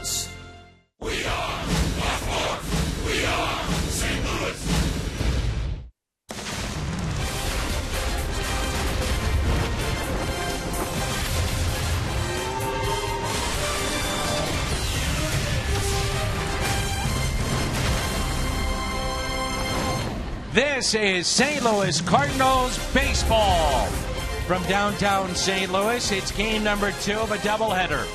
Sports. We are Baltimore. We are St. Louis. This is St. Louis Cardinals baseball. From downtown St. Louis, it's game number 2 of a doubleheader.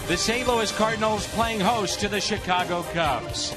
The St. Louis Cardinals playing host to the Chicago Cubs.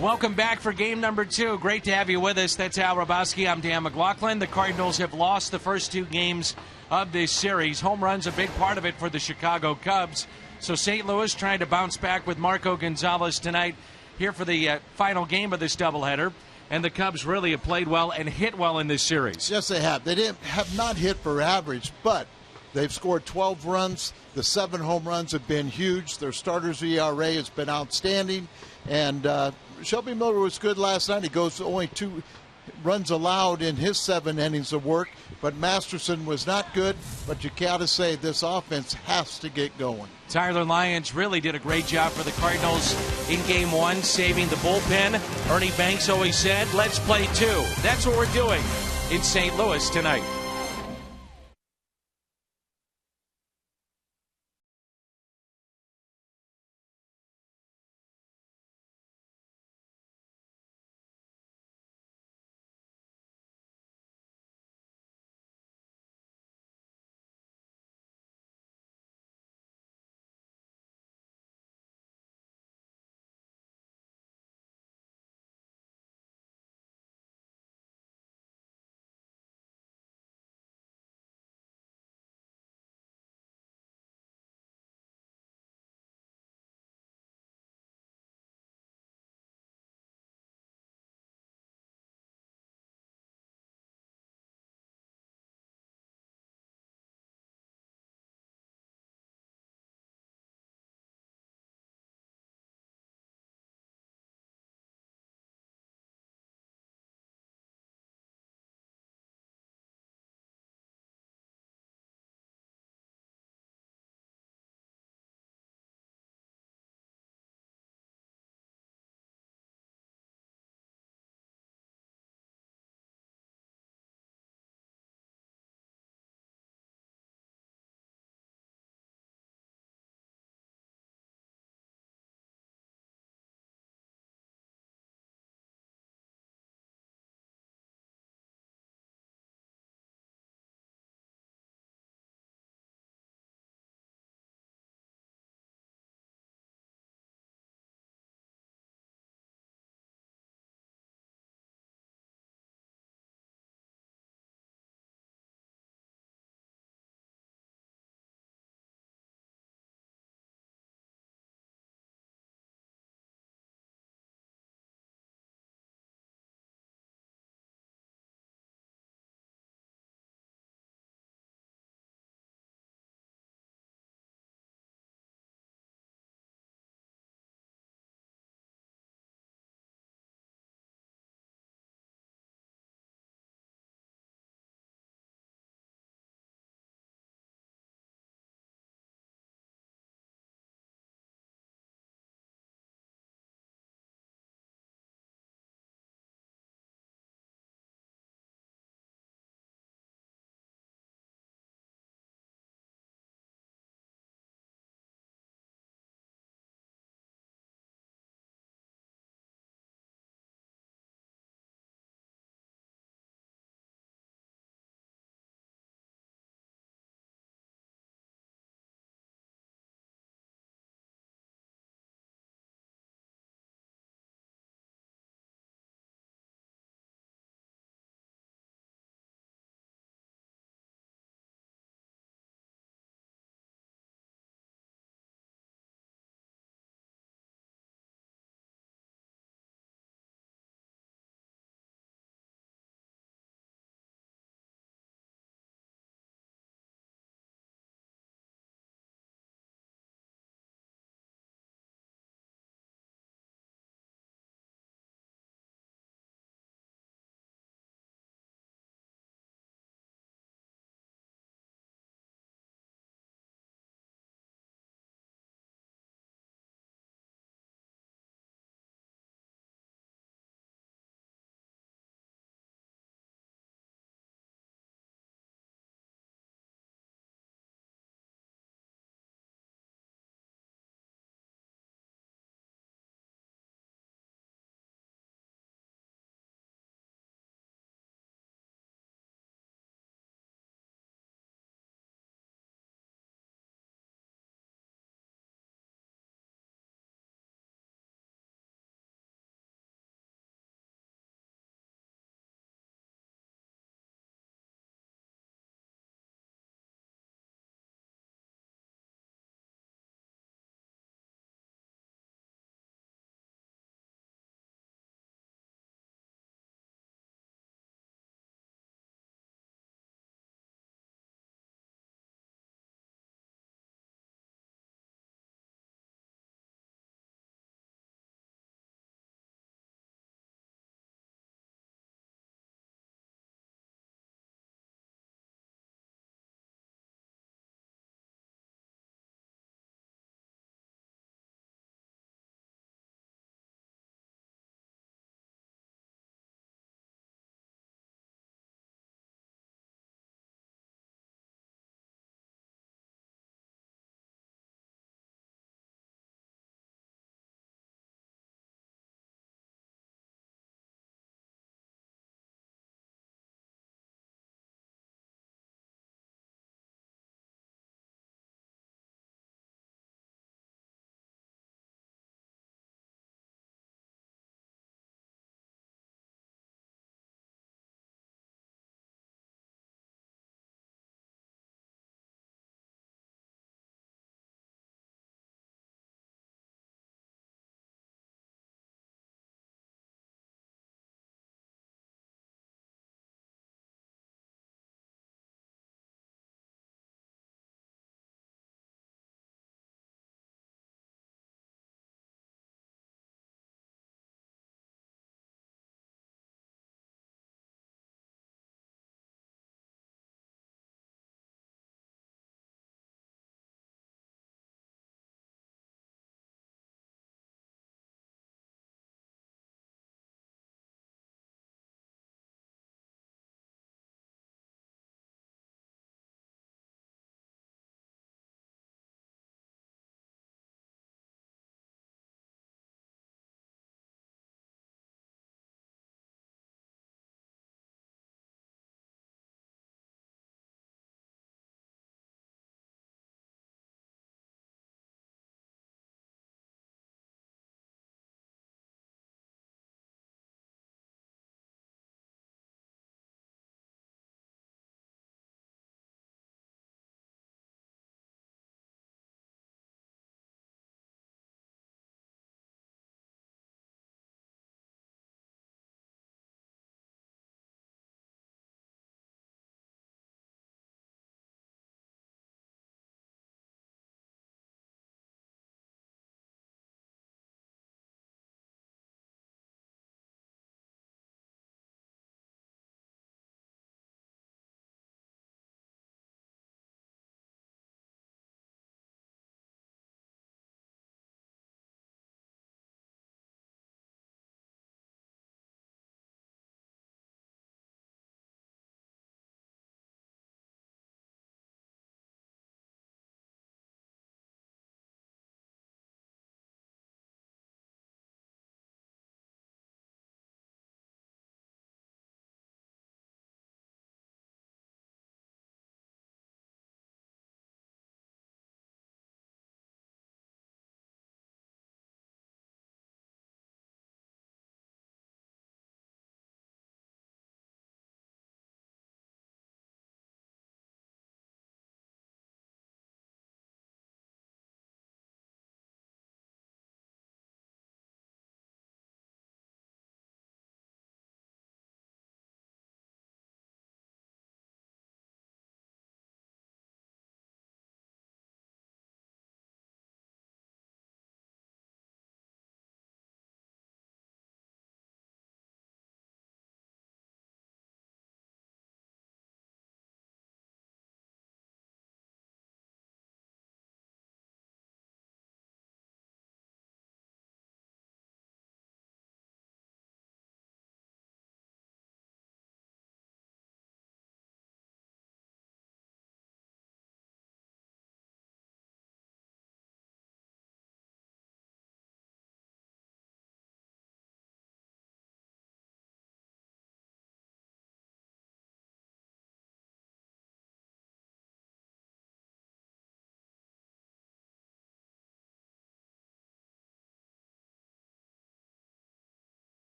Welcome back for game number 2. Great to have you with us. That's Al Rabowski. I'm Dan McLaughlin. The Cardinals have lost the first 2 games of this series. Home run's a big part of it for the Chicago Cubs. So St. Louis trying to bounce back with Marco Gonzalez tonight here for the final game of this doubleheader. And the Cubs really have played well and hit well in this series. Yes, they have. They have not hit for average, but they've scored 12 runs. The 7 home runs have been huge. Their starters' ERA has been outstanding. And Shelby Miller was good last night. He goes only 2 runs allowed in his 7 innings of work. But Masterson was not good. But you got to say this offense has to get going. Tyler Lyons really did a great job for the Cardinals in Game 1, saving the bullpen. Ernie Banks always said, let's play 2. That's what we're doing in St. Louis tonight.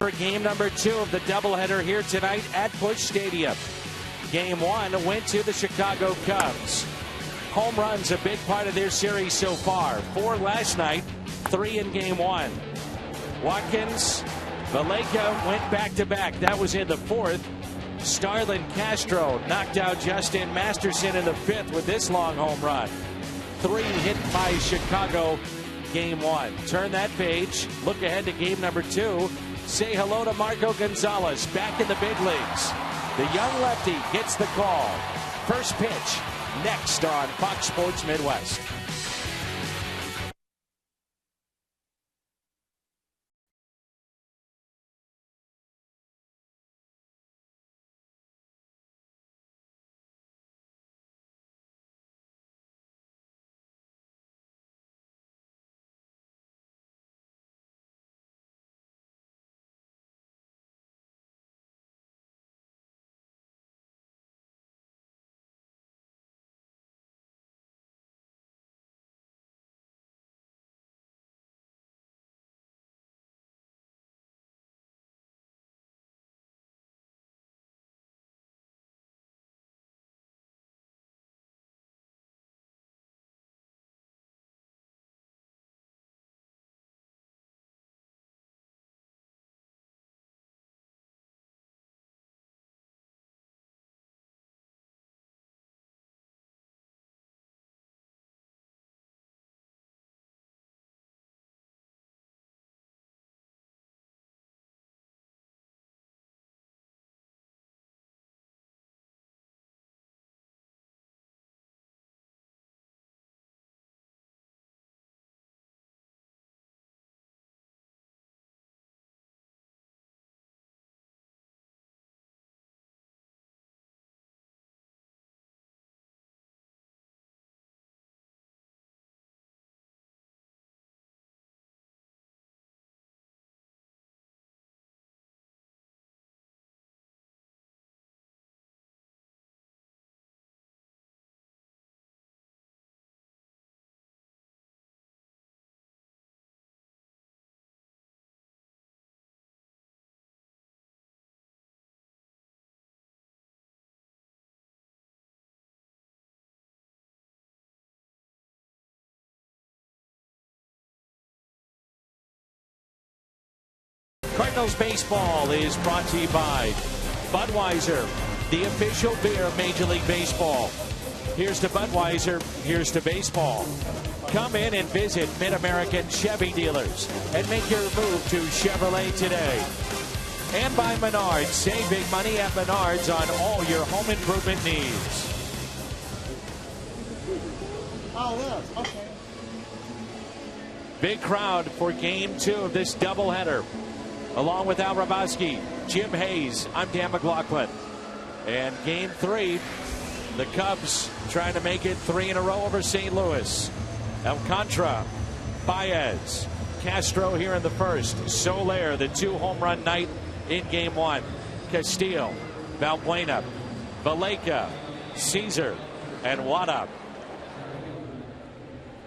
for game number 2 of the doubleheader here tonight at Busch Stadium. Game 1 went to the Chicago Cubs. Home runs a big part of their series so far. 4 last night, 3 in game 1. Watkins, Valleca went back-to-back. That was in the 4th. Starlin Castro knocked out Justin Masterson in the 5th with this long home run. 3 hit by Chicago game 1. Turn that page. Look ahead to game number 2. Say hello to Marco Gonzalez back in the big leagues. The young lefty gets the call. First pitch next on Fox Sports Midwest. Cardinals baseball is brought to you by Budweiser, the official beer of Major League Baseball. Here's to Budweiser, here's to baseball. Come in and visit Mid-American Chevy dealers and make your move to Chevrolet today. And by Menards, save big money at Menards on all your home improvement needs. Oh, yes. Okay. Big crowd for game 2 of this doubleheader. Along with Al Rabowski, Jim Hayes, I'm Dan McLaughlin. And game 3, the Cubs trying to make it 3 in a row over St. Louis. Alcantara, Baez, Castro here in the 1st. Soler, the 2 home run night in game 1. Castillo, Valbuena, Valleca, Caesar, and Wada.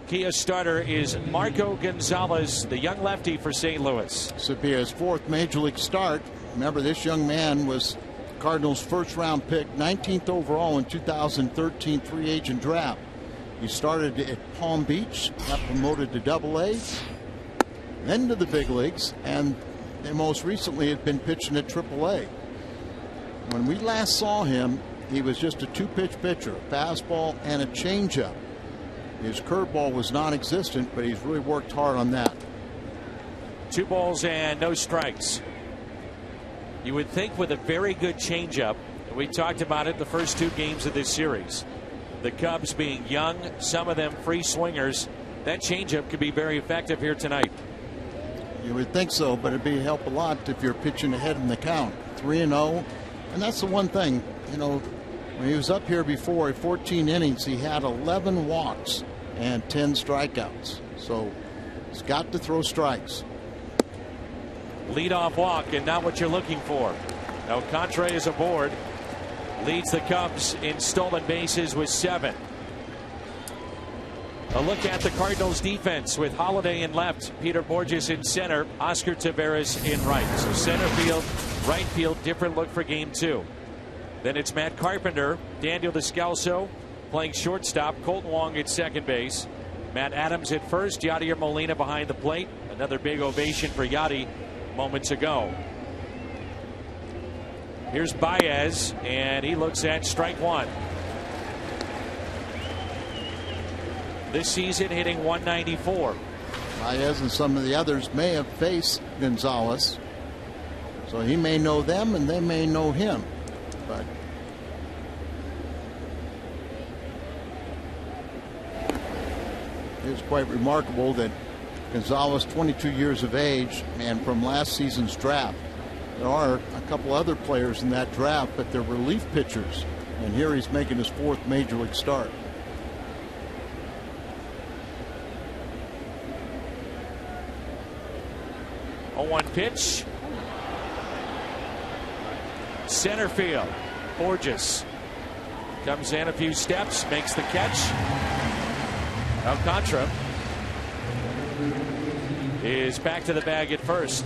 Kia starter is Marco Gonzalez, the young lefty for St. Louis. This would be his 4th major league start. Remember, this young man was Cardinals' first-round pick, 19th overall in 2013 free agent draft. He started at Palm Beach, got promoted to Double-A, then to the big leagues, and most recently had been pitching at Triple-A. When we last saw him, he was just a 2-pitch pitcher, a fastball and a changeup. His curveball was non-existent, but he's really worked hard on that. 2 balls and no strikes. You would think with a very good changeup, we talked about it the first 2 games of this series. The Cubs being young, some of them free swingers, that changeup could be very effective here tonight. You would think so, but it'd help a lot if you're pitching ahead in the count. 3-0, and that's the one thing, you know. When he was up here before, at 14 innings, he had 11 walks and 10 strikeouts. So he's got to throw strikes. Leadoff walk, and not what you're looking for. Alcantara is aboard. Leads the Cubs in stolen bases with 7. A look at the Cardinals defense with Holiday in left, Peter Borges in center, Oscar Taveras in right. So center field, right field, different look for game 2. Then it's Matt Carpenter, Daniel Descalso playing shortstop, Colton Wong at second base, Matt Adams at first, Yadier Molina behind the plate. Another big ovation for Yadi moments ago. Here's Baez, and he looks at strike 1. This season hitting 194. Baez and some of the others may have faced Gonzalez, so he may know them and they may know him. But it's quite remarkable that Gonzalez, 22 years of age, and from last season's draft. There are a couple other players in that draft, but they're relief pitchers, and here he's making his 4th major league start. 0-1 pitch. Center field. Borges comes in a few steps, makes the catch. Alcantara is back to the bag at first.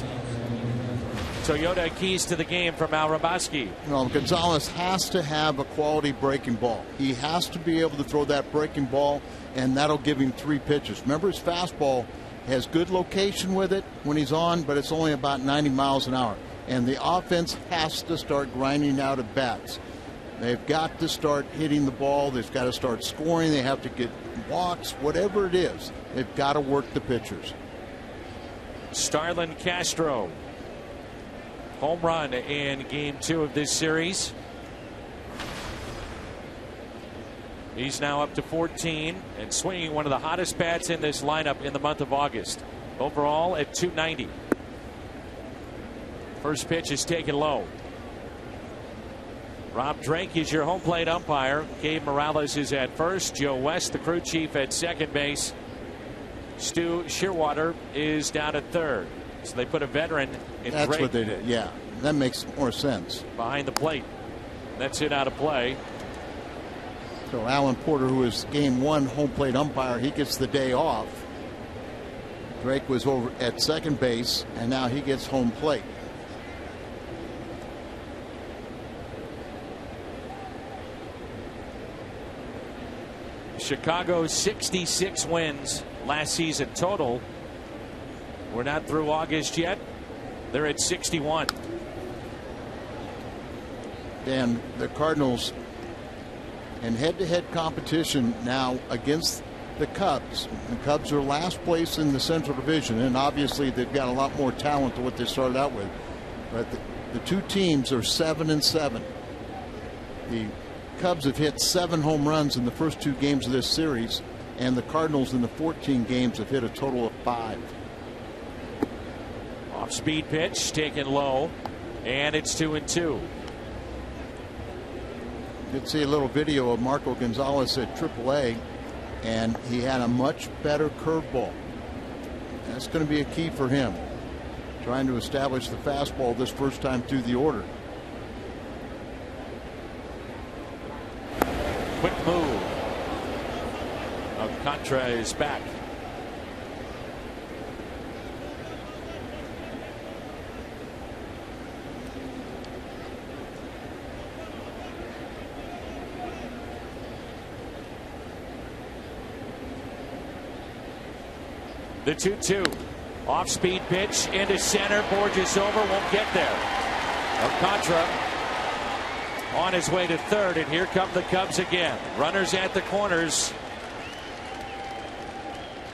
Toyota keys to the game from Al Rabaski. Well, Gonzalez has to have a quality breaking ball. He has to be able to throw that breaking ball, and that'll give him 3 pitches. Remember, his fastball has good location with it when he's on, but it's only about 90 miles an hour. And the offense has to start grinding out at bats. They've got to start hitting the ball. They've got to start scoring. They have to get walks, whatever it is. They've got to work the pitchers. Starlin Castro. Home run in game 2 of this series. He's now up to 14 and swinging one of the hottest bats in this lineup in the month of August. Overall at 290. First pitch is taken low. Rob Drake is your home plate umpire. Gabe Morales is at first. Joe West, the crew chief, at second base. Stu Shearwater is down at third. So they put a veteran in. That's Drake what they did. Yeah, that makes more sense. Behind the plate. That's it out of play. So Alan Porter, who is game 1 home plate umpire, he gets the day off. Drake was over at second base, and now he gets home plate. Chicago 66 wins last season total. We're not through August yet. They're at 61. And the Cardinals in head-to-head competition now against the Cubs. The Cubs are last place in the Central Division, and obviously they've got a lot more talent than what they started out with. But the 2 teams are 7-7. The Cubs have hit 7 home runs in the first 2 games of this series, and the Cardinals in the 14 games have hit a total of 5. Off-speed pitch taken low, and it's 2-2. You could see a little video of Marco Gonzalez at AAA, and he had a much better curveball. That's going to be a key for him, trying to establish the fastball this first time through the order. Quick move. Alcantara is back. The 2-2. Off-speed pitch into center. Borges over. Won't get there. Alcantara on his way to third, and here come the Cubs again. Runners at the corners.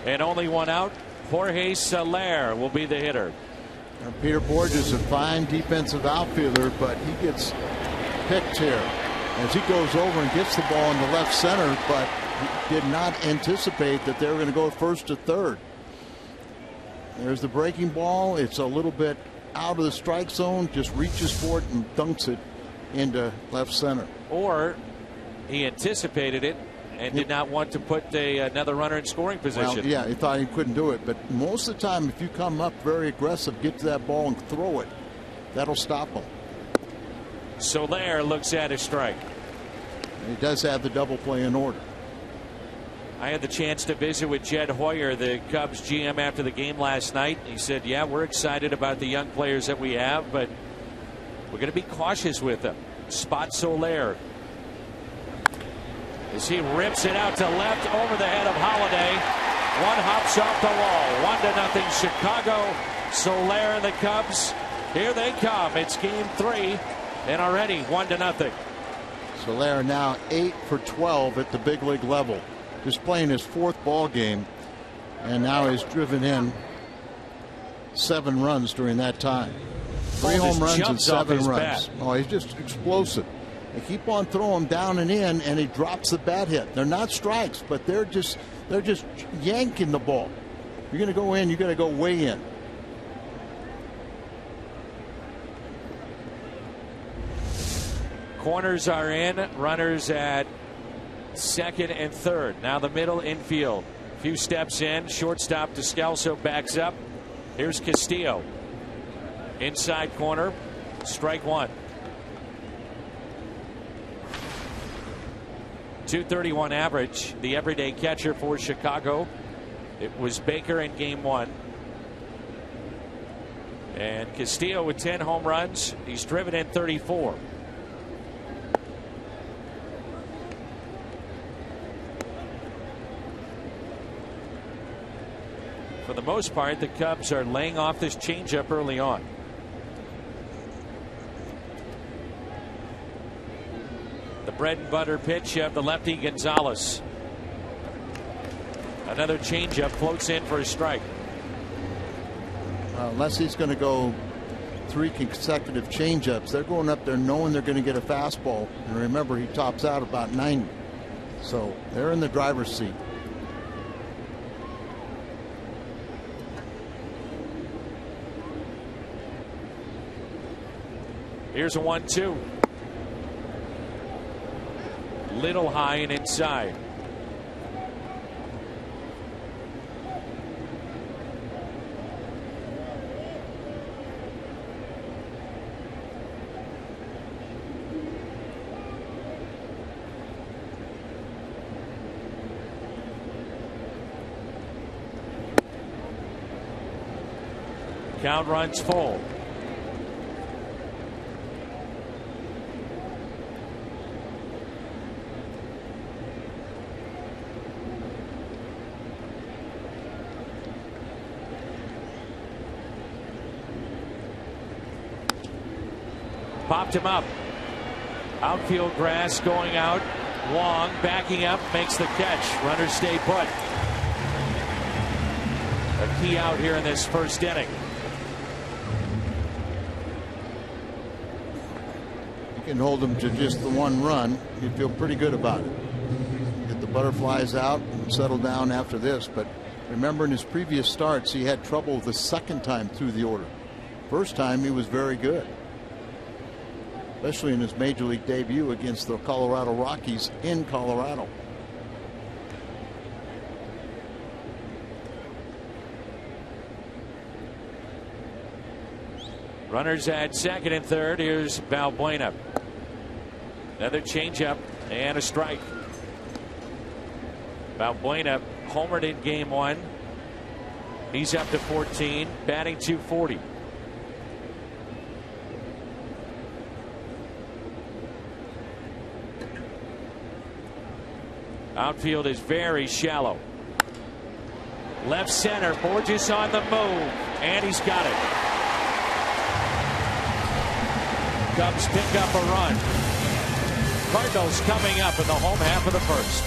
And only one out. Jorge Soler will be the hitter. Peter Borges, a fine defensive outfielder, but he gets picked here as he goes over and gets the ball in the left center, but he did not anticipate that they were going to go first to third. There's the breaking ball. It's a little bit out of the strike zone, just reaches for it and dunks it into left center. Or he anticipated it and did not want to put another runner in scoring position. Well, yeah, he thought he couldn't do it, but most of the time if you come up very aggressive, get to that ball and throw it, that'll stop him. Soler looks at his strike. He does have the double play in order. I had the chance to visit with Jed Hoyer, the Cubs GM, after the game last night. He said, yeah, we're excited about the young players that we have, but we're going to be cautious with them. Spot Soler as he rips it out to left over the head of Holiday. One hops off the wall. 1-0 Chicago. Soler and the Cubs. Here they come. It's game 3 and already 1-0. Soler now 8 for 12 at the big league level. Just playing his 4th ball game, and now he's driven in 7 runs during that time. 3 home runs and 7 runs. Oh, he's just explosive. They keep on throwing him down and in, and he drops the bat hit. They're not strikes, but they're just yanking the ball. You're going to go in, you got to go way in. Corners are in. Runners at second and third. Now the middle infield. A few steps in. Shortstop Descalso backs up. Here's Castillo. Inside corner. Strike 1. 231 average. The everyday catcher for Chicago. It was Baker in game 1. And Castillo with 10 home runs. He's driven in 34. For the most part, the Cubs are laying off this changeup early on. The bread and butter pitch of the lefty Gonzalez. Another changeup floats in for a strike. Unless he's going to go 3 consecutive changeups, they're going up there knowing they're going to get a fastball. And remember, he tops out about 90. So they're in the driver's seat. Here's a 1-2. Little high and inside. Count runs full. Popped him up. Outfield grass going out. Wong backing up, makes the catch. Runners stay put. A key out here in this first inning. You can hold them to just the 1 run. You'd feel pretty good about it. Get the butterflies out and settle down after this. But remember, in his previous starts, he had trouble the second time through the order. First time, he was very good, especially in his major league debut against the Colorado Rockies in Colorado. Runners at second and third. Here's Valbuena. Another changeup and a strike. Valbuena homered in game 1. He's up to 14, batting .240. Outfield is very shallow. Left center, Borges on the move, and he's got it. Cubs pick up a run. Cardinals coming up in the home half of the first.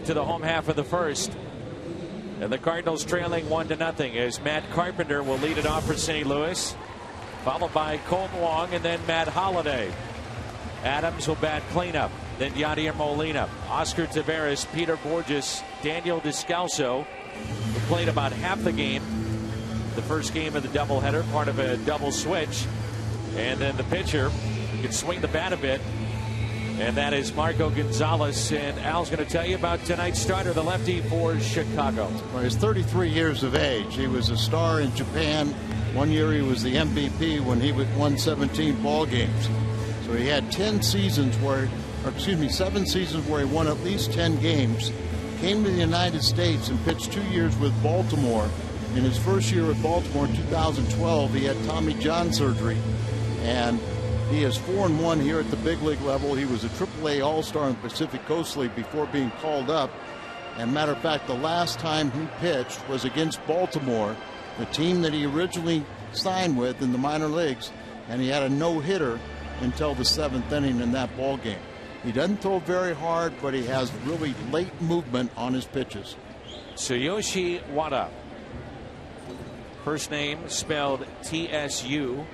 To the home half of the first. And the Cardinals trailing 1-0 as Matt Carpenter will lead it off for St. Louis, followed by Colton Wong and then Matt Holliday. Adams will bat cleanup. Then Yadier Molina, Oscar Taveras, Peter Borges, Daniel Descalso, who played about half the game. The first game of the doubleheader, part of a double switch. And then the pitcher can swing the bat a bit. And that is Marco Gonzalez. And Al's going to tell you about tonight's starter, the lefty for Chicago. Well, he's 33 years of age. He was a star in Japan. One year he was the MVP when he won 17 ball games. So he had 7 seasons where he won at least 10 games. Came to the United States and pitched 2 years with Baltimore. In his first year with Baltimore in 2012, he had Tommy John surgery. And he is 4-1 here at the big league level. He was a AAA All-Star in the Pacific Coast League before being called up. And matter of fact, the last time he pitched was against Baltimore, the team that he originally signed with in the minor leagues, and he had a no-hitter until the 7th inning in that ball game. He doesn't throw very hard, but he has really late movement on his pitches. Tsuyoshi Wada. First name spelled Tsuyashi.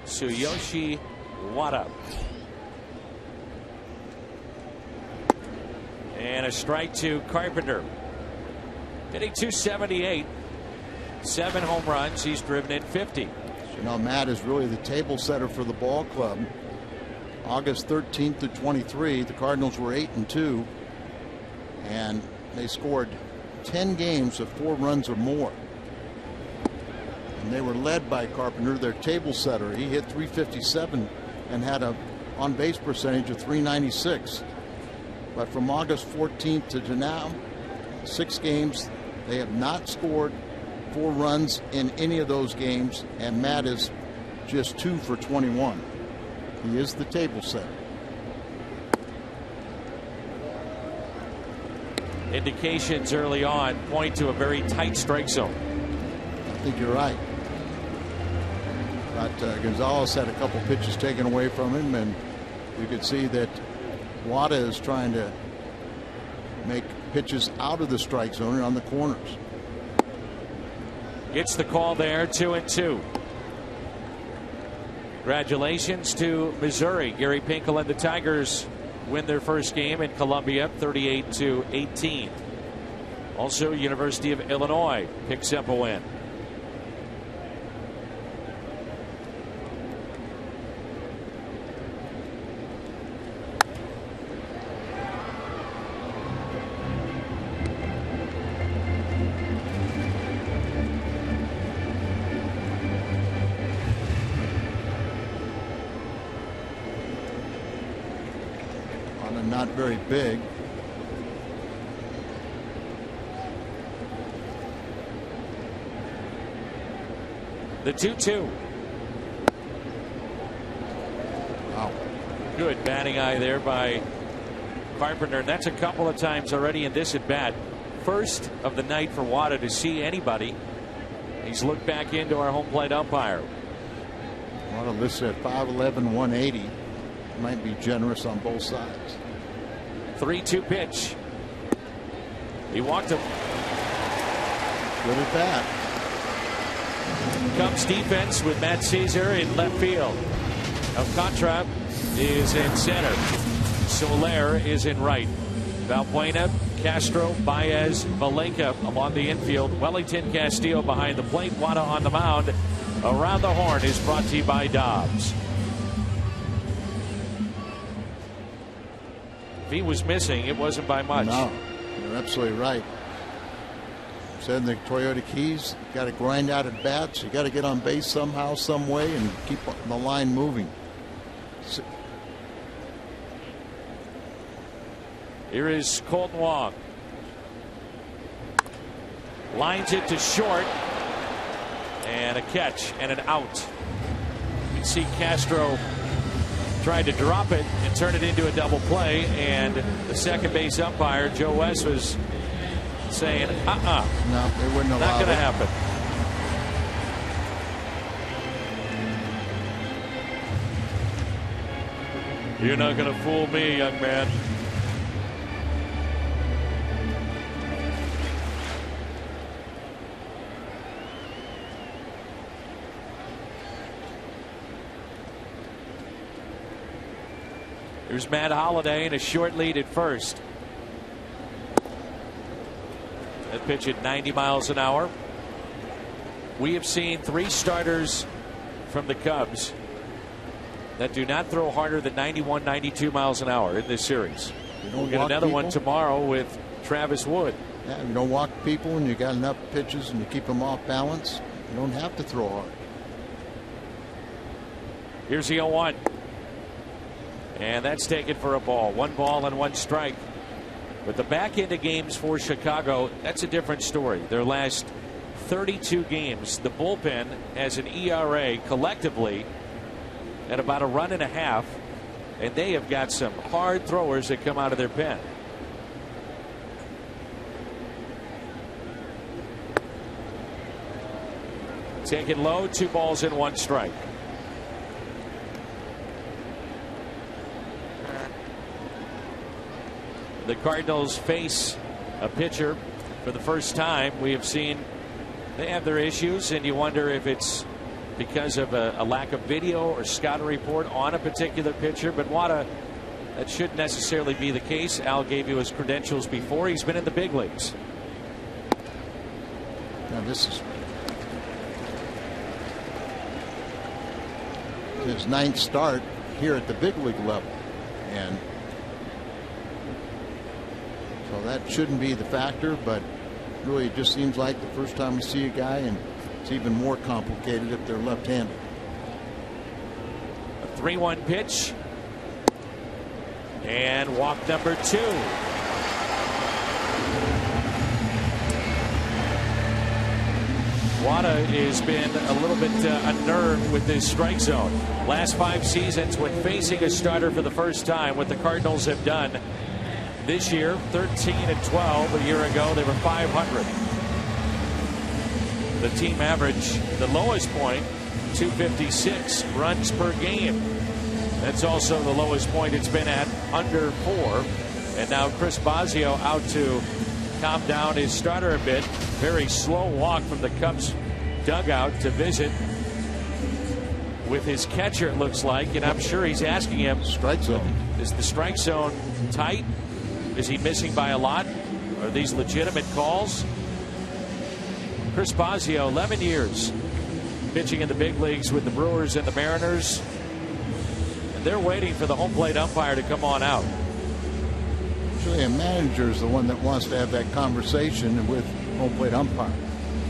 Tsuyoshi Wada. And a strike to Carpenter. Hitting .278. 7 home runs. He's driven in 50. You know, Matt is really the table setter for the ball club. August 13th to 23, the Cardinals were 8-2, and they scored 10 games of 4 runs or more. And they were led by Carpenter, their table setter. He hit .357 and had a on-base percentage of .396. But from August 14th to now, 6 games, they have not scored 4 runs in any of those games, and Matt is just 2 for 21. He is the table setter. Indications early on point to a very tight strike zone. I think you're right. But Gonzalez had a couple pitches taken away from him, and you could see that Wada is trying to make pitches out of the strike zone and on the corners. Gets the call there, 2-2. Congratulations to Missouri. Gary Pinkel and the Tigers win their first game in Columbia, 38-18. Also, University of Illinois picks up a win. Not very big. The 2-2. Wow. Good batting eye there by Carpenter. And that's a couple of times already in this at bat. First of the night for Wada to see anybody. He's looked back into our home plate umpire. Wada listed at 5'11", 180. Might be generous on both sides. 3-2 pitch. He walked him. Good at bat. Cubs defense with Matt Caesar in left field. Alcantara is in center. Soler is in right. Valbuena, Castro, Baez, Valenca along the infield. Wellington, Castillo behind the plate. Wada on the mound. Around the Horn is brought to you by Dobbs. If he was missing, it wasn't by much. No, you're absolutely right. Said in the Toyota Keys, you got to grind out at bats. You got to get on base somehow, some way, and keep the line moving. Here is Colton Wong. Lines it to short, and a catch and an out. You can see Castro tried to drop it and turn it into a double play, and the second base umpire, Joe West, was saying, No, they wouldn't allow it. Not going to happen. You're not going to fool me, young man. Here's Matt Holliday in a short lead at first. That pitch at 90 miles an hour. We have seen 3 starters from the Cubs that do not throw harder than 91, 92 miles an hour in this series. We'll get another one tomorrow with Travis Wood. Yeah, you don't walk people and you got enough pitches and you keep them off balance. You don't have to throw hard. Here's the 0-1. And that's taken for a ball. 1 ball and 1 strike. But the back end of games for Chicago, that's a different story. Their last 32 games, the bullpen has an ERA collectively at about 1.5 runs, and they have got some hard throwers that come out of their pen. Taken low, 2 balls and 1 strike. The Cardinals face a pitcher for the first time. We have seen they have their issues, and you wonder if it's because of a lack of video or scouting report on a particular pitcher. But Wada, that shouldn't necessarily be the case. Al gave you his credentials before. He's been in the big leagues. Now this is his 9th start here at the big league level, and so that shouldn't be the factor, but really it just seems like the first time we see a guy, and it's even more complicated if they're left-handed. A 3-1 pitch and walk number 2. Wada has been a little bit unnerved with this strike zone. Last 5 seasons when facing a starter for the first time, what the Cardinals have done this year, 13-12. A year ago, they were .500. The team average, the lowest point, 256 runs per game. That's also the lowest point it's been at, under 4. And now Chris Bosio out to calm down his starter a bit. Very slow walk from the Cubs dugout to visit with his catcher, it looks like, and I'm sure he's asking him, strike zone. Is the strike zone tight? Is he missing by a lot? Are these legitimate calls? Chris Bosio, 11 years pitching in the big leagues with the Brewers and the Mariners, and they're waiting for the home plate umpire to come on out. Usually a manager is the one that wants to have that conversation with home plate umpire.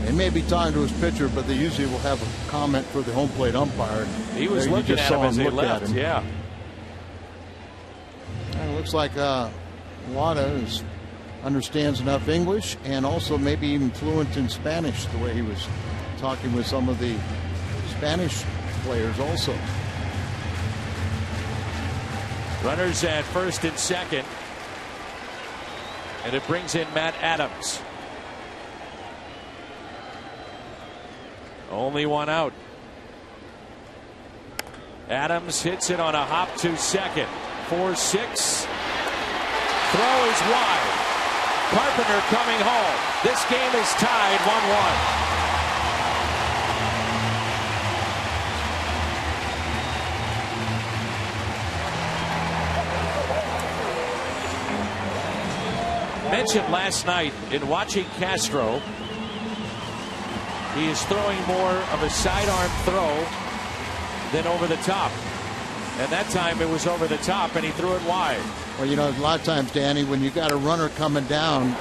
They may be talking to his pitcher, but they usually will have a comment for the home plate umpire. He was looking at him as he left. Yeah. And it looks like Wada understands enough English and also maybe even fluent in Spanish, the way he was talking with some of the Spanish players also. Runners at first and second, and it brings in Matt Adams. Only 1 out. Adams hits it on a hop to second. 4-6. Throw is wide. Carpenter coming home. This game is tied 1-1. Mentioned last night in watching Castro, he is throwing more of a sidearm throw than over the top. And that time it was over the top and he threw it wide. Well, you know, a lot of times, Danny, when you got a runner coming down,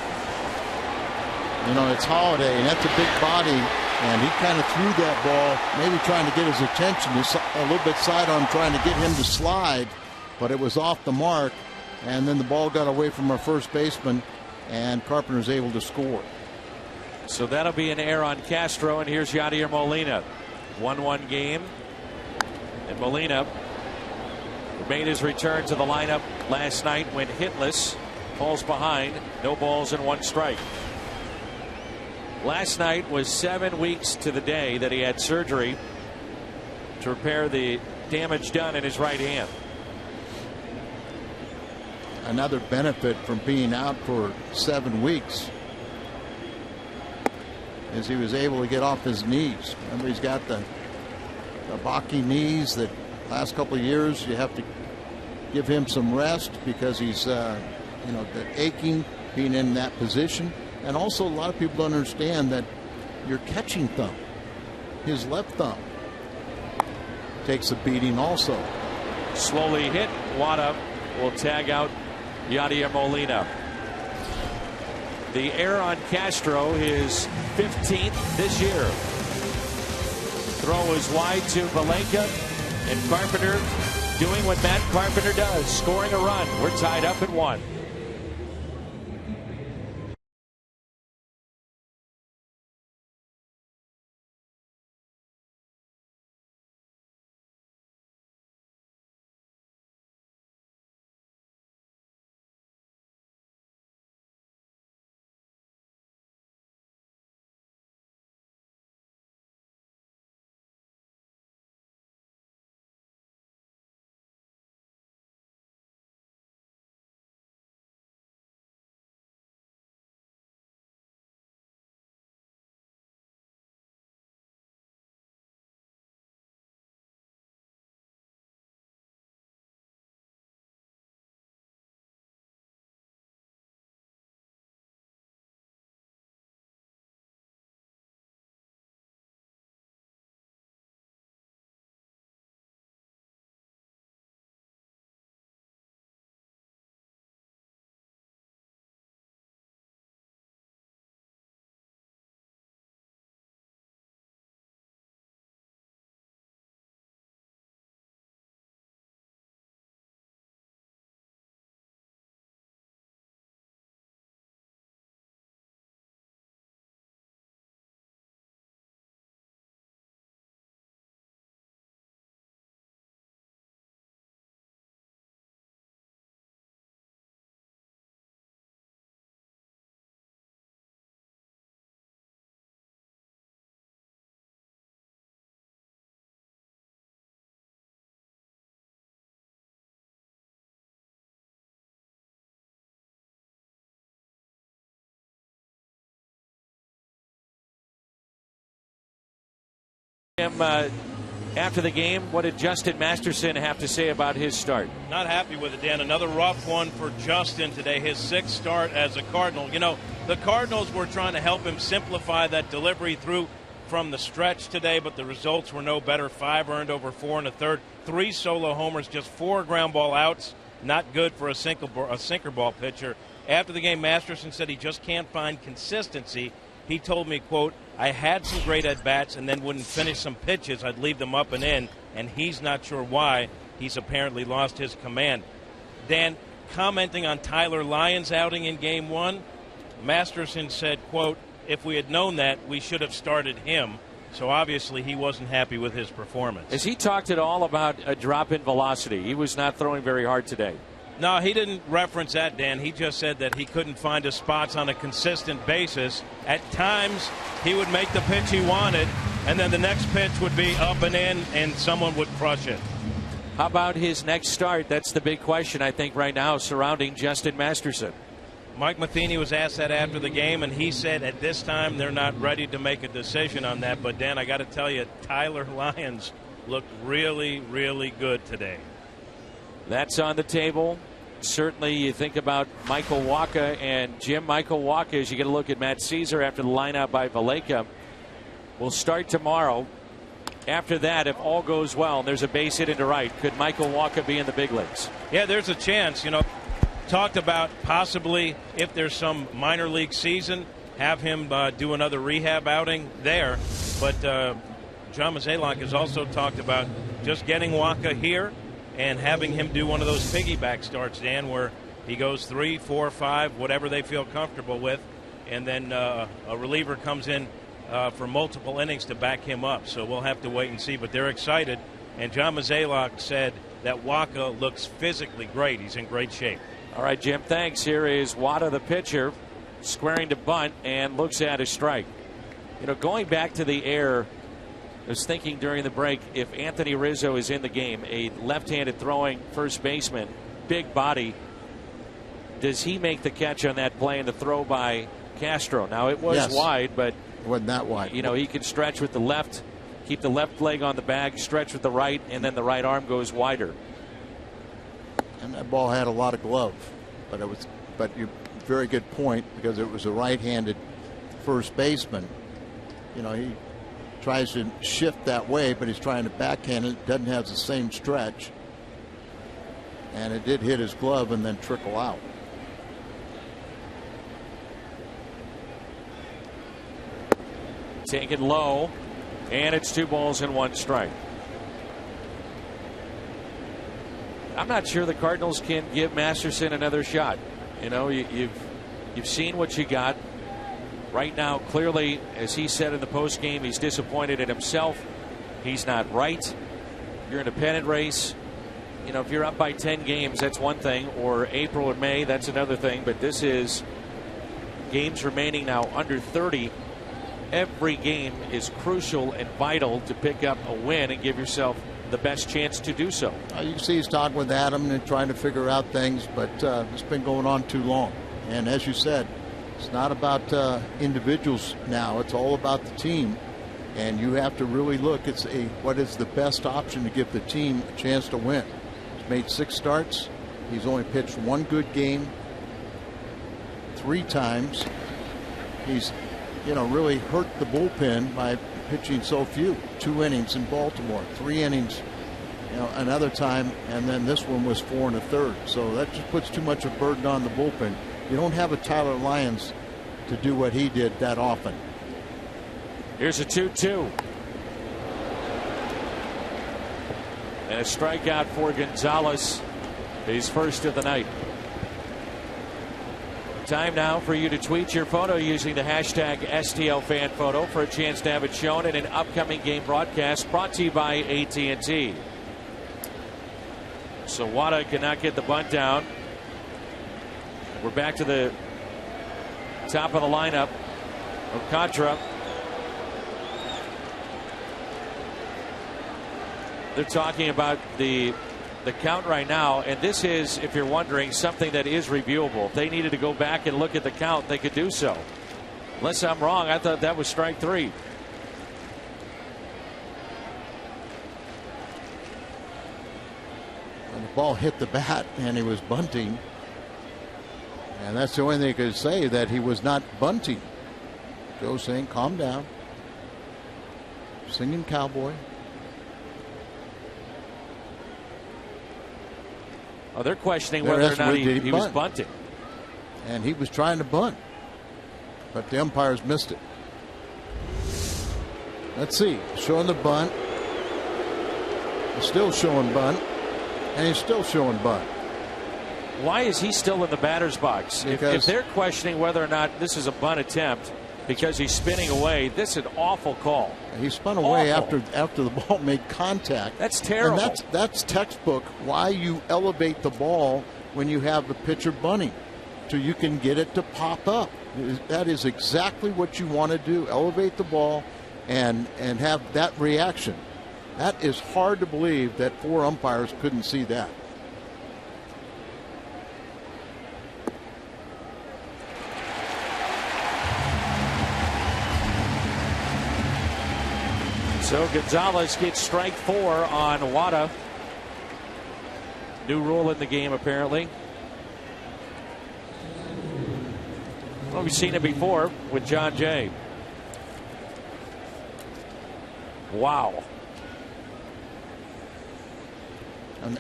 you know, it's Holiday, and that's a big body, and he kind of threw that ball, maybe trying to get his attention, a little bit sidearm, trying to get him to slide, but it was off the mark, and then the ball got away from our first baseman, and Carpenter's able to score. So that'll be an error on Castro, and here's Yadier Molina. 1-1 game, and Molina made his return to the lineup last night when hitless, falls behind, no balls and 1 strike. Last night was 7 weeks to the day that he had surgery to repair the damage done in his right hand. another benefit from being out for 7 weeks is he was able to get off his knees. Remember, he's got the Baki knees that last couple of years you have to give him some rest because he's the aching being in that position. And also a lot of people don't understand that your catching thumb, his left thumb, takes a beating also. Slowly hit. Wada will tag out Yadier Molina. The error on Castro, his 15th this year. Throw is wide to Valenka, and Carpenter doing what Matt Carpenter does, scoring a run. We're tied up at 1. After the game, what did Justin Masterson have to say about his start? Not happy with it, Dan. Another rough one for Justin today, his 6th start as a Cardinal. You know, the Cardinals were trying to help him simplify that delivery through from the stretch today, but the results were no better. 5 earned over 4 1/3, 3 solo homers, just 4 ground ball outs. Not good for a sinker ball pitcher. After the game, Masterson said he just can't find consistency. He told me, quote, I had some great at-bats and then wouldn't finish some pitches. I'd leave them up and in, and he's not sure why. He's apparently lost his command. Dan, commenting on Tyler Lyon's outing in Game 1, Masterson said, quote, if we had known that, we should have started him. So obviously he wasn't happy with his performance. Has he talked at all about a drop in velocity? He was not throwing very hard today. No, he didn't reference that, Dan. He just said that he couldn't find his spots on a consistent basis. At times, he would make the pitch he wanted, and then the next pitch would be up and in, and someone would crush it. How about his next start? That's the big question, I think, right now surrounding Justin Masterson. Mike Matheny was asked that after the game, and he said at this time they're not ready to make a decision on that. But, Dan, I got to tell you, Tyler Lyons looked really, really good today. That's on the table. Certainly you think about Michael Wacha and Jim. Michael Wacha, as you get a look at Matt Caesar after the lineout by Valenka, will start tomorrow. After that, if all goes well and there's a base hit into right, could Michael Wacha be in the big leagues? Yeah, there's a chance. You know, talked about possibly if there's some minor league season, have him do another rehab outing there. But John Mozeliak has also talked about just getting Wacha here and having him do one of those piggyback starts, Dan, where he goes 3, 4, 5, whatever they feel comfortable with, and then a reliever comes in for multiple innings to back him up. So we'll have to wait and see, but they're excited. And John Mozeliak said that Wacha looks physically great. He's in great shape. All right, Jim, thanks. Here is Wada, the pitcher, squaring to bunt and looks at a strike. You know, going back to the air, I was thinking during the break, if Anthony Rizzo is in the game, a left-handed throwing first baseman, big body, does he make the catch on that play and the throw by Castro? Now, it was wide, but it wasn't that wide. You know, he can stretch with the left, keep the left leg on the bag, stretch with the right, and then the right arm goes wider. And that ball had a lot of glove, but you very good point, because it was a right-handed first baseman. You know, he tries to shift that way, but he's trying to backhand it. Doesn't have the same stretch, and it did hit his glove and then trickle out. Taken low, and it's 2 balls and 1 strike. I'm not sure the Cardinals can give Masterson another shot. You know, you've seen what you got. Right now, clearly, as he said in the postgame, he's disappointed in himself. He's not right. You're in a pennant race. You know, if you're up by 10 games, that's one thing. Or April or May, that's another thing. But this is games remaining now under 30. Every game is crucial and vital to pick up a win and give yourself the best chance to do so. You can see he's talking with Adam and trying to figure out things, but it's been going on too long. And as you said, it's not about individuals now. It's all about the team. And you have to really look. What is the best option to give the team a chance to win. He's made 6 starts. He's only pitched 1 good game 3 times. He's, you know, really hurt the bullpen by pitching so few. 2 innings in Baltimore, 3 innings, you know, another time, and then this one was 4 1/3. So that just puts too much of a burden on the bullpen. You don't have a Tyler Lyons to do what he did that often. Here's a 2-2. And a strikeout for Gonzalez, his first of the night. Time now for you to tweet your photo using the hashtag STLFanPhoto for a chance to have it shown in an upcoming game broadcast brought to you by AT&T. So Wada cannot get the bunt down. We're back to the top of the lineup. Alcantara. They're talking about the count right now, and this is, if you're wondering, something that is reviewable. If they needed to go back and look at the count, they could do so. Unless I'm wrong, I thought that was strike 3. And the ball hit the bat, and he was bunting. And that's the only thing they could say, that he was not bunting. Joe saying, calm down. Singing Cowboy. Oh, they're questioning whether or not he was bunting. And he was trying to bunt, but the umpires missed it. Let's see. Showing the bunt. He's still showing bunt. And he's still showing bunt. Why is he still in the batter's box? If they're questioning whether or not this is a bunt attempt because he's spinning away, this is an awful call. He spun away after the ball made contact. That's terrible. And that's textbook why you elevate the ball when you have the pitcher bunting, so you can get it to pop up. That is exactly what you want to do. Elevate the ball and have that reaction. That is hard to believe that 4 umpires couldn't see that. So Gonzalez gets strike 4 on Wada. New rule in the game, apparently. Well, we've seen it before with John Jay. Wow.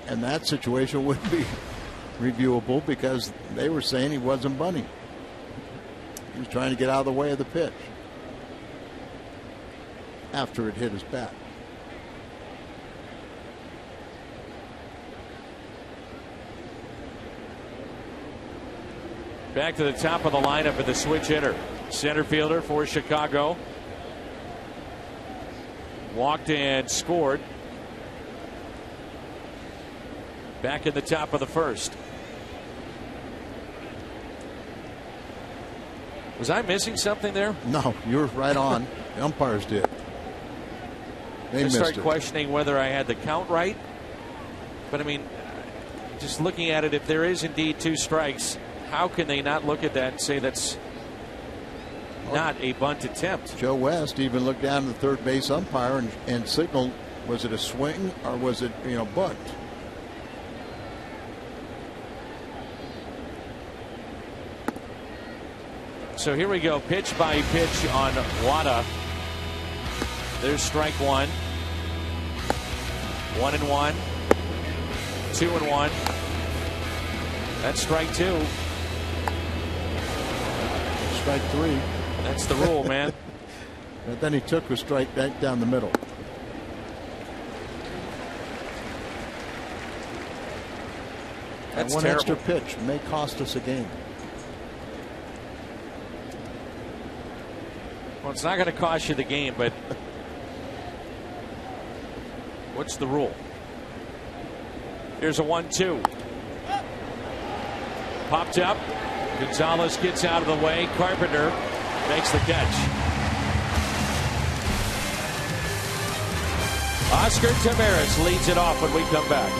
And that situation wouldn't be reviewable because they were saying he wasn't bunting. He was trying to get out of the way of the pitch after it hit his bat. Back to the top of the lineup at the switch hitter. Center fielder for Chicago. Walked and scored. Back in the top of the first. Was I missing something there? No, you were right on. The umpires did. They missed it. I started questioning whether I had the count right. But I mean, just looking at it, if there is indeed 2 strikes, how can they not look at that and say that's not a bunt attempt? Joe West even looked down to the third base umpire and signaled, was it a swing or was it, bunt? So here we go, pitch by pitch on Wada. There's strike one. 1-1. 2-1. That's strike two. Strike three. That's the rule, man. And then he took a strike back down the middle. That's and one terrible. extra pitch may cost us a game. Well, it's not going to cost you the game, but what's the rule? Here's a 1-2. Popped up. Gonzalez gets out of the way. Carpenter makes the catch. Oscar Taveras leads it off when we come back.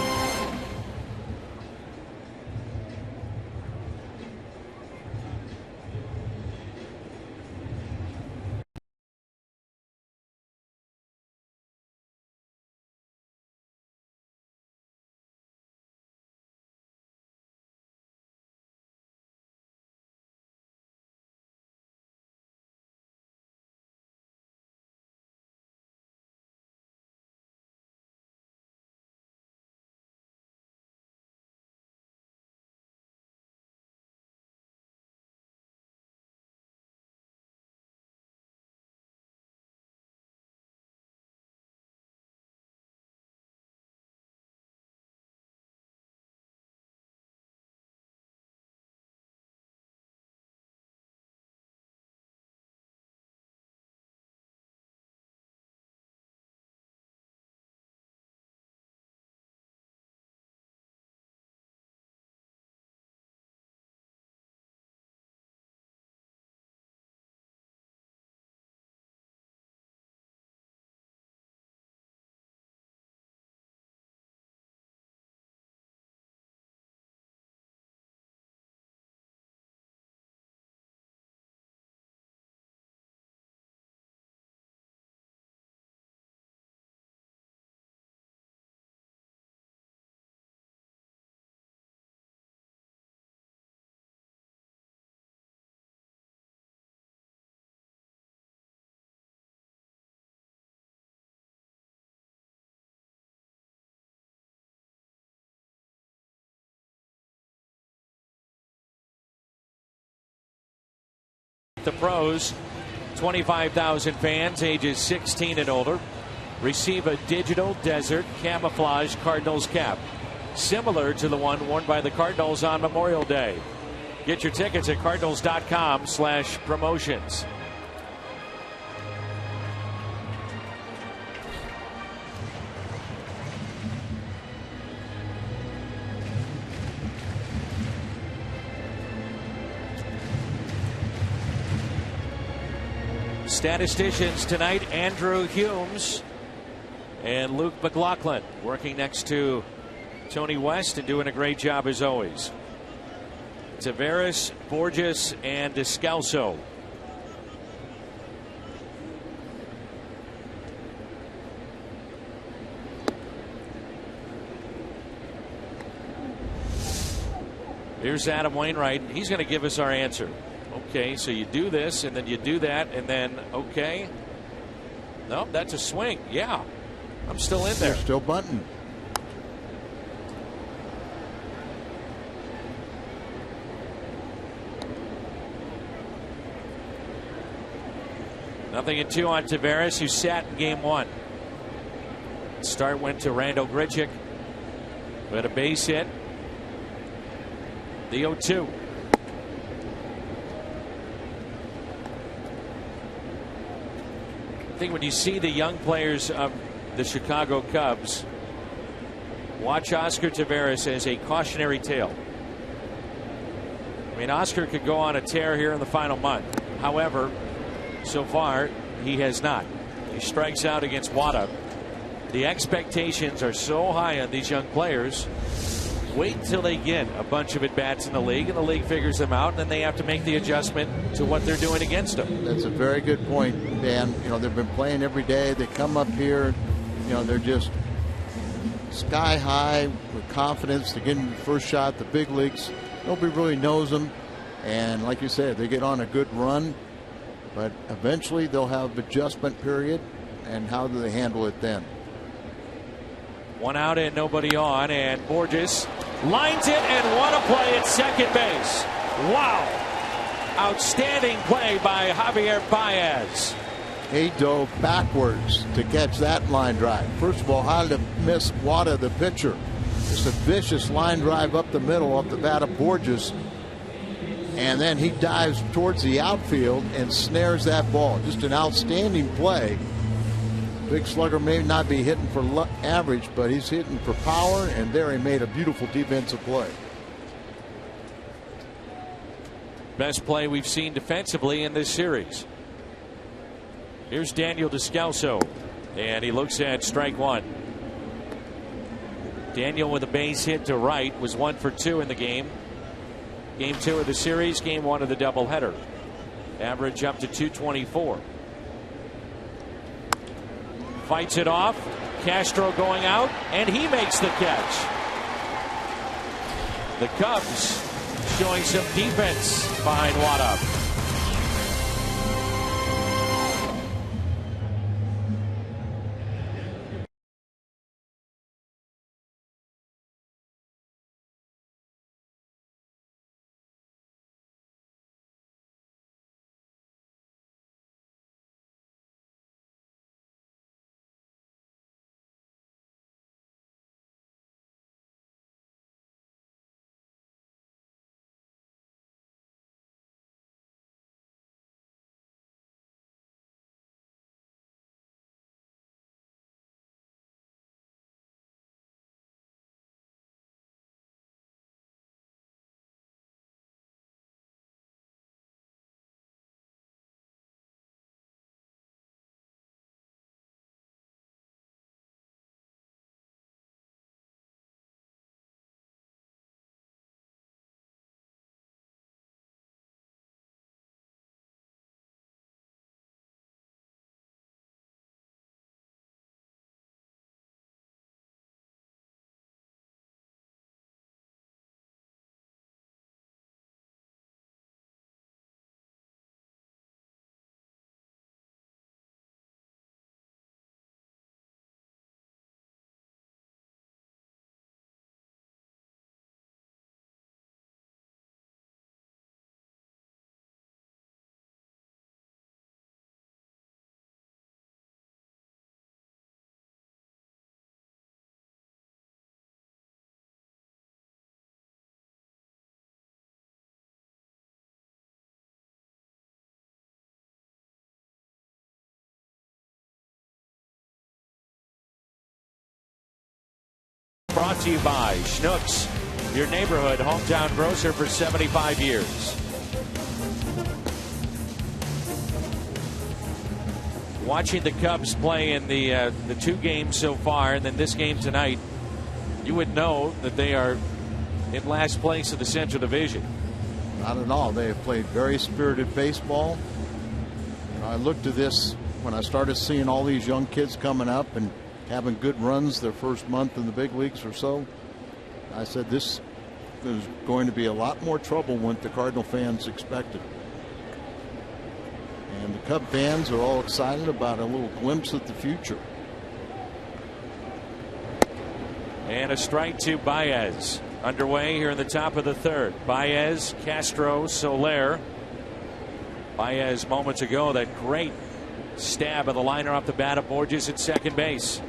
The pros, 25,000 fans ages 16 and older receive a digital desert camouflage Cardinals cap, similar to the one worn by the Cardinals on Memorial Day. Get your tickets at cardinals.com/promotions. Statisticians tonight, Andrew Humes and Luke McLaughlin, working next to Tony West and doing a great job as always. Taveras, Borges, and Descalso. Here's Adam Wainwright. He's going to give us our answer. Okay, so you do this, and then you do that, and then, okay. Nope, that's a swing. Yeah, I'm still in there. They're still bunting. Nothing in 2 on Taveras, who sat in game 1. Start went to Randall Grichuk. We had a base hit. The 0-2. I think when you see the young players of the Chicago Cubs, watch Oscar Taveras as a cautionary tale. I mean, Oscar could go on a tear here in the final month. However, so far, he has not. He strikes out against Wada. The expectations are so high on these young players. wait until they get a bunch of at-bats in the league, and the league figures them out, and then they have to make the adjustment to what they're doing against them. That's a very good point, Dan. You know, they've been playing every day. They come up here, you know, they're just sky high with confidence to get in the first shot. The big leagues, nobody really knows them. And like you said, they get on a good run, but eventually they'll have adjustment period. And how do they handle it then? One out and nobody on, and Borges lines it, and what a play at second base. Wow. Outstanding play by Javier Baez. He dove backwards to catch that line drive. First of all, how did it miss Wada, the pitcher? Just a vicious line drive up the middle of the bat of Borges. And then he dives towards the outfield and snares that ball. Just an outstanding play. Big slugger may not be hitting for average, but he's hitting for power, and there he made a beautiful defensive play. Best play we've seen defensively in this series. Here's Daniel Descalso, and he looks at strike one. Daniel with a base hit to right was 1 for 2 in the game. Game 2 of the series, game 1 of the doubleheader. Average up to 224. Fights it off. Castro going out, and he makes the catch. The Cubs showing some defense behind Wada. Brought to you by Schnucks, your neighborhood hometown grocer for 75 years. Watching the Cubs play in the 2 games so far, and then this game tonight, you would know that they are in last place of the Central Division. Not at all. They have played very spirited baseball. I looked at this when I started seeing all these young kids coming up and having good runs their first month in the big leagues or so. I said this is going to be a lot more trouble than what the Cardinal fans expected. And the Cub fans are all excited about a little glimpse at the future. And a strike to Baez. Underway here in the top of the 3rd. Baez, Castro, Soler. Baez moments ago, that great stab of the liner off the bat of Borges at second base.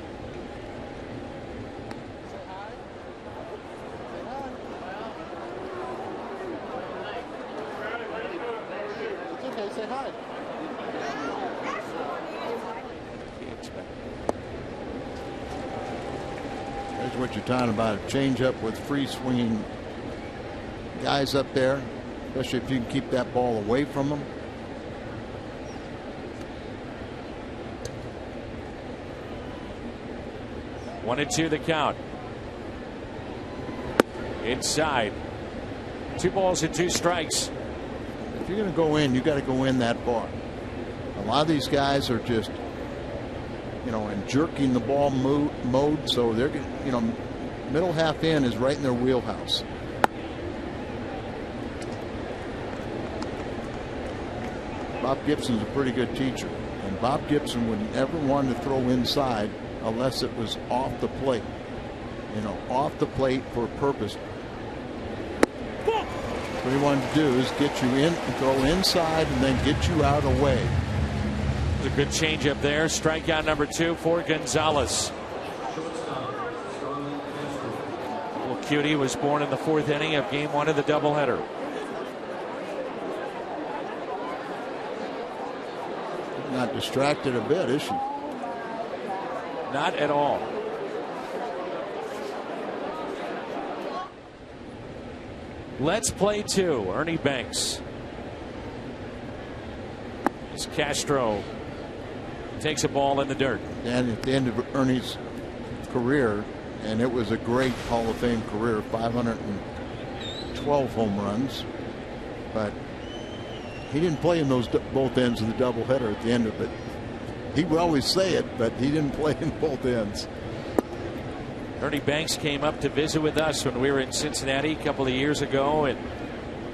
There's what you're talking about, a changeup with free swinging guys up there, especially if you can keep that ball away from them. One and two the count. inside. 2 balls and 2 strikes. If you're going to go in, you got to go in that far. A lot of these guys are just, in jerking the ball mode, so they're, middle half in is right in their wheelhouse. Bob Gibson's a pretty good teacher, and Bob Gibson would never want to throw inside unless it was off the plate. Off the plate for a purpose. What he wanted to do is get you in and throw inside and then get you out away. A good changeup there. Strikeout number 2 for Gonzalez. Little cutie was born in the 4th inning of game 1 of the doubleheader. Not distracted a bit, is she? Not at all. Let's play 2. Ernie Banks. As Castro takes a ball in the dirt. And at the end of Ernie's career, and it was a great Hall of Fame career, 512 home runs, but he didn't play in those both ends of the doubleheader at the end of it. He would always say it, but he didn't play in both ends. Ernie Banks came up to visit with us when we were in Cincinnati a couple of years ago and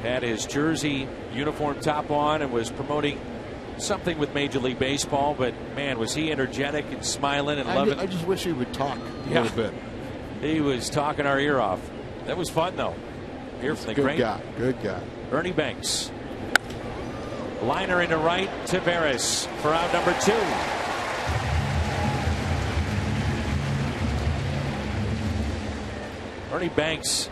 had his jersey uniform top on and was promoting something with Major League Baseball. But man, was he energetic and smiling and loving. I just wish he would talk a little bit. He was talking our ear off. That was fun, though. Here from the good great guy. Good guy. Ernie Banks. Liner into right, Taveras for out number 2. Ernie Banks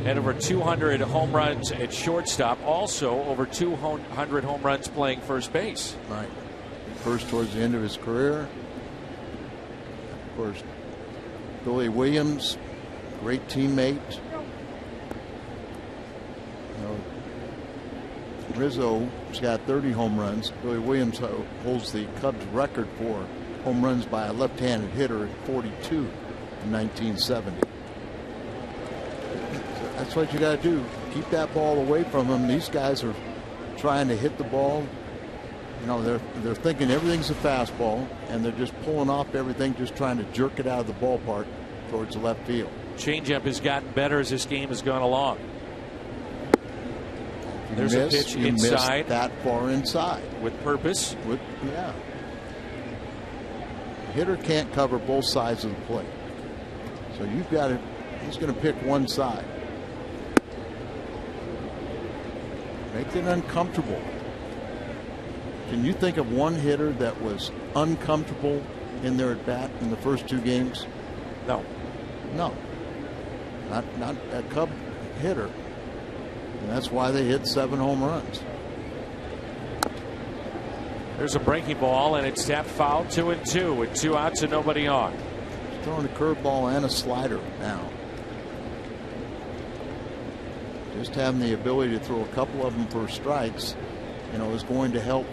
had over 200 home runs at shortstop, also over 200 home runs playing first base. Right. First towards the end of his career. Of course, Billy Williams, great teammate. Rizzo's got 30 home runs. Billy Williams holds the Cubs record for home runs by a left-handed hitter at 42 in 1970. That's what you got to do. Keep that ball away from them. These guys are trying to hit the ball. They're thinking everything's a fastball, and they're just pulling off everything, just trying to jerk it out of the ballpark towards the left field. Changeup has gotten better as this game has gone along. There's a pitch inside. That far inside. With purpose. Yeah. The hitter can't cover both sides of the plate. So you've got to, he's going to pick one side. Make it uncomfortable. Can you think of one hitter that was uncomfortable in their at bat in the first 2 games? No. No. Not a Cub hitter. And that's why they hit 7 home runs. There's a breaking ball, and it's tapped foul. 2-2 with 2 outs and nobody on. He's throwing a curveball and a slider now. Just having the ability to throw a couple of them for strikes, is going to help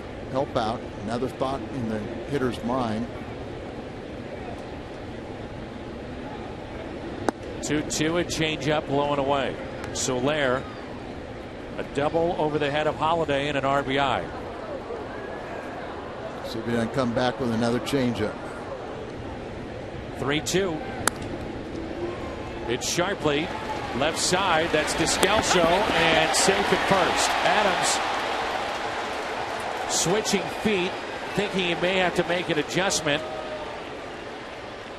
out. Another thought in the hitter's mind. 2-2, a changeup low and away. Soler, a double over the head of Holiday and an RBI. See if he doesn't come back with another changeup. 3-2. It's sharply left side. That's Descalso and safe at first. Adams switching feet, thinking he may have to make an adjustment.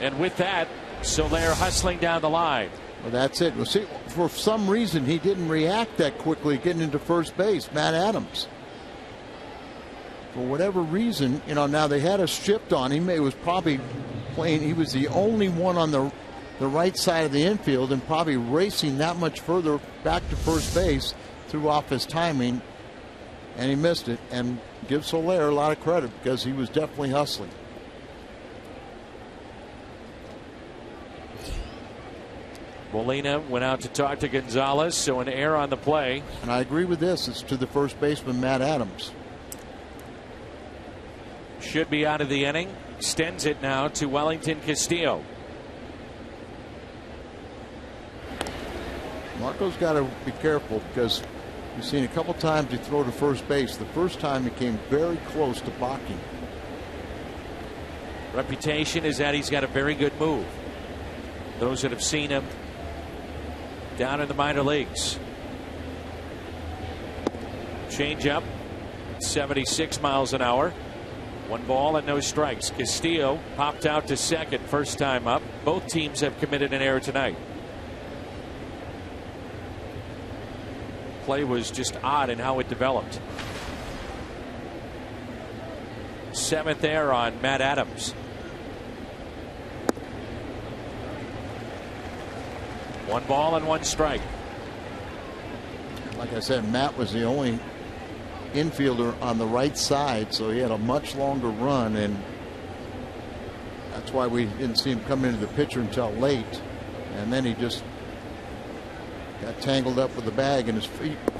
And with that, Soler hustling down the line. Well, that's it. Well, see, for some reason, he didn't react that quickly getting into first base, Matt Adams. For whatever reason, now they had a shift on him. It was probably playing. He was the only one on the right side of the infield and probably racing that much further back to first base, threw off his timing, and he missed it. And give Soler a lot of credit because he was definitely hustling. Molina went out to talk to Gonzalez, so an error on the play. And I agree with this. It's to the first baseman, Matt Adams. Should be out of the inning. Extends it now to Wellington Castillo. Marco's got to be careful because you've seen a couple times he throw to first base. The first time he came very close to balking. Reputation is that he's got a very good move. Those that have seen him down in the minor leagues. Change up, 76 miles an hour. 1 ball and no strikes. Castillo popped out to second first time up. Both teams have committed an error tonight. Play was just odd in how it developed. 7th error on Matt Adams. 1 ball and 1 strike. Like I said, Matt was the only infielder on the right side, so he had a much longer run, and that's why we didn't see him come into the pitcher until late. And then he just got tangled up with the bag in his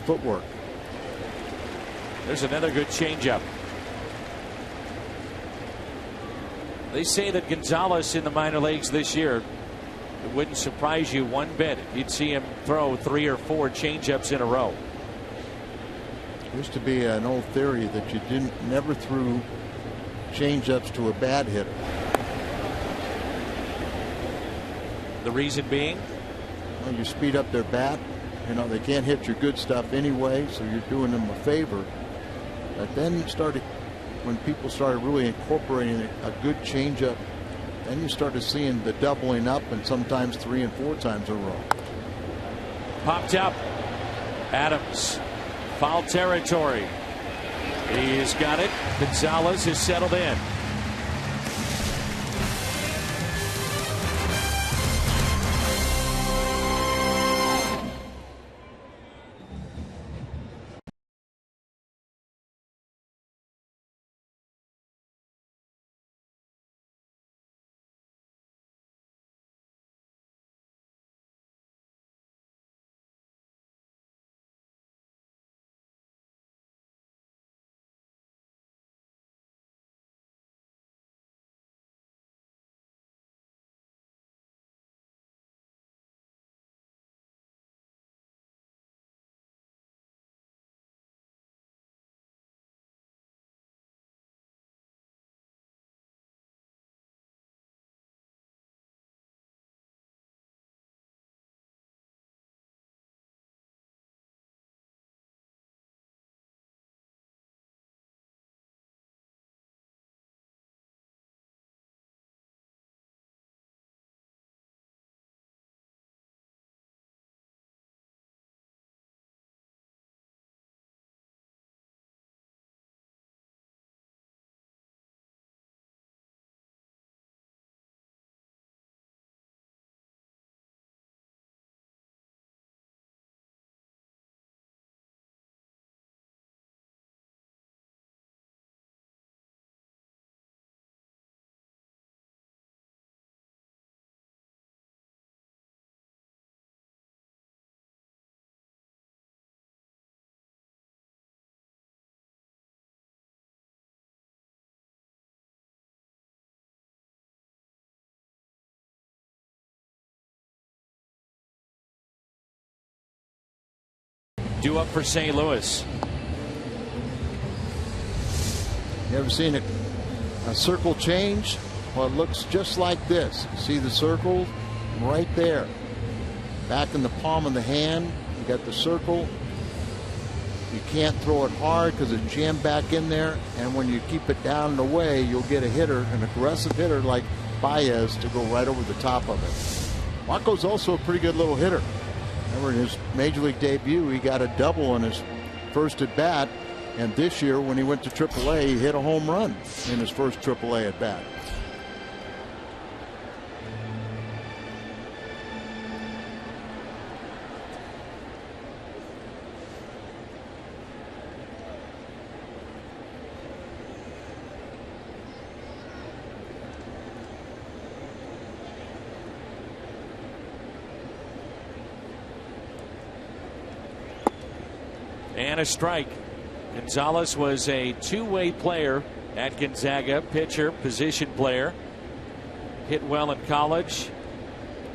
footwork. There's another good changeup. They say that Gonzalez in the minor leagues this year, it wouldn't surprise you one bit if you'd see him throw 3 or 4 changeups in a row. Used to be an old theory that you never threw changeups to a bad hitter. The reason being? Well, you speed up their bat. You know, they can't hit your good stuff anyway, so you're doing them a favor. But then when people started really incorporating a good changeup, then you started seeing the doubling up, and sometimes 3 and 4 times in a row. Popped up. Adams. Foul territory. He's got it. Gonzalez is settled in. Due up for St. Louis. You ever seen a circle change? Well, it looks just like this. See the circle right there. Back in the palm of the hand, you got the circle. You can't throw it hard because it's jammed back in there. And when you keep it down and away, you'll get a hitter, an aggressive hitter like Baez, to go right over the top of it. Marco's also a pretty good little hitter. Remember, in his major league debut, he got a double in his first at bat. And this year, when he went to AAA, he hit a home run in his first AAA at bat. And a strike. Gonzalez was a two-way player at Gonzaga, pitcher, position player. Hit well in college.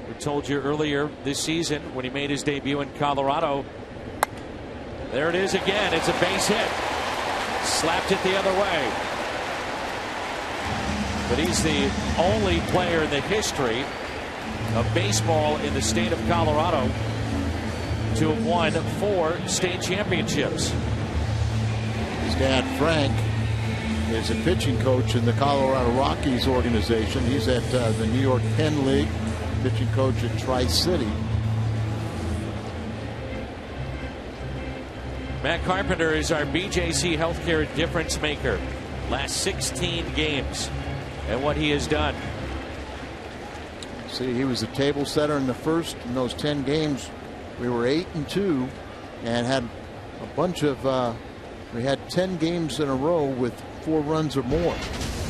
We told you earlier this season when he made his debut in Colorado. There it is again. It's a base hit. Slapped it the other way. But he's the only player in the history of baseball in the state of Colorado to have won 4 state championships. His dad, Frank, is a pitching coach in the Colorado Rockies organization. He's at the New York Penn League, pitching coach at Tri-City. Matt Carpenter is our BJC Healthcare difference maker. Last 16 games and what he has done. See, he was a table setter in the first. In those 10 games, we were 8-2 and had a bunch of we had 10 games in a row with 4 runs or more.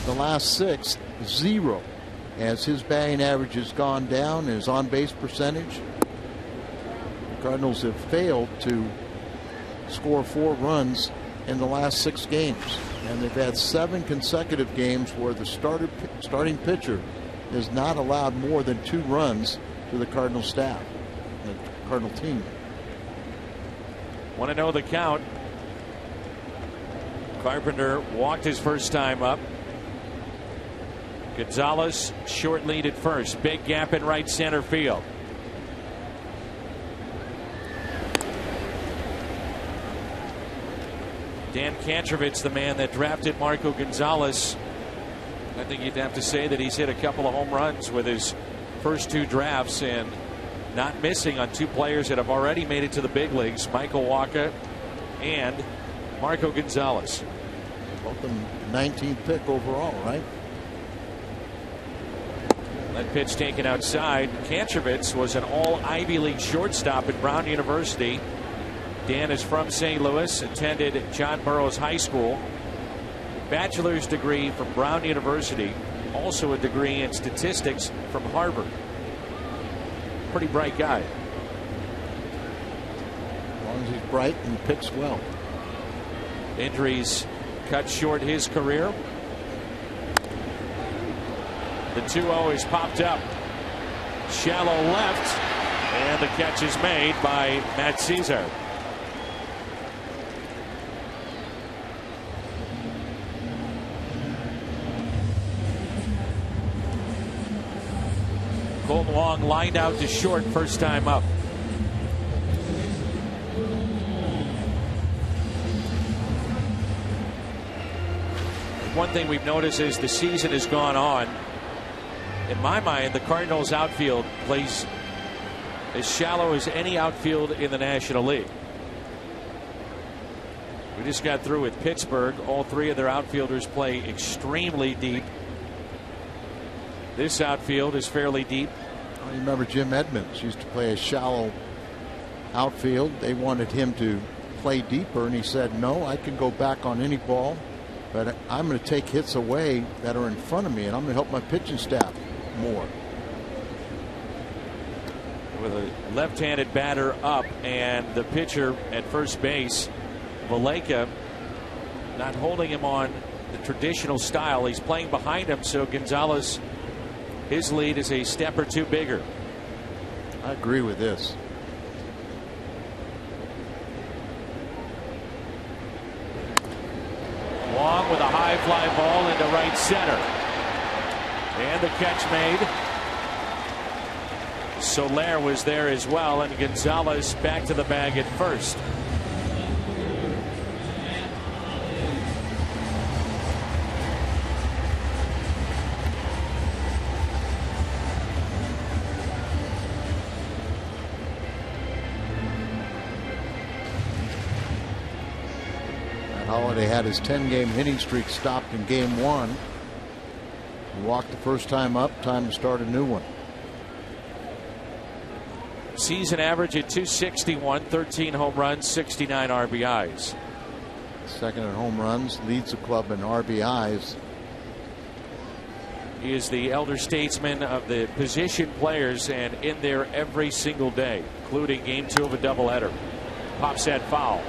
The last 6, 0, as his batting average has gone down, his on-base percentage. The Cardinals have failed to score 4 runs in the last 6 games, and they've had 7 consecutive games where the starting pitcher has not allowed more than 2 runs to the Cardinal staff, the Cardinal team. Want to know the count? Carpenter walked his first time up. Gonzalez short lead at first. Big gap in right center field. Dan Kantrovitz, the man that drafted Marco Gonzalez. I think you'd have to say that he's hit a couple of home runs with his first 2 drafts and not missing on 2 players that have already made it to the big leagues, Michael Wacha and Marco Gonzalez. Both the 19th pick overall, right? That pitch taken outside. Kantrovitz was an all Ivy League shortstop at Brown University. Dan is from St. Louis, attended John Burroughs High School. Bachelor's degree from Brown University, also a degree in statistics from Harvard. Pretty bright guy. As long as he's bright and picks well. Injuries cut short his career. The 2-0 is popped up. Shallow left, and the catch is made by Matt Caesar. Colton Wong lined out to short first time up. One thing we've noticed as the season has gone on, in my mind, the Cardinals outfield plays as shallow as any outfield in the National League. We just got through with Pittsburgh. All 3 of their outfielders play extremely deep. This outfield is fairly deep. I remember Jim Edmonds used to play a shallow outfield. They wanted him to play deeper, and he said, no, I can go back on any ball, but I'm going to take hits away that are in front of me, and I'm going to help my pitching staff more. With a left-handed batter up and the pitcher at first base, Valleca, not holding him on the traditional style. He's playing behind him, so Gonzalez, his lead is a step or 2 bigger. I agree with this. Wong with a high fly ball into right center. And the catch made. Soler was there as well, and Gonzalez back to the bag at first. Holiday had his 10-game hitting streak stopped in game 1. He walked the first time up. Time to start a new one. Season average at 261, 13 home runs, 69 RBIs. Second in home runs, leads the club in RBIs. He is the elder statesman of the position players and in there every single day, including game 2 of a doubleheader. Pops that foul.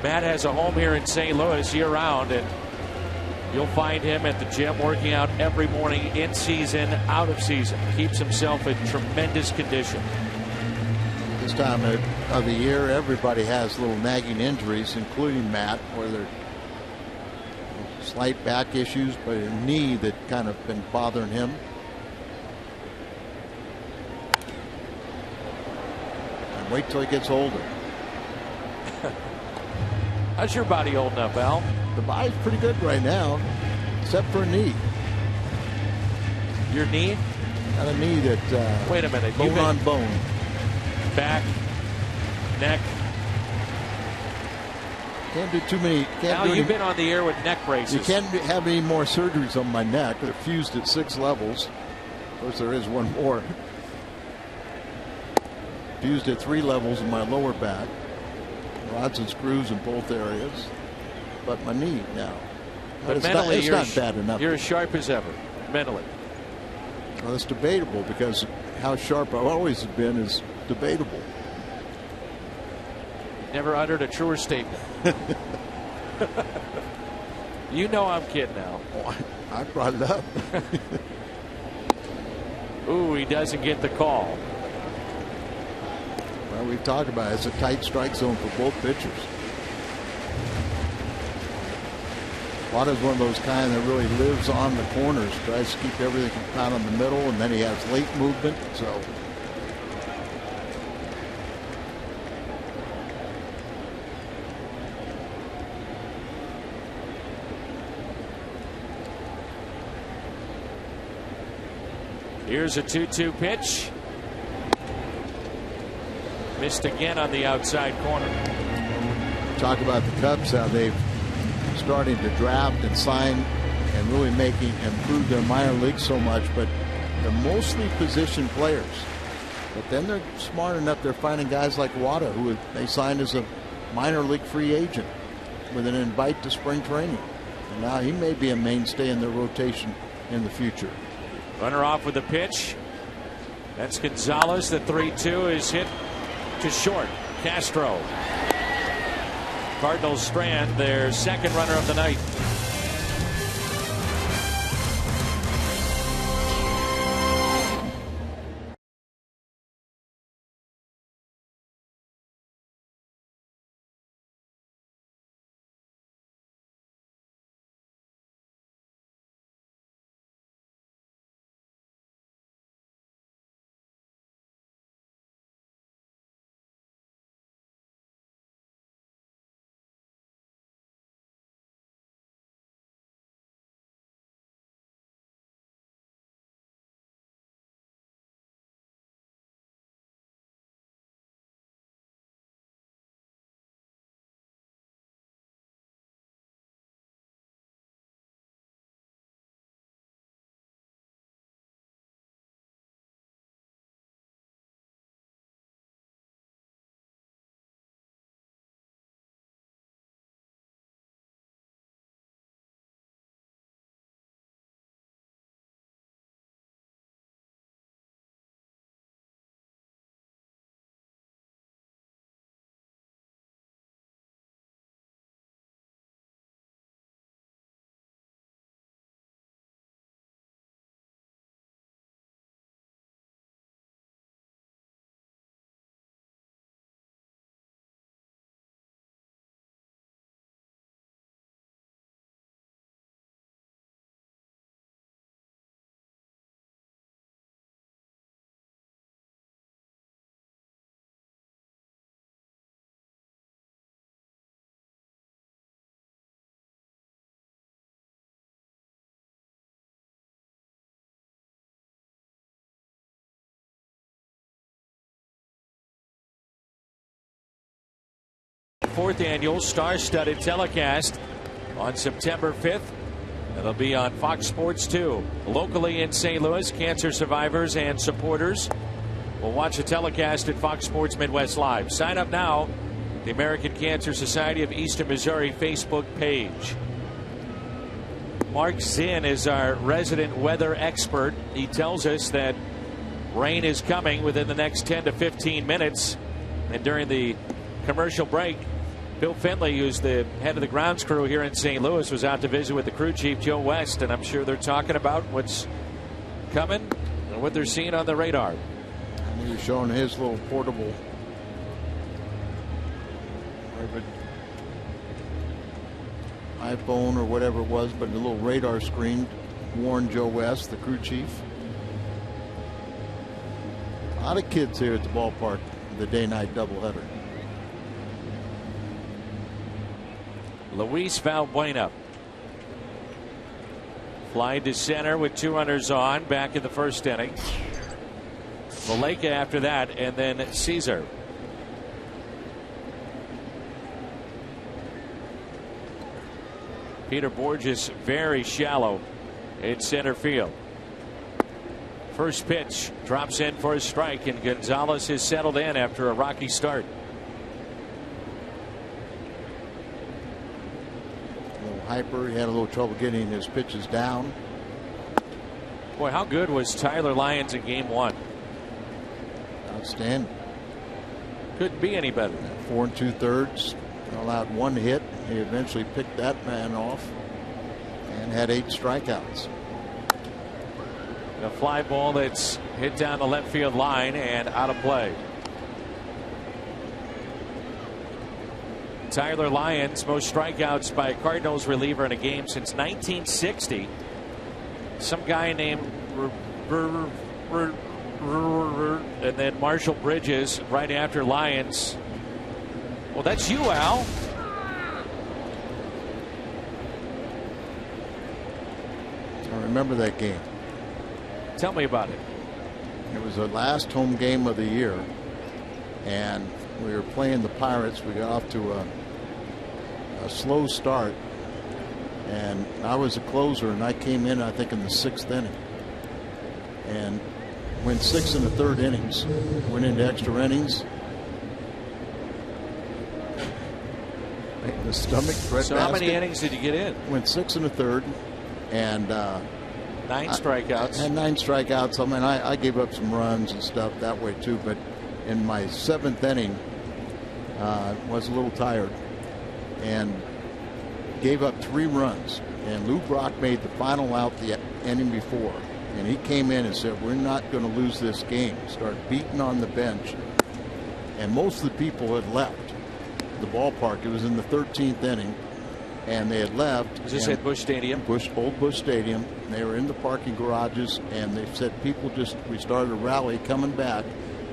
Matt has a home here in St. Louis year round, and You'll find him at the gym working out every morning, in season, out of season. Keeps himself in tremendous condition. This time of the year, everybody has little nagging injuries, including Matt, where they're slight back issues, but a knee that kind of been bothering him. And wait till he gets older. How's your body holding up, Al? The body's pretty good right now, except for a knee. Your knee? Got a knee that wait a minute. bone on bone. Back, neck. Can't do too many. Now you've been on the air with neck braces. You can't have any more surgeries on my neck. They're fused at 6 levels. Of course, there is one more. Fused at 3 levels in my lower back. Rods and screws in both areas. But my knee now. But mentally, it's not bad enough. You're as sharp as ever, mentally. Well, it's debatable, because how sharp I've always been is debatable. Never uttered a truer statement. You know I'm kidding now. Oh, I brought it up. Ooh, he doesn't get the call. Well, we've talked about it. It's a tight strike zone for both pitchers. Watta's one of those kind that really lives on the corners, tries to keep everything out in the middle, and then he has late movement. So here's a 2-2 pitch. Missed again on the outside corner. Talk about the Cubs, how they've starting to draft and sign and really improve their minor league so much, but they're mostly position players. But then they're smart enough, they're finding guys like Watta, who they signed as a minor league free agent with an invite to spring training. And now he may be a mainstay in their rotation in the future. Runner off with a pitch. That's Gonzalez. The 3-2 is hit to short. Castro. Cardinals strand their second runner of the night. Fourth annual star-studded telecast on September 5th. It'll be on Fox Sports 2. Locally in St. Louis, cancer survivors and supporters will watch the telecast at Fox Sports Midwest Live. Sign up now at the American Cancer Society of Eastern Missouri Facebook page. Mark Zinn is our resident weather expert. He tells us that rain is coming within the next 10 to 15 minutes. And during the commercial break, Bill Finley, who's the head of the grounds crew here in St. Louis, was out to visit with the crew chief, Joe West, and I'm sure they're talking about what's coming and what they're seeing on the radar. And he was showing his little portable iPhone or whatever it was, but a little radar screen warned Joe West, the crew chief. A lot of kids here at the ballpark, the day-night doubleheader. Luis Valbuena. Fly to center with 2 runners on, back in the first inning. Valleca after that, and then Caesar. Peter Borges very shallow in center field. First pitch drops in for a strike, and Gonzalez has settled in after a rocky start. A little hyper. He had a little trouble getting his pitches down. Boy, how good was Tyler Lyons in game 1? Outstanding. Couldn't be any better. 4 2/3. Allowed 1 hit. He eventually picked that man off and had 8 strikeouts. A fly ball that's hit down the left field line and out of play. Tyler Lyons, most strikeouts by a Cardinals reliever in a game since 1960. Some guy named and then Marshall Bridges right after Lyons. Well, that's you, Al. I remember that game. Tell me about it. It was the last home game of the year, and we were playing the Pirates. We got off to a slow start, and I was a closer, and I came in, I think, in the 6th inning, and went 6 1/3 innings, went into extra innings. The stomach. So how many innings did you get in? Went 6 1/3, and 9 strikeouts. And 9 strikeouts. I mean, I gave up some runs and stuff that way too. But in my 7th inning, was a little tired and gave up 3 runs. And Lou Brock made the final out the inning before, and he came in and said, "We're not going to lose this game." Started beating on the bench, and most of the people had left the ballpark. It was in the 13th inning, and they had left. Was this at Busch Stadium? Old Busch Stadium. They were in the parking garages, and they said we started a rally coming back,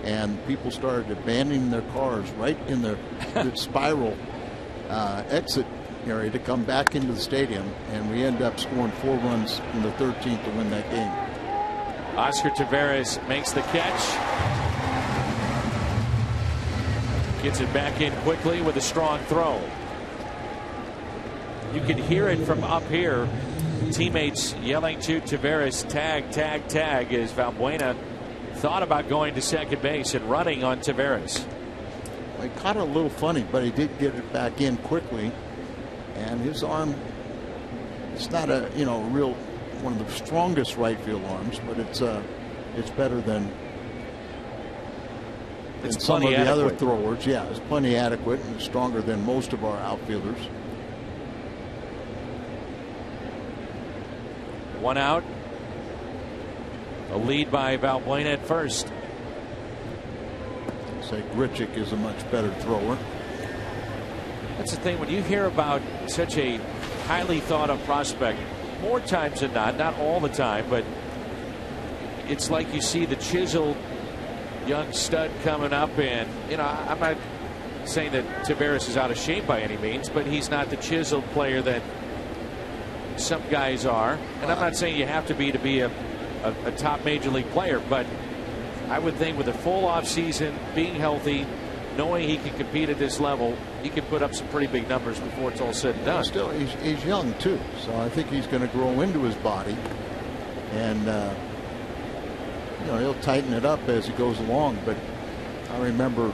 and people started abandoning their cars right in the spiral exit area to come back into the stadium, and we ended up scoring 4 runs in the 13th to win that game. Oscar Taveras makes the catch. Gets it back in quickly with a strong throw. You can hear it from up here. Teammates yelling to Taveras, tag, tag, tag, as Valbuena thought about going to second base and running on Taveras. He caught it a little funny, but he did get it back in quickly. And his arm, it's not a real one of the strongest right field arms, but it's better than some of the other throwers. Yeah, it's plenty adequate and stronger than most of our outfielders. 1 out. A lead by Valbuena at first. Say Grichuk is a much better thrower. That's the thing, when you hear about such a highly thought of prospect, more times than not all the time, but it's like you see the chiseled young stud coming up, and I'm not saying that Taveras is out of shape by any means, but he's not the chiseled player that some guys are. And I'm not saying you have to be a top major league player, but I would think with a full off season, being healthy, knowing he can compete at this level, he can put up some pretty big numbers before it's all said and done. Still, he's young too, so I think he's going to grow into his body, and he'll tighten it up as he goes along. But I remember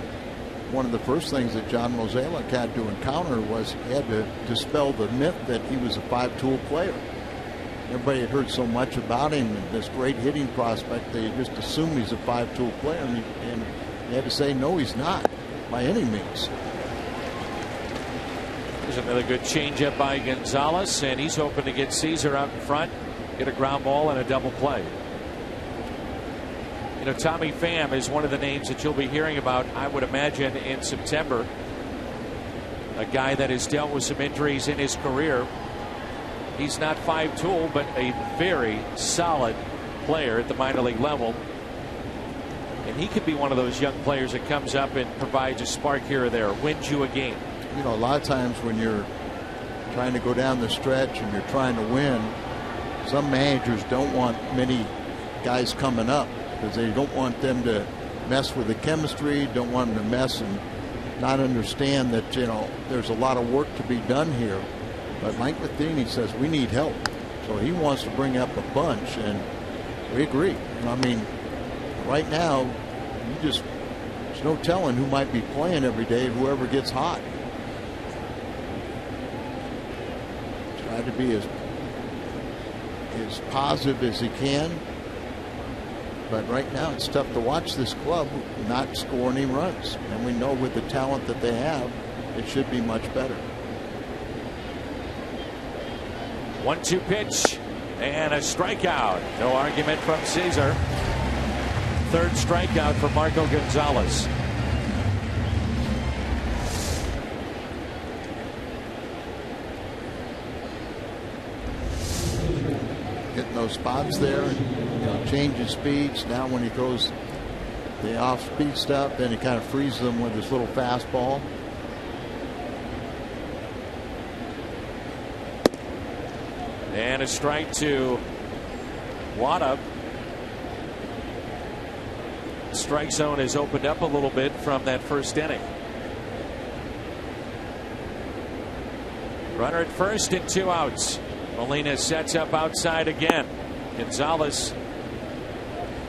one of the first things that John Mozeliak had to encounter was he had to dispel the myth that he was a 5-tool player. Everybody had heard so much about him and this great hitting prospect, they just assumed he's a 5-tool player, and he had to say, no, he's not by any means. There's another good changeup by Gonzalez, and he's hoping to get Caesar out in front, get a ground ball and a double play. You know, Tommy Pham is one of the names that you'll be hearing about, I would imagine, in September. A guy that has dealt with some injuries in his career. He's not 5-tool, but a very solid player at the minor league level. And he could be one of those young players that comes up and provides a spark here or there, wins you a game. You know, a lot of times when you're trying to go down the stretch and you're trying to win, some managers don't want many guys coming up because they don't want them to mess with the chemistry, don't want them to mess and not understand that, you know, there's a lot of work to be done here. But Mike Matheny says we need help. So he wants to bring up a bunch, and we agree. I mean, right now, there's no telling who might be playing every day, whoever gets hot. Try to be as positive as he can. But right now, it's tough to watch this club not score any runs. And we know with the talent that they have, it should be much better. 1-2 pitch and a strikeout. No argument from Caesar. Third strikeout for Marco Gonzalez. Hitting those spots there, you know, changing speeds. Now when he throws the off-speed stuff, then he kind of freezes them with his little fastball. And a strike to Wada. Strike zone has opened up a little bit from that first inning. Runner at first and 2 outs. Molina sets up outside again. Gonzalez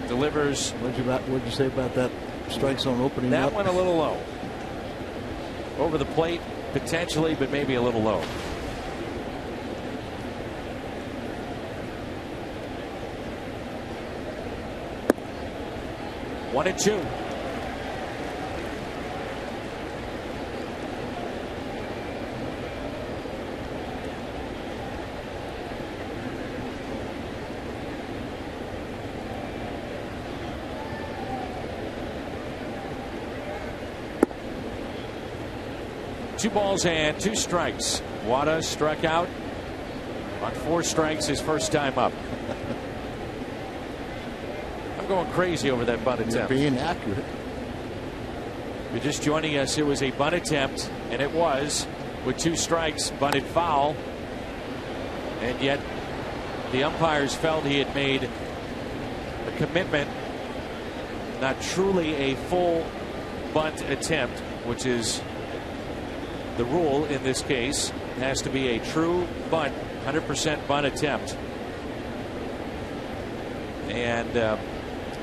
delivers. What'd you say about that strike zone opening that up? That one a little low. Over the plate potentially, but maybe a little low. One and 2. Two balls and 2 strikes. Wada struck out on 4 strikes his first time up. I'm going crazy over that bunt attempt. You're being accurate. If you're just joining us, it was a bunt attempt, and it was with 2 strikes, bunted foul. And yet the umpires felt he had made a commitment, not truly a full bunt attempt, which is the rule in this case. It has to be a true bunt, 100% bunt attempt. And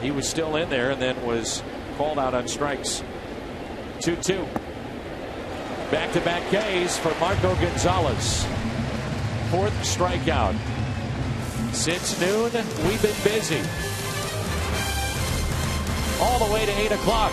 he was still in there and then was called out on strikes. 2-2. Back-to-back Ks for Marco Gonzalez. 4th strikeout. Since noon, we've been busy. All the way to 8 o'clock.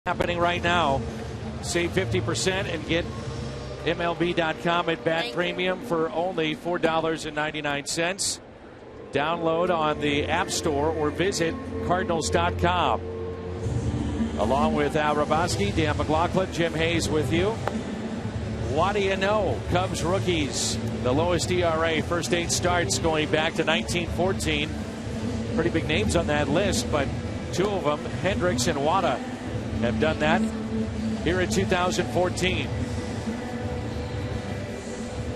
happening right now. Save 50% and get MLB.com at bat premium for only $4.99. Download on the App Store or visit Cardinals.com. Along with Al Raboski, Dan McLaughlin, Jim Hayes with you. What do you know? Cubs rookies, the lowest ERA, first 8 starts going back to 1914. Pretty big names on that list, but 2 of them, Hendricks and Wada, have done that here in 2014.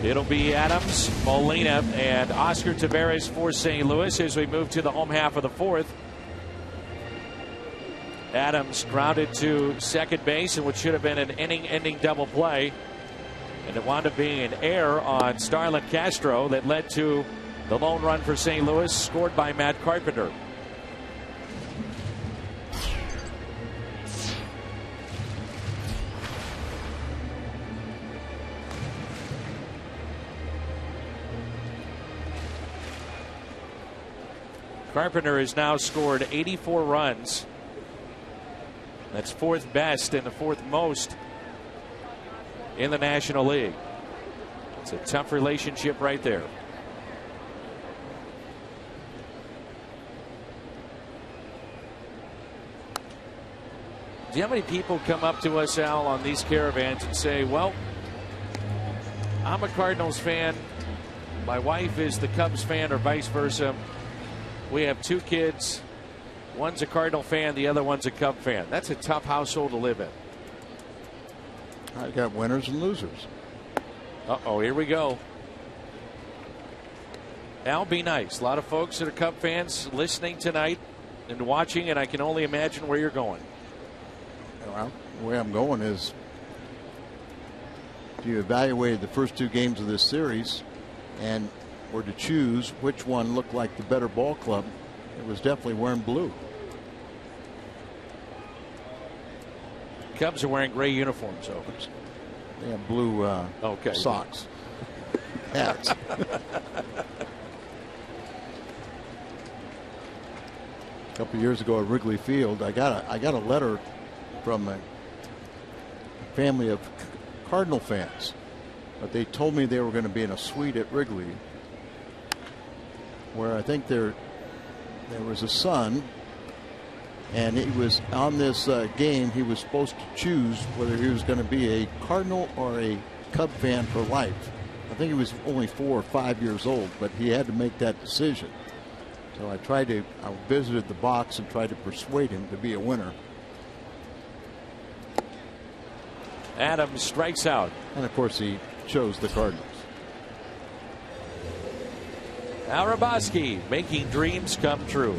It'll be Adams, Molina, and Oscar Taveras for St. Louis as we move to the home half of the 4th. Adams grounded to second base in what should have been an inning-ending double play. And it wound up being an error on Starlin Castro that led to the lone run for St. Louis, scored by Matt Carpenter. Carpenter has now scored 84 runs. That's 4th best and the 4th most in the National League. It's a tough relationship right there. Do you know how many people come up to us, Al, on these caravans and say, well, I'm a Cardinals fan, my wife is the Cubs fan, or vice versa. We have 2 kids. One's a Cardinal fan, the other one's a Cub fan. That's a tough household to live in. I got winners and losers. Uh-oh, here we go. Al, be nice. A lot of folks that are Cub fans listening tonight and watching, and I can only imagine where you're going. Well, the way I'm going is, if you evaluated the first 2 games of this series and were to choose which one looked like the better ball club, it was definitely wearing blue. Cubs are wearing gray uniforms, though. They have blue socks. Hats. A couple years ago at Wrigley Field, I got a letter from a family of Cardinal fans, but they told me they were going to be in a suite at Wrigley, where I think there was a son, and he was on this game. He was supposed to choose whether he was going to be a Cardinal or a Cub fan for life. I think he was only 4 or 5 years old, but he had to make that decision. So I visited the box and tried to persuade him to be a winner. Adams strikes out. And of course he chose the Cardinals. Al Raboski making dreams come true.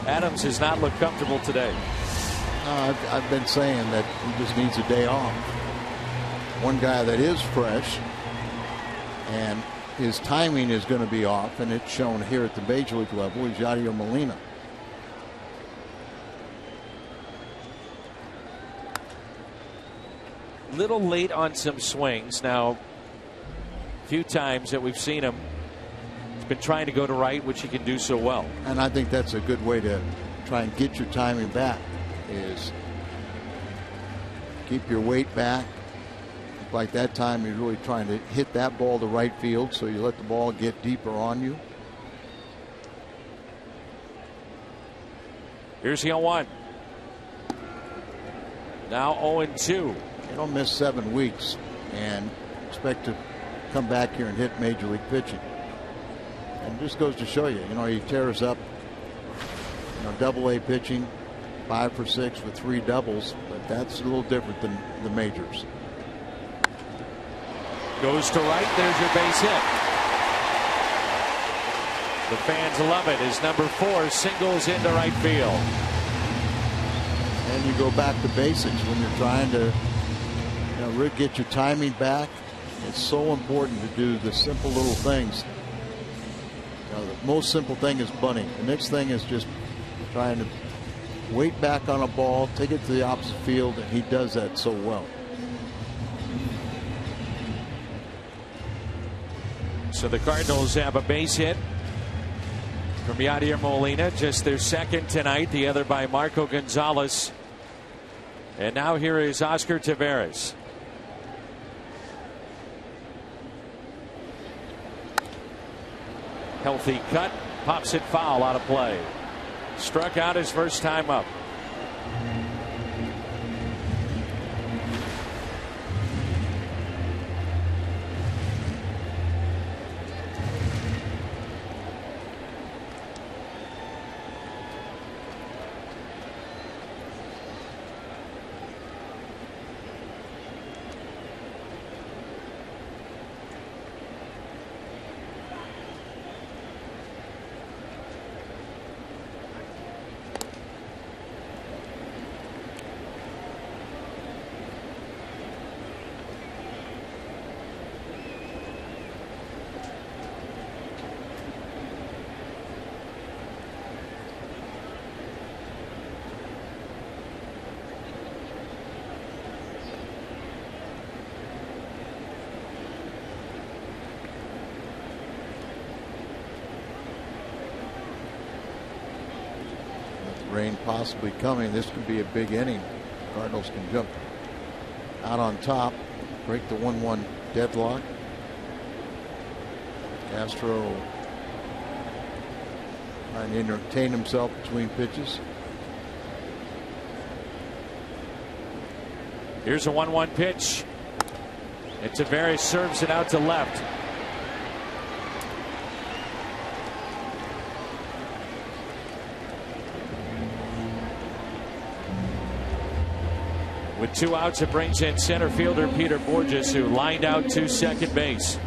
Adams has not looked comfortable today. I've been saying that he just needs a day off. One guy that is fresh and his timing is going to be off, and it's shown here at the major league level, is Yadier Molina. Little late on some swings. Now, a few times that we've seen him, he's been trying to go to right, which he can do so well. And I think that's a good way to try and get your timing back, is keep your weight back. Like that time, you're really trying to hit that ball to right field, so you let the ball get deeper on you. Here's the 0-1. Now 0-2. You don't miss 7 weeks and expect to come back here and hit major league pitching. And it just goes to show you, he tears up, Double-A pitching, 5 for 6 with 3 doubles, but that's a little different than the majors. Goes to right. There's your base hit. The fans love it as number 4 singles into right field. And you go back to basics when you're trying to get your timing back. It's so important to do the simple little things. The most simple thing is bunting. The next thing is just trying to wait back on a ball, take it to the opposite field, and he does that so well. So the Cardinals have a base hit from Yadier Molina, just their second tonight, the other by Marco Gonzalez. And now here is Oscar Taveras. Healthy cut, pops it foul out of play. Struck out his first time up. Rain possibly coming. This could be a big inning. Cardinals can jump out on top, break the 1-1 deadlock. Castro trying to entertain himself between pitches. Here's a 1-1 pitch. And Taveras serves it out to left. With 2 outs, it brings in center fielder Peter Borges, who lined out to second base.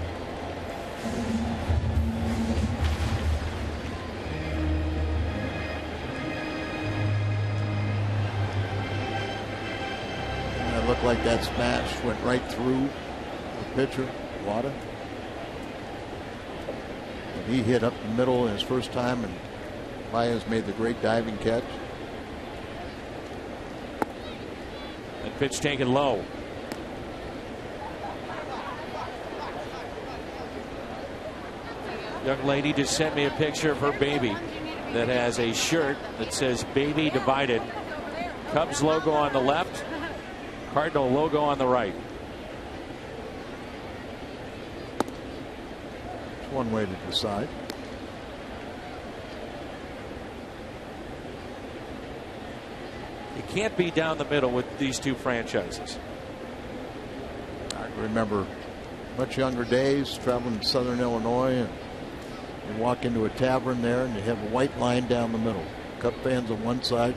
It looked like that smash went right through the pitcher, Wada. He hit up the middle in his first time, and Baez made the great diving catch. Pitch taken low. Young lady just sent me a picture of her baby that has a shirt that says "Baby Divided." Cubs logo on the left, Cardinal logo on the right. It's one way to decide. You can't be down the middle with these two franchises. I remember much younger days traveling to Southern Illinois, and you walk into a tavern there and you have a white line down the middle. Cub fans on one side,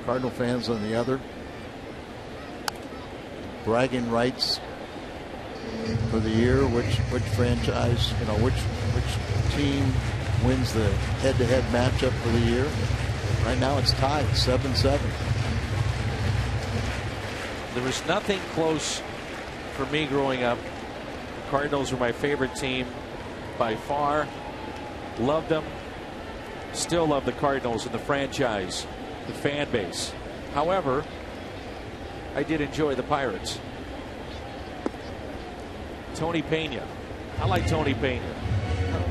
Cardinal fans on the other. Bragging rights for the year, which franchise, which team wins the head-to-head matchup for the year. Right now it's tied 7-7. There was nothing close for me growing up. The Cardinals were my favorite team by far. Loved them. Still love the Cardinals and the franchise, the fan base. However, I did enjoy the Pirates. Tony Pena. I like Tony Pena.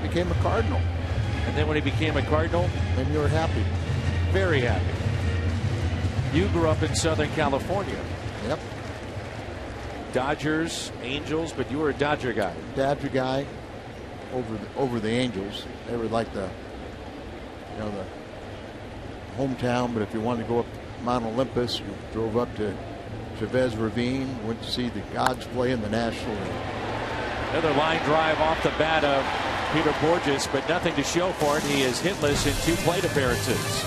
Became a Cardinal. And then when he became a Cardinal, then you were happy. Very happy. You grew up in Southern California. Yep. Dodgers, Angels, but you were a Dodger guy. Dodger guy over the Angels. They were like the hometown, but if you wanted to go up Mount Olympus, you drove up to Chavez Ravine, went to see the Gods play in the National League. Another line drive off the bat of Peter Borges, but nothing to show for it. He is hitless in 2 plate appearances.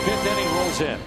5th inning rolls in.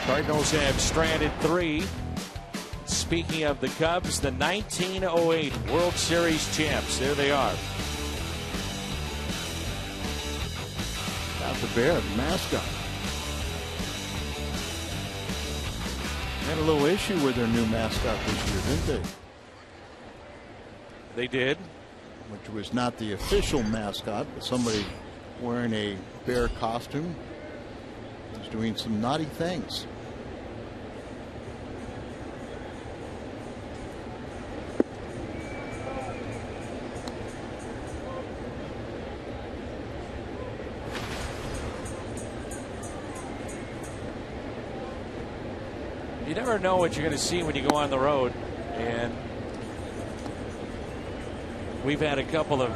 Cardinals have stranded 3. Speaking of the Cubs, the 1908 World Series champs. There they are. Not the bear, the mascot. Had a little issue with their new mascot this year, didn't they? They did. Which was not the official mascot, but somebody wearing a bear costume was doing some naughty things. You never know what you're going to see when you go on the road, and we've had a couple of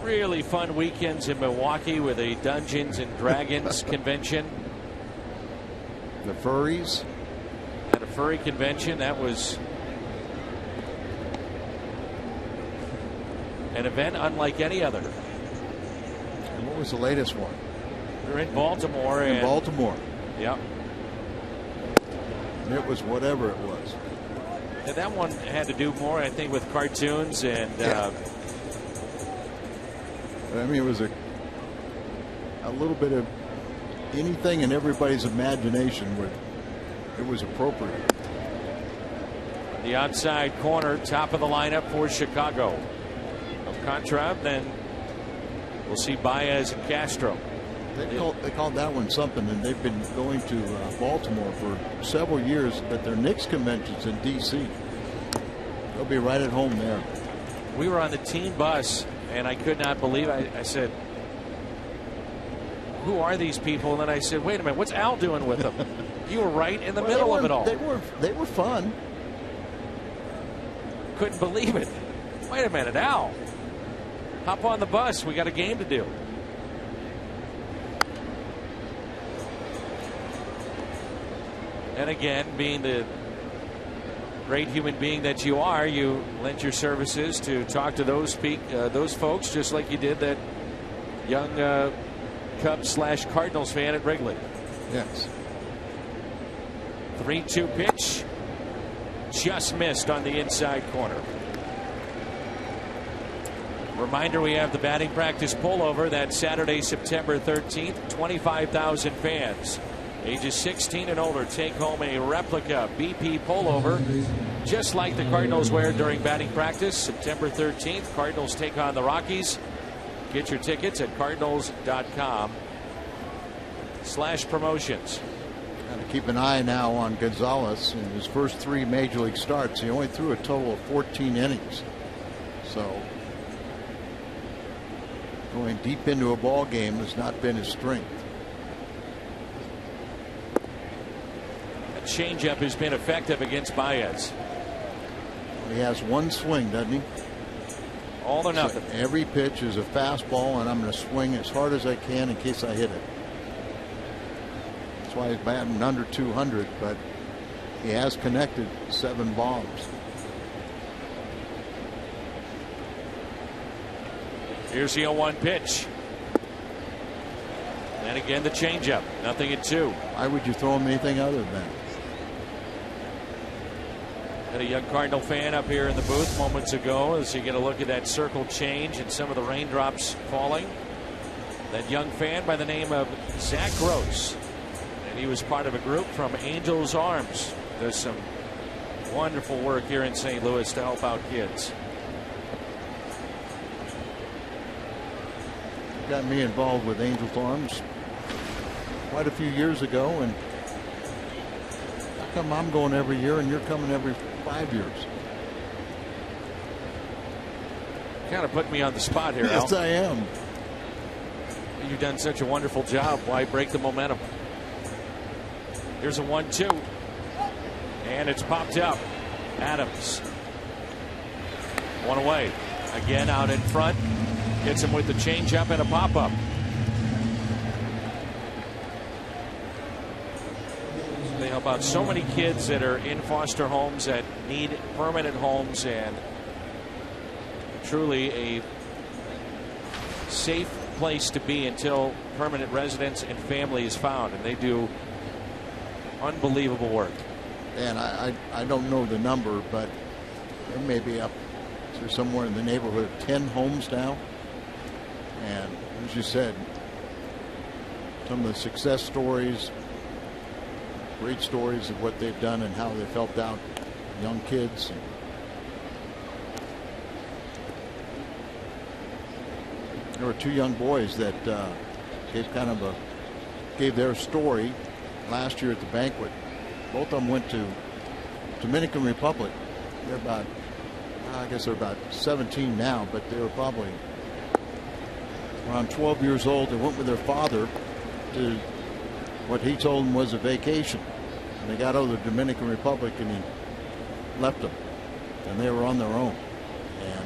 really fun weekends in Milwaukee with a Dungeons and Dragons convention. The furries at a furry convention. That was an event unlike any other. And what was the latest one? We're in Baltimore. In Baltimore. Yep. It was whatever it was. And that one had to do more, I think, with cartoons and. I mean, it was a little bit of anything in everybody's imagination where it was appropriate. The outside corner, top of the lineup for Chicago. Alcantara, then we'll see Baez and Castro. They called that one something, and they've been going to Baltimore for several years, but their Knicks convention's in D.C. They'll be right at home there. We were on the team bus, and I could not believe I said, who are these people? And then I said, wait a minute, what's Al doing with them? You were right in the middle of it all. They were fun. Couldn't believe it. Wait a minute, Al. Hop on the bus. We got a game to do. And again, being the great human being that you are, you lent your services to talk to those folks, just like you did that young Cubs/Cardinals fan at Wrigley. Yes. 3-2 pitch, just missed on the inside corner. Reminder, we have the batting practice pullover that Saturday, September 13th. 25,000 fans ages 16 and older take home a replica BP pullover, just like the Cardinals wear during batting practice. September 13th, Cardinals take on the Rockies. Get your tickets at cardinals.com/promotions. Got to keep an eye now on Gonzalez in his first 3 major league starts. He only threw a total of 14 innings. So going deep into a ball game has not been his strength. A changeup has been effective against Baez. He has one swing, doesn't he? All or nothing. So every pitch is a fastball, and I'm going to swing as hard as I can in case I hit it. That's why he's batting under 200, but he has connected 7 bombs. Here's the 0-1 pitch. And again, the changeup. Nothing at 2. Why would you throw him anything other than that? Had a young Cardinal fan up here in the booth moments ago as you get a look at that circle change and some of the raindrops falling. That young fan by the name of Zach Gross. And he was part of a group from Angels Arms. Does some wonderful work here in St. Louis to help out kids. Got me involved with Angels Arms quite a few years ago, and how come I'm going every year and you're coming every 5 years? Kind of put me on the spot here, Yes, Al. I am. You've done such a wonderful job. Why break the momentum? Here's a 1-2. And it's popped up. Adams. One away. Again out in front. Gets him with the changeup and a pop-up. They help out so many kids that are in foster homes that need permanent homes, and truly a safe place to be until permanent residence and family is found. And they do Unbelievable work. And I don't know the number, but it may be up to somewhere in the neighborhood of 10 homes now. And as you said, some of the success stories, great stories of what they've done and how they've helped out young kids. There were two young boys that gave their story last year at the banquet. Both of them went to Dominican Republic. They're about, I guess they're about 17 now, but they were probably around 12 years old. They went with their father to what he told them was a vacation. And they got out of the Dominican Republic and he left them. And they were on their own. And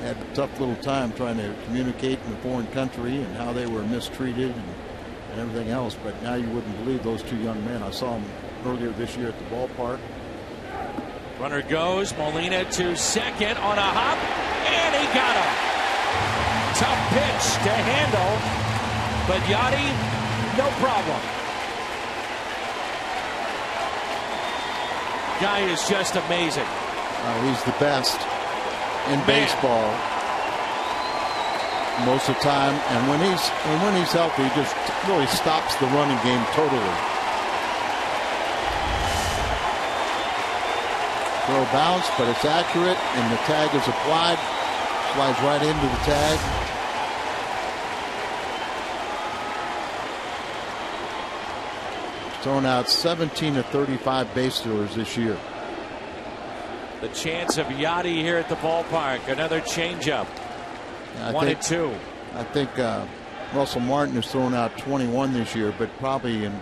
had a tough little time trying to communicate in a foreign country and how they were mistreated and everything else. But now you wouldn't believe those two young men. I saw them earlier this year at the ballpark. Runner goes. Molina to second on a hop, and he got him. Tough pitch to handle, but Yachty, no problem. Guy is just amazing. He's the best in baseball most of the time, and when he's healthy, he just really stops the running game totally. Throw bounce, but it's accurate, and the tag is applied. Slides right into the tag. Thrown out 17 of 35 base stealers this year. The chance of Yachty here at the ballpark. Another changeup. 1-2. I think Russell Martin has thrown out 21 this year, but probably in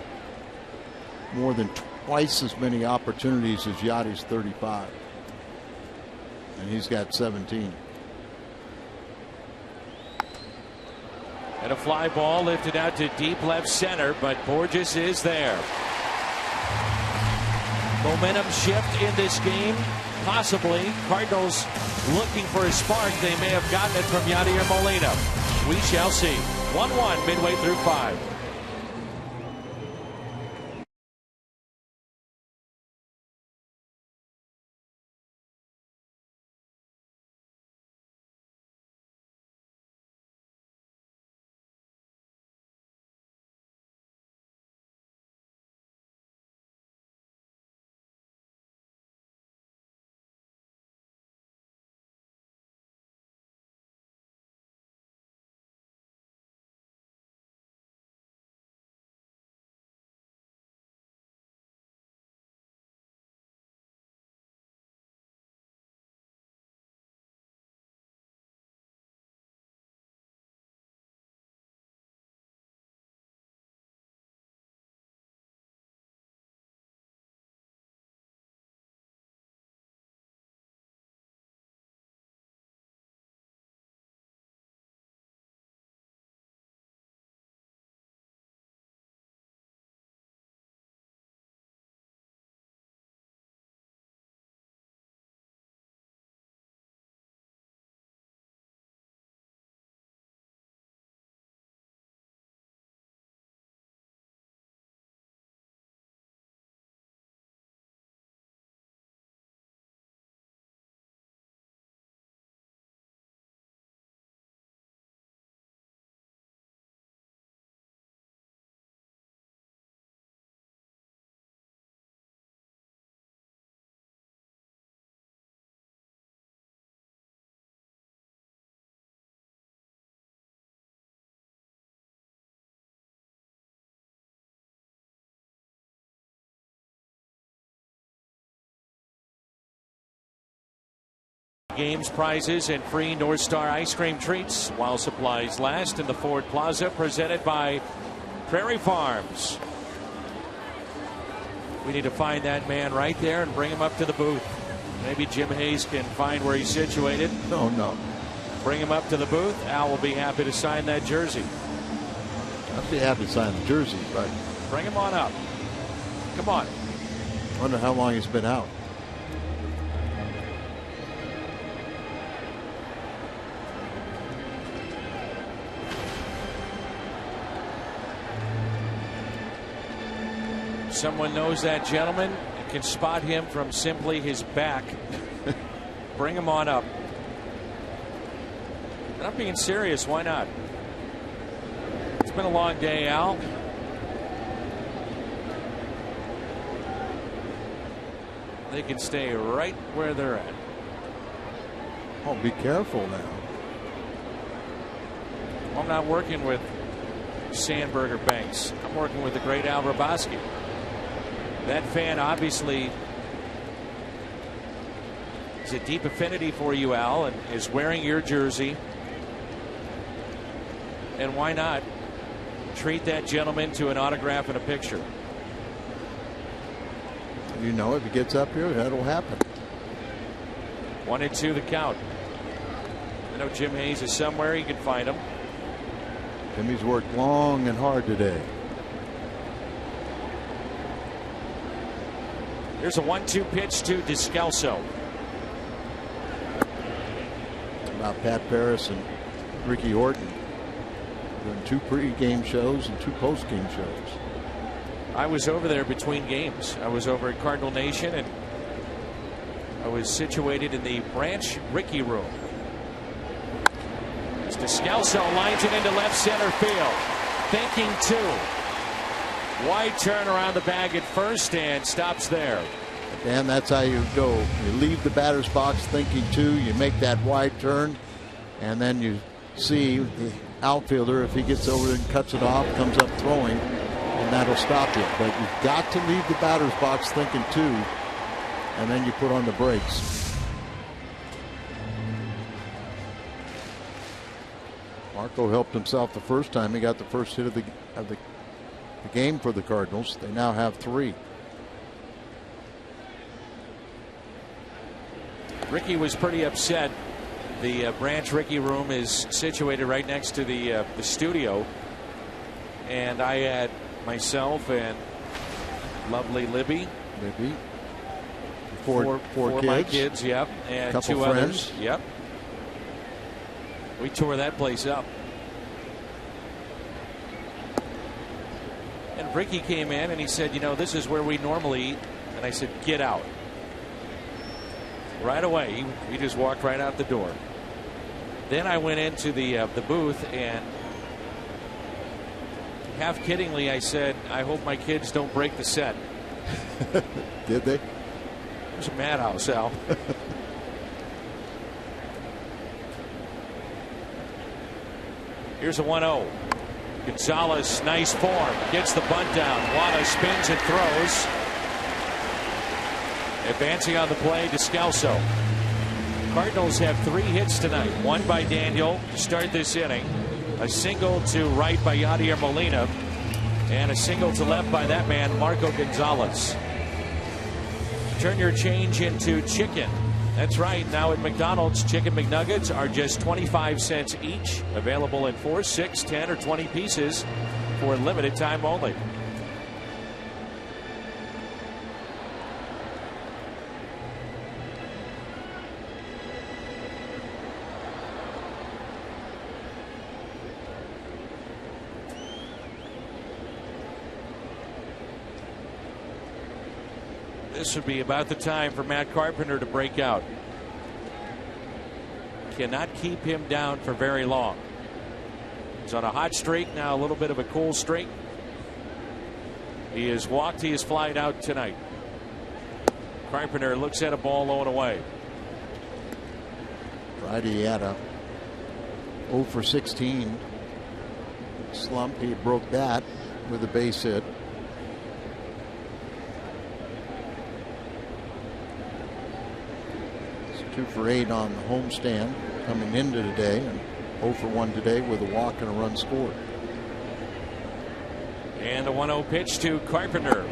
more than twice as many opportunities as Yachty's 35. And he's got 17. And a fly ball lifted out to deep left center, but Borges is there. Momentum shift in this game. Possibly. Cardinals looking for a spark. They may have gotten it from Yadier Molina. We shall see. 1-1 midway through 5. Games, prizes, and free North Star ice cream treats while supplies last in the Ford Plaza, presented by Prairie Farms. We need to find that man right there and bring him up to the booth. Maybe Jim Hayes can find where he's situated. No. Bring him up to the booth. Al will be happy to sign that jersey. I'd be happy to sign the jersey, but bring him on up. Come on. I wonder how long he's been out. someone knows that gentleman and can spot him from simply his back, bring him on up. And I'm being serious. Why not? It's been a long day, Al. They can stay right where they're at. Oh, be careful now. I'm not working with Sandberg or Banks. I'm working with the great Al Raboski. That fan obviously has a deep affinity for you, Al, and is wearing your jersey. And why not treat that gentleman to an autograph and a picture? You know, if he gets up here, that'll happen. 1-2 the count. I know Jim Hayes is somewhere. You can find him. Jimmy's worked long and hard today. Here's a 1-2 pitch to Descalso. About Pat Paris and Ricky Horton doing 2 pre-game shows and 2 post-game shows. I was over there between games. I was over at Cardinal Nation, and I was situated in the Branch Rickey room. As Descalso lines it into left center field. Thinking 2. Wide turn around the bag at first and stops there. Dan, that's how you go. You leave the batter's box thinking 2. You make that wide turn, and then you see the outfielder, if he gets over and cuts it off, comes up throwing, and that'll stop you. But you've got to leave the batter's box thinking 2, and then you put on the brakes. Marco helped himself the first time. He got the first hit of the game for the Cardinals. They now have 3. Ricky was pretty upset. The Branch Rickey room is situated right next to the studio, and I had myself and lovely Libby, four kids. My kids, yep, and couple 2 friends. others, yep. We tore that place up. And Ricky came in and he said, you know, this is where we normally eat. And I said, get out. Right away. He just walked right out the door. Then I went into the booth, and half kiddingly I said, I hope my kids don't break the set. Did they? It was a madhouse, Al. Here's a 1-0. Gonzalez, nice form, gets the bunt down. Wada spins and throws. Advancing on the play, Descalso. Cardinals have 3 hits tonight. 1 by Daniel to start this inning. A single to right by Yadier Molina. And a single to left by that man, Marco Gonzalez. Turn your change into chicken. That's right. Now at McDonald's, Chicken McNuggets are just 25 cents each. Available in 4, 6, 10, or 20 pieces for limited time only. This would be about the time for Matt Carpenter to break out. Cannot keep him down for very long. He's on a hot streak, now a little bit of a cool streak. He is walked, he is flied out tonight. Carpenter looks at a ball low and away. Friday he had a 0 for 16 slump. He broke that with a base hit. It's 2 for 8 on the homestand coming into today, and 0 for 1 today with a walk and a run scored. And a 1-0 pitch to Carpenter.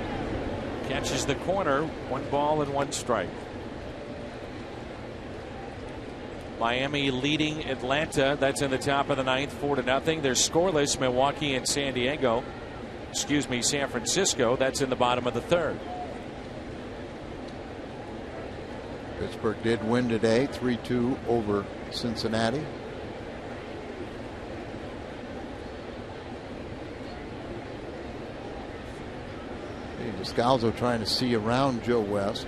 Catches the corner. 1 ball and 1 strike. Miami leading Atlanta. That's in the top of the 9th, 4-0. They're scoreless, Milwaukee and San Francisco. That's in the bottom of the 3rd. Pittsburgh did win today, 3-2 over Cincinnati. Descalzo trying to see around Joe West.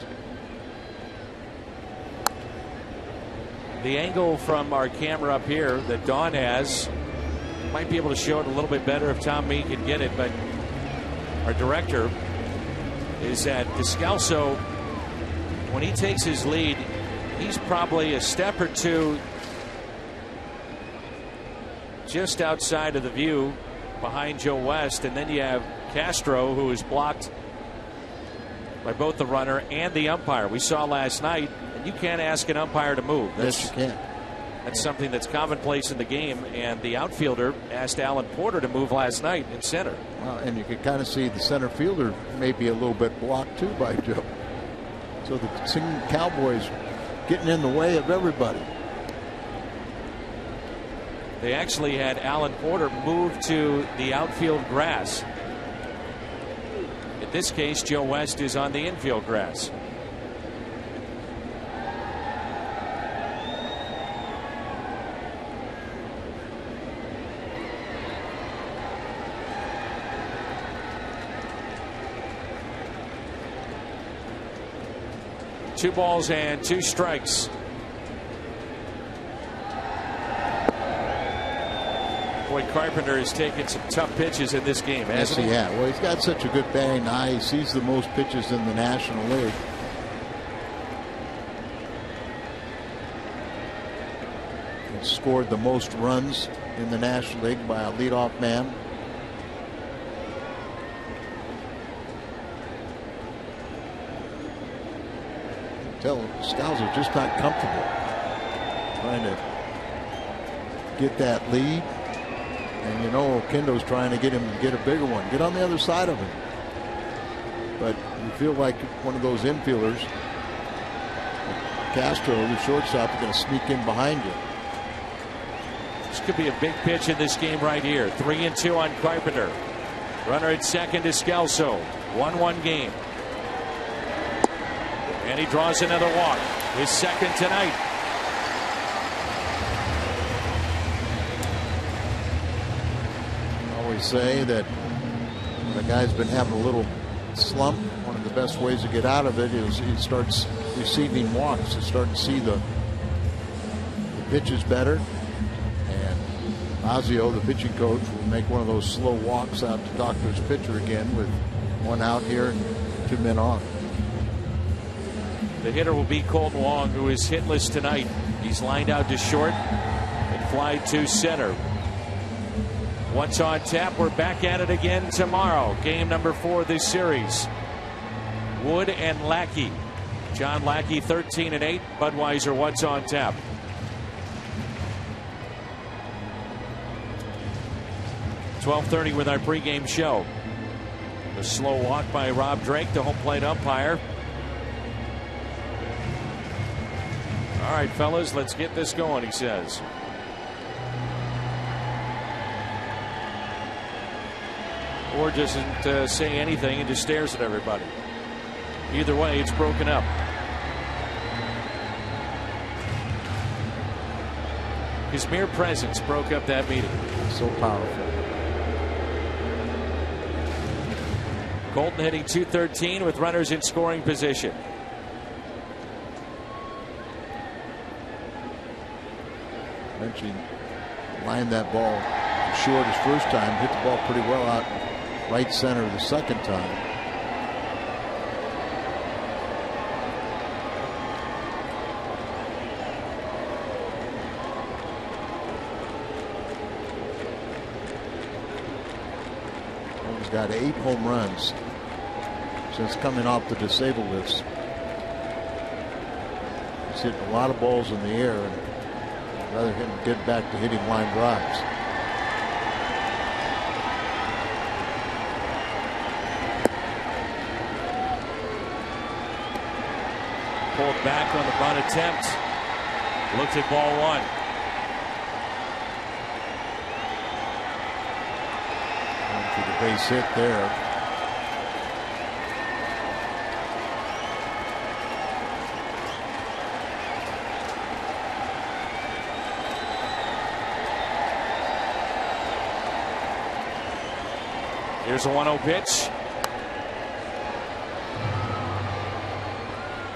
The angle from our camera up here that Dawn has might be able to show it a little bit better if Tom Mee can get it, but our director is that Descalzo, when he takes his lead, he's probably a step or two just outside of the view behind Joe West, and then you have Castro, who is blocked by both the runner and the umpire. We saw last night, and you can't ask an umpire to move. Yes, you can. That's something that's commonplace in the game, and the outfielder asked Alan Porter to move last night in center. Well, and you could kind of see the center fielder maybe a little bit blocked too by Joe. So the singing Cowboys getting in the way of everybody. They actually had Alan Porter move to the outfield grass. In this case, Joe West is on the infield grass. Two balls and two strikes. Boy, Carpenter has taken some tough pitches in this game, hasn't he? Yes, he has. Well, he's got such a good batting eye. He sees the most pitches in the National League. He's scored the most runs in the National League by a leadoff man. Tell Descalzo just not comfortable trying to get that lead. And you know, Oquendo's trying to get him to get a bigger one. Get on the other side of him. But you feel like one of those infielders, Castro, the shortstop, is going to sneak in behind you. This could be a big pitch in this game right here. 3-2 on Carpenter. Runner at second, Descalzo. 1-1 game. And he draws another walk. His second tonight. Say that when a guy's been having a little slump, one of the best ways to get out of it is he starts receiving walks to start to see the pitches better. And Mazio, the pitching coach, will make one of those slow walks out to Doctor's pitcher again with one out here and 2 men on. The hitter will be Colton Wong, who is hitless tonight. He's lined out to short and fly to center. Once on tap, we're back at it again tomorrow. Game number 4 of this series. Wood and Lackey. John Lackey 13-8. Budweiser, what's on tap? (12:30) with our pregame show. The slow walk by Rob Drake, the home plate umpire. All right, fellas, let's get this going, he says. Or doesn't say anything and just stares at everybody. Either way, it's broken up. His mere presence broke up that meeting. So powerful. Colton hitting .213 with runners in scoring position. Menchie lined that ball short his first time, hit the ball pretty well out right center the second time. He's got 8 home runs since coming off the disabled list. He's hitting a lot of balls in the air, and rather him get back to hitting line drives. Pulled back on the bunt attempt. Looked at ball 1. Going for the base hit there. Here's a 1-0 pitch.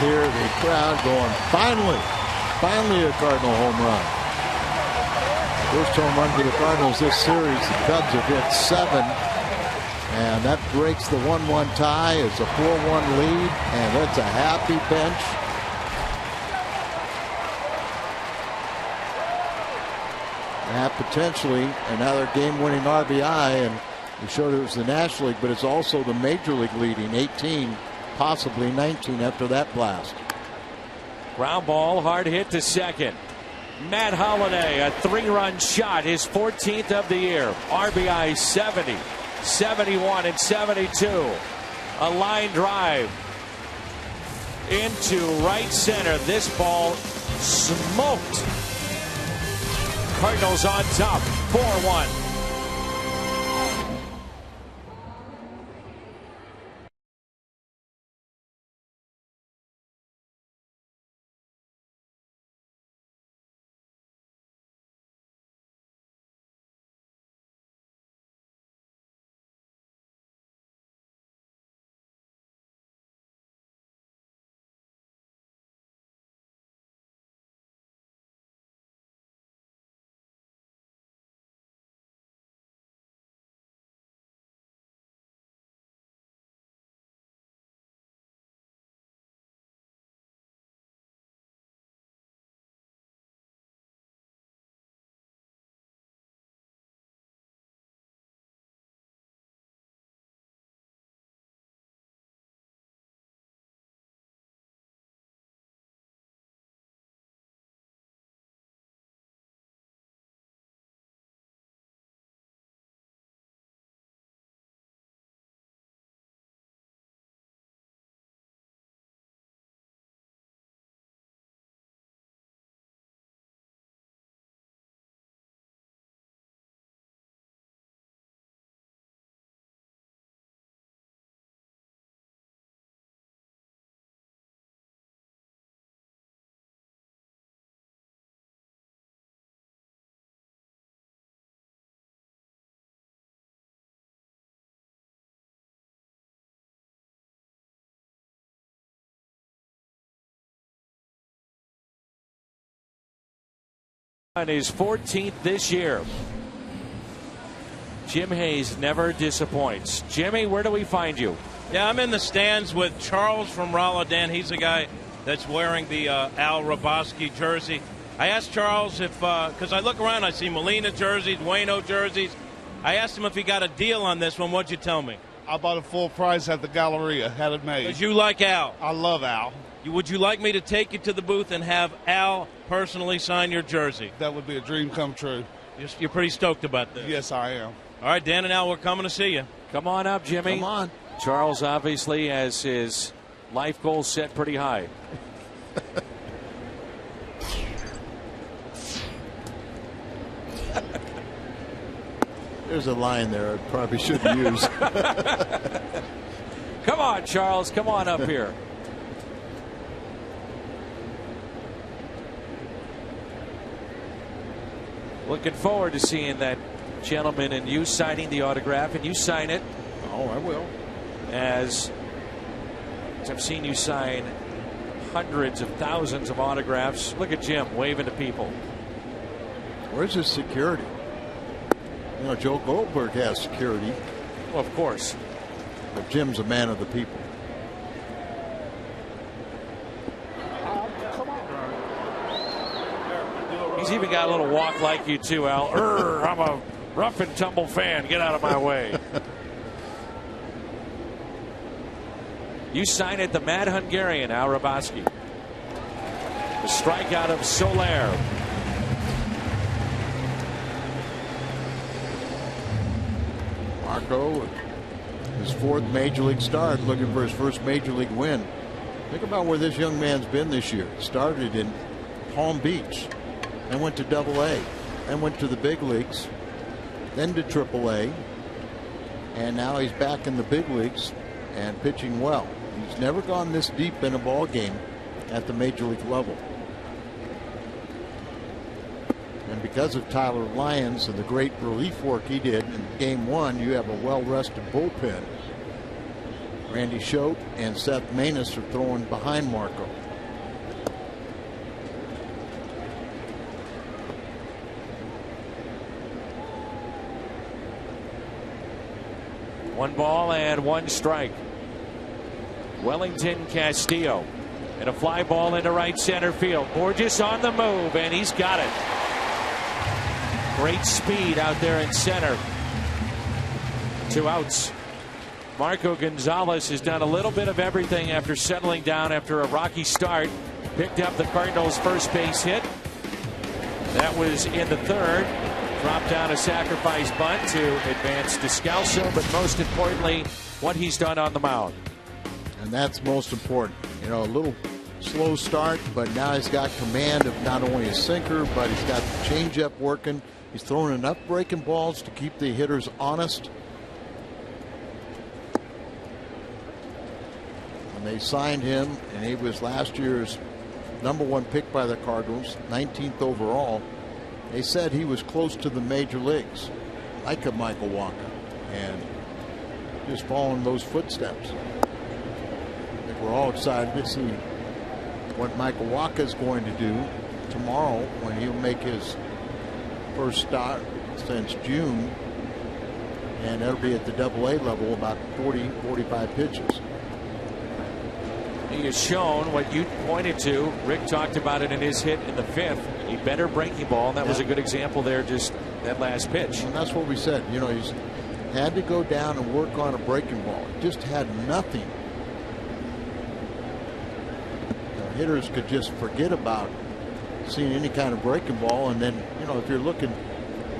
here. The crowd going, finally a Cardinal home run. First home run for the Cardinals this series. The Cubs have hit 7. And that breaks the 1-1 tie. It's a 4-1 lead. And that's a happy bench. And potentially another game-winning RBI. And we showed it was the National League, but it's also the Major League leading 18, possibly 19 after that blast. Ground ball, hard hit to second. Matt Holliday, a 3-run shot, his 14th of the year. RBI 70, 71, and 72. A line drive into right center. This ball smoked. Cardinals on top, 4-1. On his 14th this year. Jim Hayes never disappoints. Jimmy, where do we find you? Yeah, I'm in the stands with Charles from Rolla. Dan, he's the guy that's wearing the Al Roboski jersey. I asked Charles if, because I look around, I see Molina jerseys, Waino jerseys. I asked him if he got a deal on this one. What'd you tell me? I bought it full price at the Galleria, had it made. Because you like Al. I love Al. Would you like me to take you to the booth and have Al personally sign your jersey? That would be a dream come true. You're pretty stoked about this. Yes, I am. All right, Dan and Al, we're coming to see you. Come on up, Jimmy. Come on. Charles obviously has his life goals set pretty high. There's a line there I probably shouldn't use. Come on, Charles. Come on up here. Looking forward to seeing that gentleman and you signing the autograph, and you sign it. Oh, I will. As I've seen you sign hundreds of thousands of autographs. Look at Jim waving to people. Where's his security? You know, Joe Goldberg has security. Well, of course. But Jim's a man of the people. He's even got a little walk like you too, Al. I'm a rough and tumble fan. Get out of my way. You sign it, the Mad Hungarian, Al Roboski. The strikeout of Soler. Marco, his 4th major league start, looking for his first major league win. Think about where this young man's been this year. Started in Palm Beach, then went to Double-A, then went to the big leagues, then to Triple-A, and now he's back in the big leagues and pitching well. He's never gone this deep in a ball game at the major league level. And because of Tyler Lyons and the great relief work he did in game 1, you have a well-rested bullpen. Randy Schote and Seth Maness are throwing behind Marco. One ball and one strike. Wellington Castillo. And a fly ball into right center field. Borges on the move, and he's got it. Great speed out there in center. 2 outs. Marco Gonzalez has done a little bit of everything after settling down after a rocky start. Picked up the Cardinals' first base hit. That was in the 3rd. Dropped down a sacrifice bunt to advance Descalso, but most importantly, what he's done on the mound. And that's most important. You know, a little slow start, but now he's got command of not only his sinker, but he's got the changeup working. He's throwing enough breaking balls to keep the hitters honest. And they signed him, and he was last year's #1 pick by the Cardinals, 19th overall. They said he was close to the major leagues, like a Michael Wacha, and just following those footsteps. I think we're all excited to see what Michael Wacha is going to do tomorrow when he'll make his first start since June, and that'll be at the AA level, about 40-45 pitches. He has shown what you pointed to. Rick talked about it in his hit in the 5th. A better breaking ball, and that was a good example there, just that last pitch. And that's what we said. You know, he's had to go down and work on a breaking ball. He just had nothing. The hitters could just forget about seeing any kind of breaking ball, and then, you know, if you're looking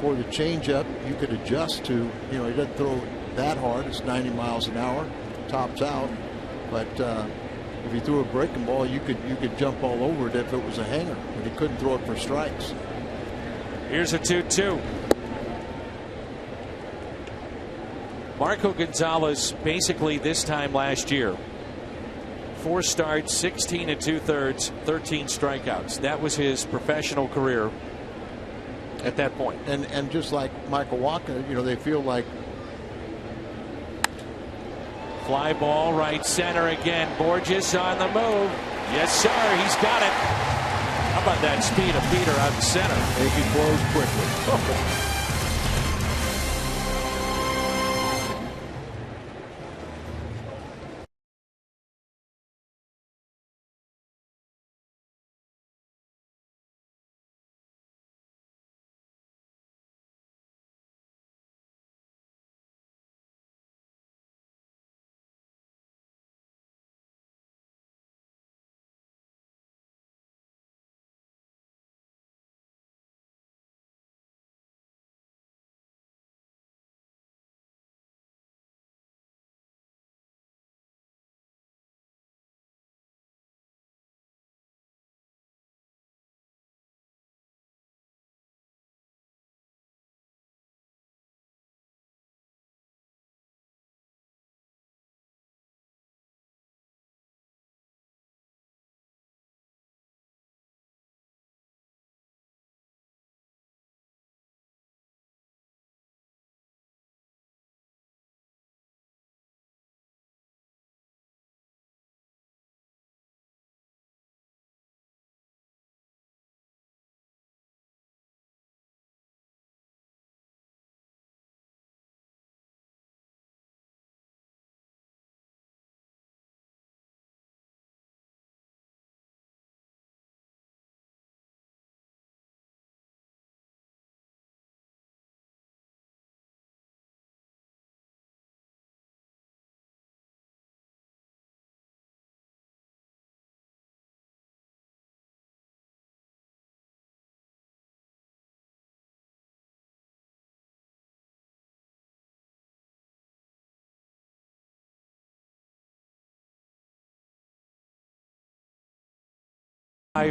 for the changeup, you could adjust to, you know, he doesn't throw that hard. It's 90 miles an hour, tops out, but if he threw a breaking ball, you could jump all over it if it was a hanger, but he couldn't throw it for strikes. Here's a 2-2. Marco Gonzalez, basically this time last year, 4 starts, 16 2/3, 13 strikeouts. That was his professional career at that point. And just like Michael Wacha, you know, they feel like. Fly ball right center again. Borges on the move. Yes, sir. He's got it. How about that speed of Peter out in center? Make it close quickly.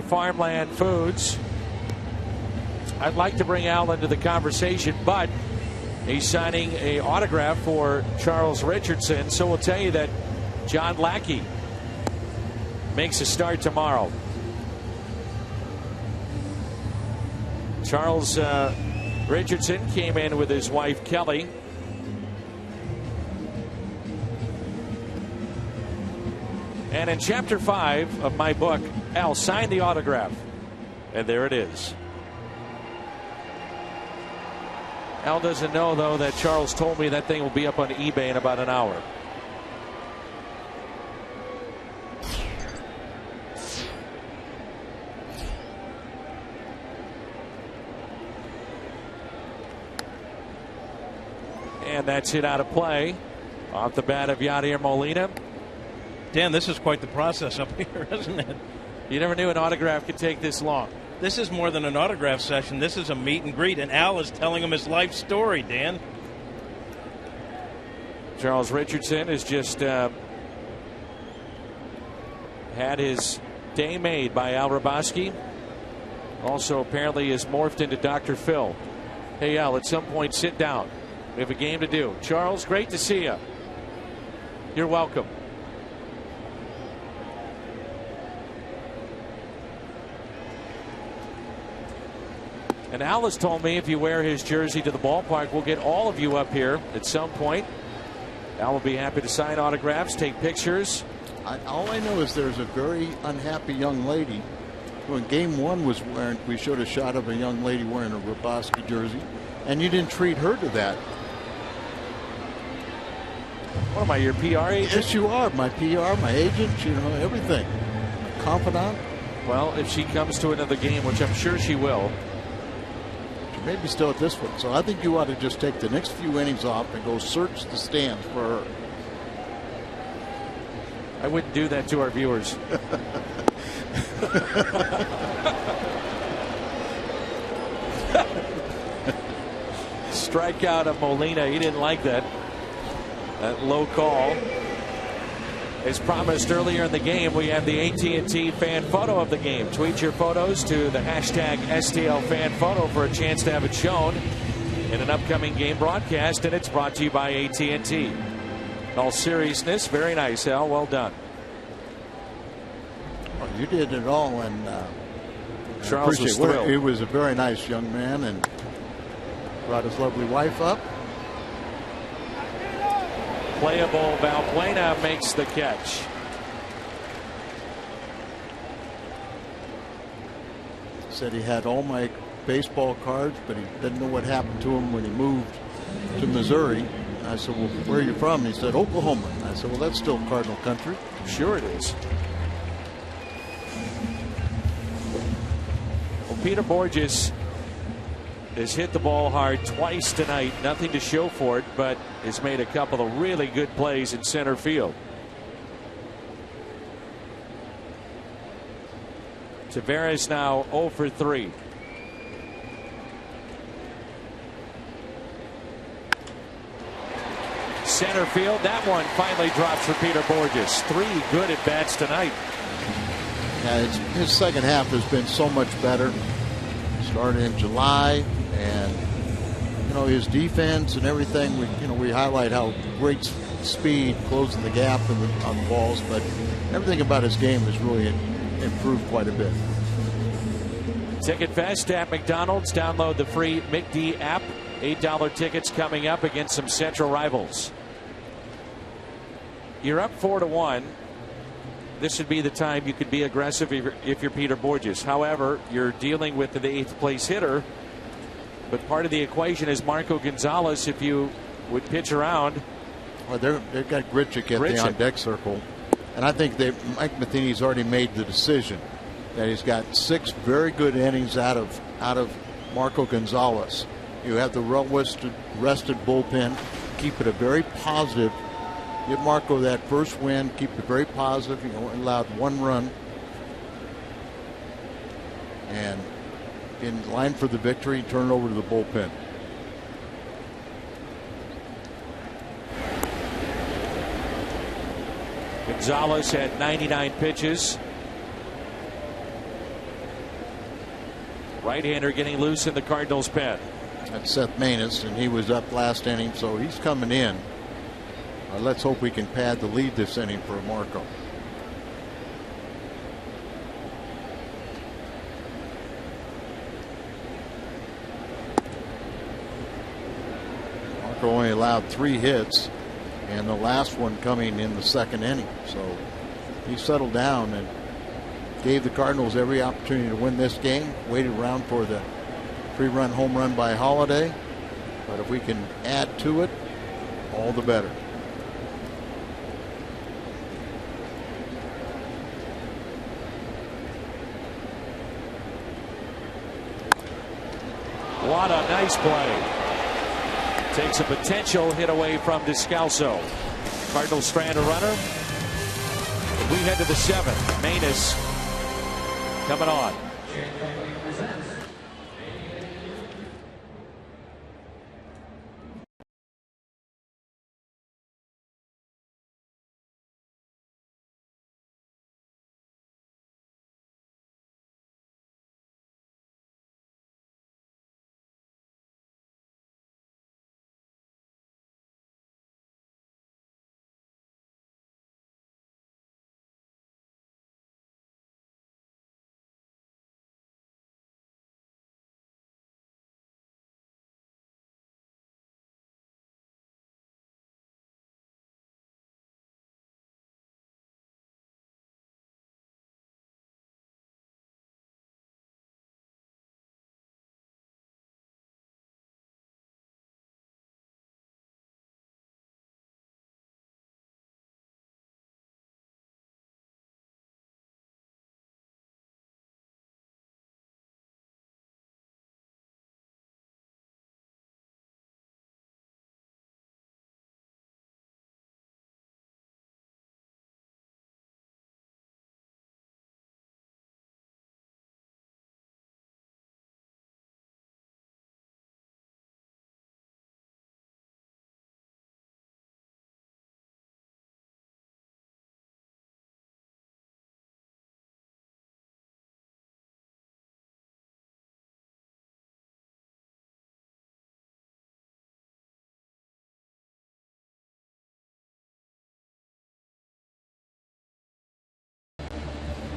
Farmland Foods. I'd like to bring Al into the conversation, but he's signing an autograph for Charles Richardson. So we'll tell you that John Lackey makes a start tomorrow. Charles Richardson came in with his wife Kelly. And in chapter 5 of my book, Al, sign the autograph. And there it is. Al doesn't know, though, that Charles told me that thing will be up on eBay in about an hour. And that's hit out of play off the bat of Yadier Molina. Dan, this is quite the process up here, isn't it? You never knew an autograph could take this long. This is more than an autograph session. This is a meet and greet, and Al is telling him his life story, Dan. Charles Richardson has just had his day made by Al Raboski. Also, apparently, is morphed into Dr. Phil. Hey, Al, at some point, sit down. We have a game to do. Charles, great to see you. You're welcome. And Al has told me if you wear his jersey to the ballpark, we'll get all of you up here at some point. Al will be happy to sign autographs, take pictures. All I know is there's a very unhappy young lady who in game 1 was wearing, we showed a shot of a young lady wearing a Raboski jersey, and you didn't treat her to that. What am I, your PR agent? Yes, you are. My PR, my agent, you know, everything. My confidant. Well, if she comes to another game, which I'm sure she will. She may be still at this one. So I think you ought to just take the next few innings off and go search the stands for her. I wouldn't do that to our viewers. Strikeout of Molina. He didn't like that. That low call. As promised earlier in the game, we have the AT&T fan photo of the game. Tweet your photos to the hashtag STL fan photo for a chance to have it shown in an upcoming game broadcast, and it's brought to you by AT&T. In all seriousness, very nice, Al. Well done. Well, you did it all, and Charles was thrilled. He was a very nice young man and brought his lovely wife up. Playable Valbuena makes the catch. Said he had all my baseball cards, but he didn't know what happened to him when he moved to Missouri. I said, well, where are you from? He said, Oklahoma. I said, well, that's still Cardinal country. Sure it is. Well, Peter Borges has hit the ball hard twice tonight. Nothing to show for it, but has made a couple of really good plays in center field. Tavares now 0 for 3. Center field. That one finally drops for Peter Borges. 3 good at bats tonight. Yeah, his second half has been so much better. Started in July, and you know his defense and everything. We highlight how great speed, closing the gap on the balls, but everything about his game has really improved quite a bit. Ticket Fest at McDonald's. Download the free McD app. $8 tickets coming up against some Central rivals. You're up 4-1. This would be the time you could be aggressive if you're Peter Borges. However, you're dealing with the 8th place hitter. But part of the equation is Marco Gonzalez. If you would pitch around. Well, they've got Grichuk at the on-deck circle. And I think Mike Matheny's already made the decision that he's got 6 very good innings out of Marco Gonzalez. You have the rested bullpen. Keep it a very positive. Give Marco that first win. Keep it very positive. You know, allowed 1 run. And in line for the victory, turn it over to the bullpen. Gonzalez had 99 pitches. Right-hander getting loose in the Cardinals pen. That's Seth Maness, and he was up last inning, so he's coming in. Let's hope we can pad the lead this inning for Marco. Marco only allowed 3 hits, and the last one coming in the 2nd inning. So he settled down and gave the Cardinals every opportunity to win this game. Waited around for the 3-run home run by Holiday. But if we can add to it, all the better. What a nice play. Takes a potential hit away from Descalso. Cardinals strand a runner. We head to the 7th. Manus coming on.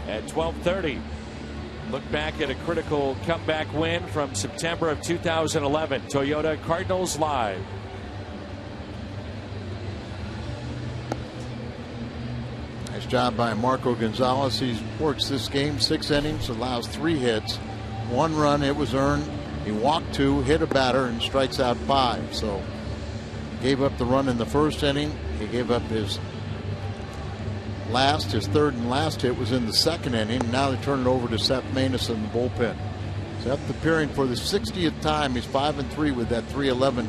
At 12:30, look back at a critical comeback win from September of 2011. Toyota Cardinals Live. Nice job by Marco Gonzalez. He works this game 6 innings, allows 3 hits, 1 run. It was earned. He walked 2, hit a batter, and strikes out 5. So gave up the run in the first inning. He gave up his 3rd and last hit was in the 2nd inning. Now they turn it over to Seth Maness in the bullpen. Seth appearing for the 60th time. He's 5-3 with that 3.11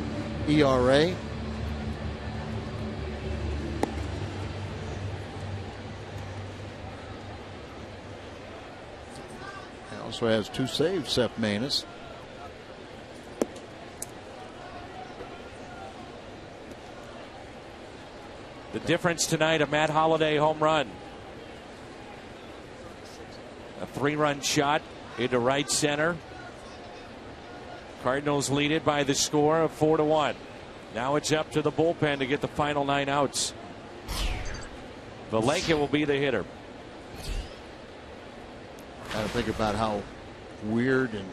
ERA. He also has 2 saves, Seth Maness. The difference tonight, a Matt Holliday home run. A 3-run shot into right center. Cardinals lead it by the score of 4-1. Now it's up to the bullpen to get the final 9 outs. Valleca will be the hitter. Got to think about how weird and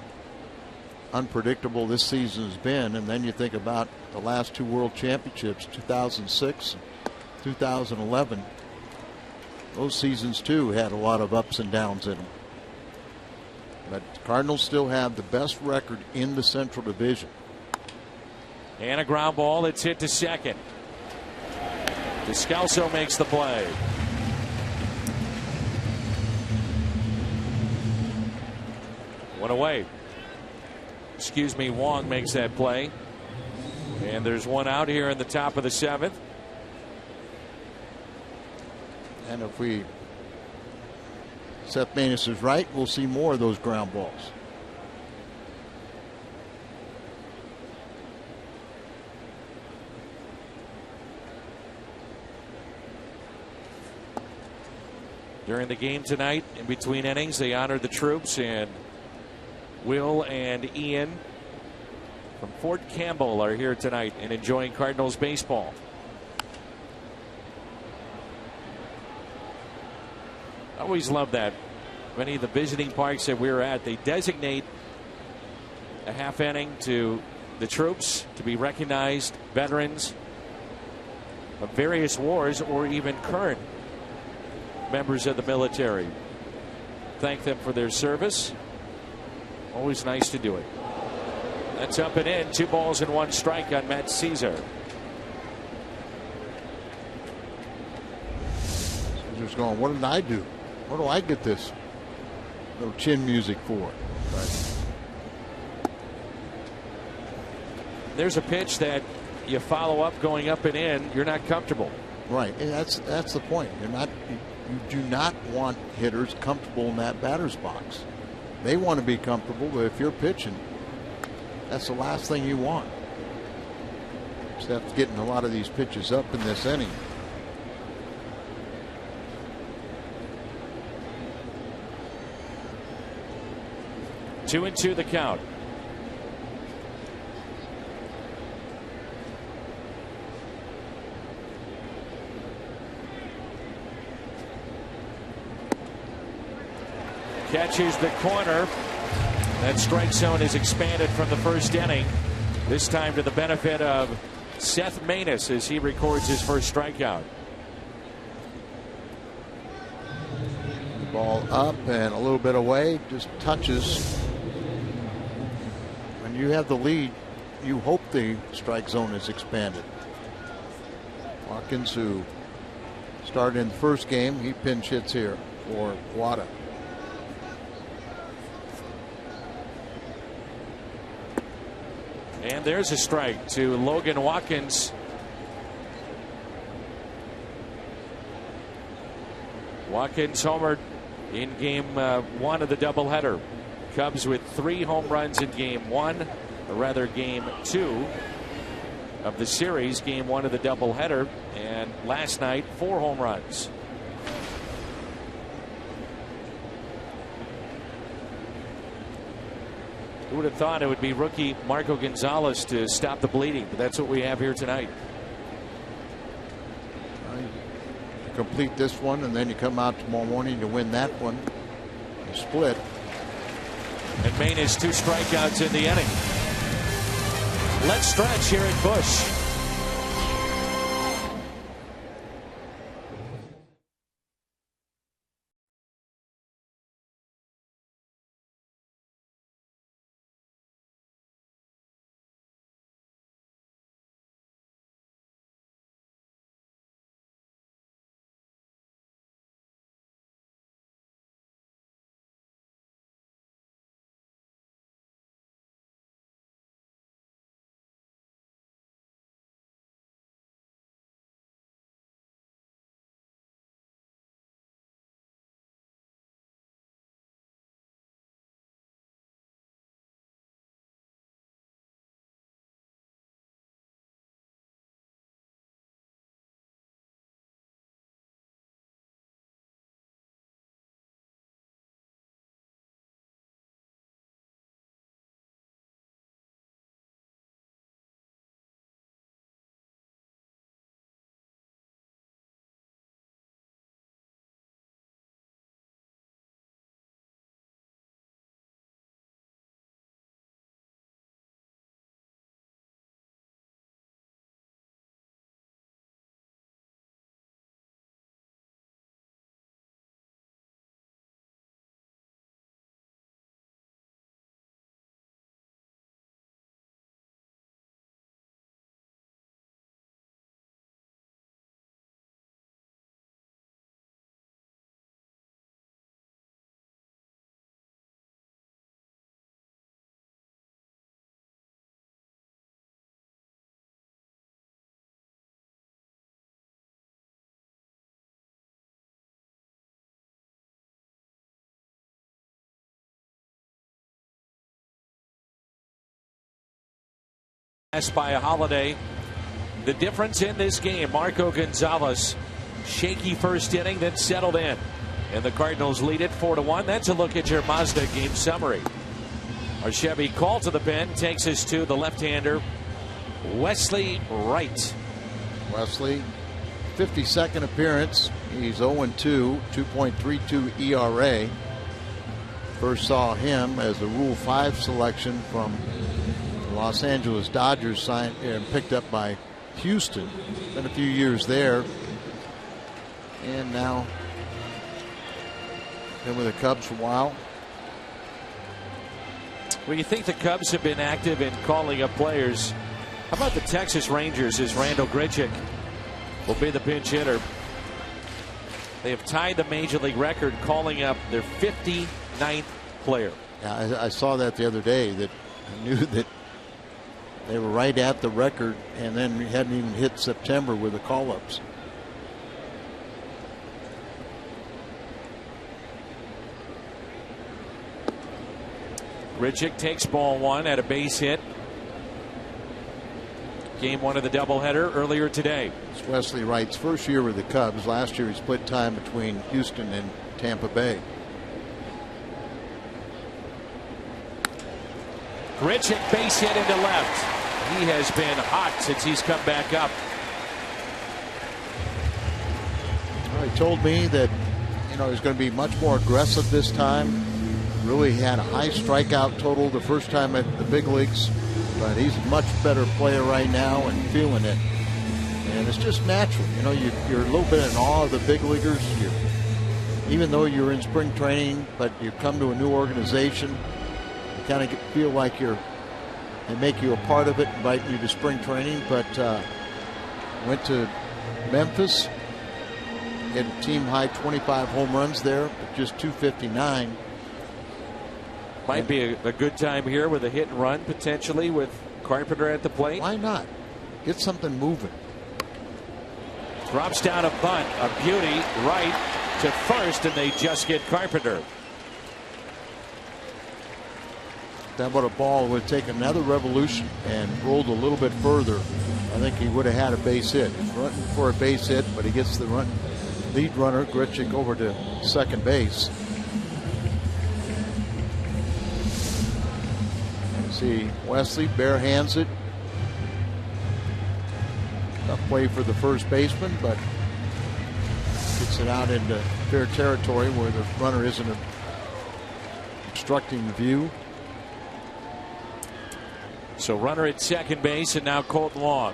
unpredictable this season has been, and then you think about the last 2 World Championships, 2006 and 2011. Those seasons too had a lot of ups and downs in them. But the Cardinals still have the best record in the Central Division. And a ground ball that's hit to second. Descalso makes the play. One away. Excuse me, Wong makes that play. And there's 1 out here in the top of the 7th. And if Seth Maness is right, we'll see more of those ground balls. During the game tonight, in between innings, they honored the troops, and Will and Ian from Fort Campbell are here tonight and enjoying Cardinals baseball. I always love that. Many of the visiting parks that we're at, they designate a half inning to the troops to be recognized veterans of various wars or even current members of the military. Thank them for their service. Always nice to do it. That's up and in. 2 balls and 1 strike on Matt Caesar. Caesar's going, what did I do? What do I get this little chin music for? But there's a pitch that you follow up going up and in. You're not comfortable. Right, and that's the point. You do not want hitters comfortable in that batter's box. They want to be comfortable, but if you're pitching, that's the last thing you want. Just after getting a lot of these pitches up in this inning. Two and two the count. Catches the corner. That strike zone is expanded from the first inning. This time to the benefit of Seth Maness as he records his first strikeout. The ball up and a little bit away, just touches. When you have the lead, you hope the strike zone is expanded. Watkins, who started in the first game, he pinch hits here for Wada. And there's a strike to Logan Watkins. Watkins homered in game 1 of the doubleheader. Cubs with 3 home runs in game 1, or rather game 2 of the series, game 1 of the doubleheader, and last night 4 home runs. Who would have thought it would be rookie Marco Gonzalez to stop the bleeding, but that's what we have here tonight. You complete this one, and then you come out tomorrow morning to win that one. You split. And Maine is 2 strikeouts in the inning. Let's stretch here at Busch. By a Holiday. The difference in this game, Marco Gonzalez, shaky first inning, then settled in. And the Cardinals lead it 4-1. That's a look at your Mazda game summary. Our Chevy call to the pen takes us to the left-hander, Wesley Wright. Wesley, 52nd appearance. He's 0-2, 2.32 ERA. First saw him as a Rule 5 selection from Los Angeles Dodgers, signed and picked up by Houston. Been a few years there, and now Been with the Cubs for a while. Well, you think the Cubs have been active in calling up players. How about the Texas Rangers? As Randall Grichuk will be the pinch hitter. They have tied the Major League record, calling up their 59th player. Yeah, I saw that the other day. That I knew that they were right at the record, and then we hadn't even hit September with the call-ups. Grichuk takes ball one at a base hit. Game one of the doubleheader earlier today. It's Wesley Wright's first year with the Cubs. Last year he split time between Houston and Tampa Bay. Grichuk base hit into left. He has been hot since he's come back up. Well, he told me that he's going to be much more aggressive this time. Really had a high strikeout total the first time at the big leagues, but he's a much better player right now and feeling it. And it's just natural. You're a little bit in awe of the big leaguers. Even though you're in spring training, but you come to a new organization, you kind of feel like they make you a part of it, invite you to spring training. But went to Memphis, hit a team high 25 home runs there, but just 259. Might be a good time here with a hit and run potentially with Carpenter at the plate. Why not? Get something moving. Drops down a bunt, a beauty, right to first, and they just get Carpenter. That would a ball would take another revolution and rolled a little bit further. I think he would have had a base hit. He's running for a base hit, but he gets the lead runner Grichuk over to second base. See Wesley bare hands it. Tough play for the first baseman, but gets it out into fair territory where the runner isn't obstructing the view. So runner at second base, and now Colton Long.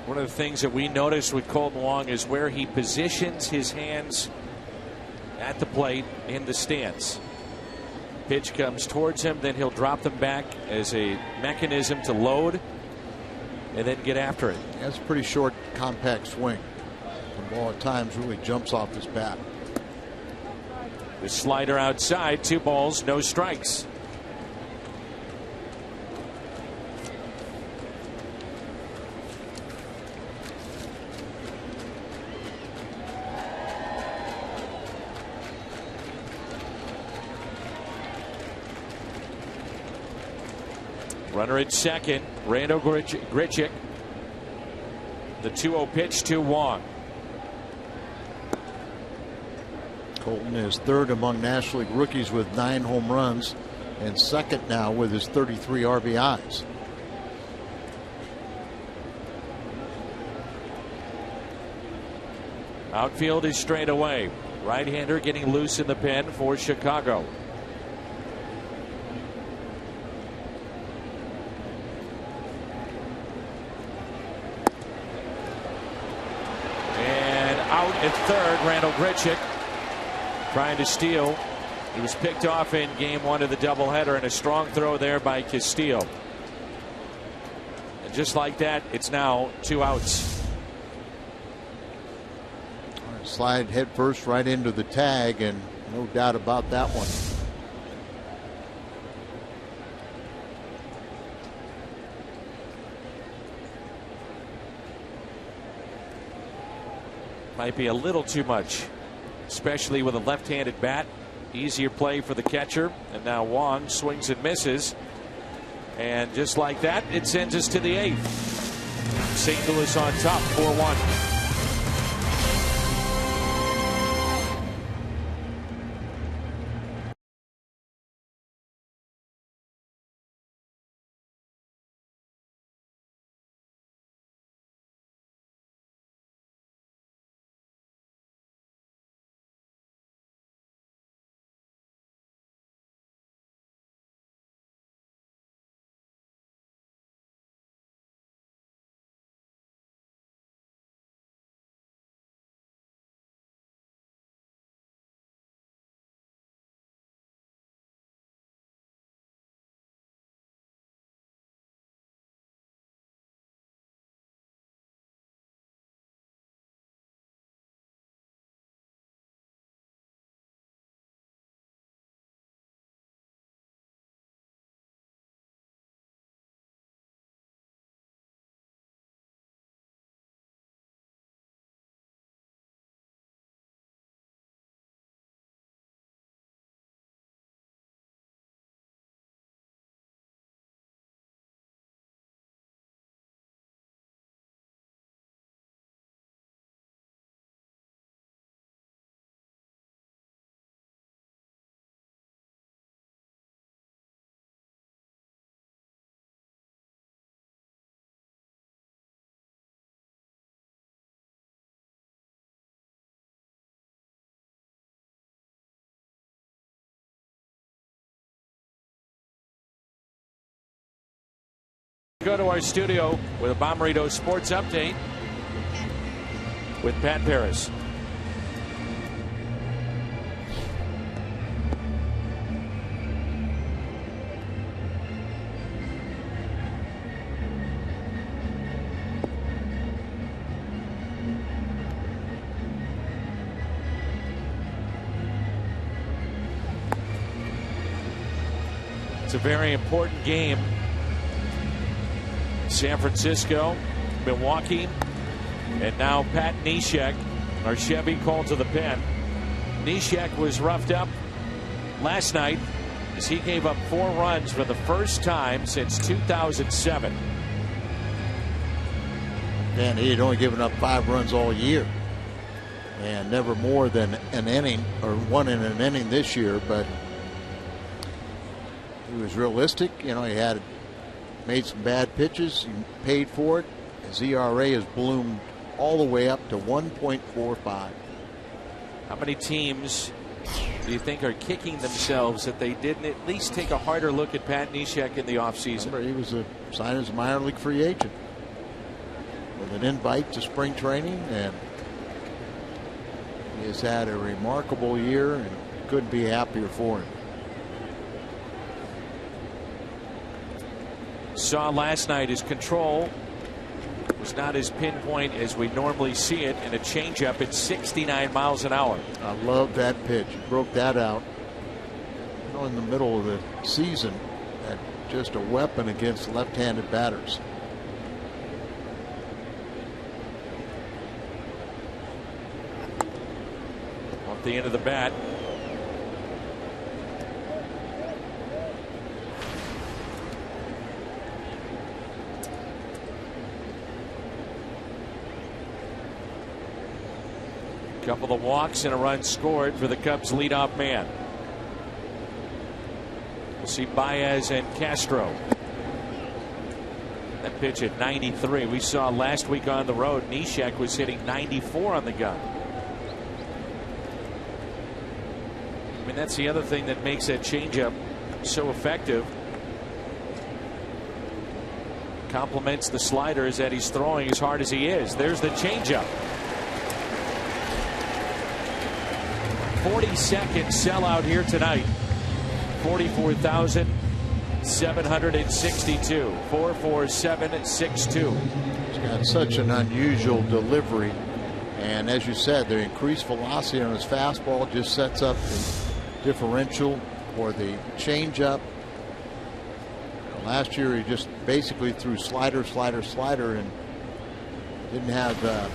One of the things that we noticed with Colton Long is where he positions his hands at the plate in the stance. Pitch comes towards him, then he'll drop them back as a mechanism to load and then get after it. That's a pretty short, compact swing. The ball at times really jumps off his bat. The slider outside, 2 balls, no strikes. Runner at second, Randall Grichuk. The 2-0 pitch to Wong. Colton is third among National League rookies with 9 home runs and second now with his 33 RBIs. Outfield is straight away. Right-hander getting loose in the pen for Chicago. And out at third, Randall Grichuk trying to steal. He was picked off in game 1 of the doubleheader, and a strong throw there by Castillo. And just like that, it's now 2 outs. Slide head first right into the tag, and no doubt about that one. Might be a little too much, especially with a left-handed bat. Easier play for the catcher, and now Wong swings and misses, and just like that, it sends us to the 8th. St. Louis on top, 4-1. Go to our studio with a Bomberito Sports Update with Pat Paris. It's a very important game. San Francisco, Milwaukee, and now Pat Neshek, our Chevy called to the pen. Neshek was roughed up last night as he gave up 4 runs for the first time since 2007. And he had only given up 5 runs all year, and never more than an inning, or 1 in an inning this year. But he was realistic. You know, he had made some bad pitches. He paid for it. His ERA has bloomed all the way up to 1.45. How many teams do you think are kicking themselves that they didn't at least take a harder look at Pat Neshek in the offseason? Remember, he was signed as a minor league free agent with an invite to spring training, and he has had a remarkable year and couldn't be happier for him. Saw last night his control was not as pinpoint as we normally see it, and a changeup at 69 miles an hour. I love that pitch. He broke that out, you know, in the middle of the season. Just a weapon against left-handed batters. Off the end of the bat. Couple of walks and a run scored for the Cubs leadoff man. We'll see Baez and Castro. That pitch at 93. We saw last week on the road Neshek was hitting 94 on the gun. I mean, that's the other thing that makes that changeup so effective. Complements the sliders that he's throwing as hard as he is. There's the changeup. 42nd sellout here tonight. 44,762. 44762. He's got such an unusual delivery, and as you said, the increased velocity on his fastball just sets up the differential for the changeup. Last year he just basically threw slider, and didn't have.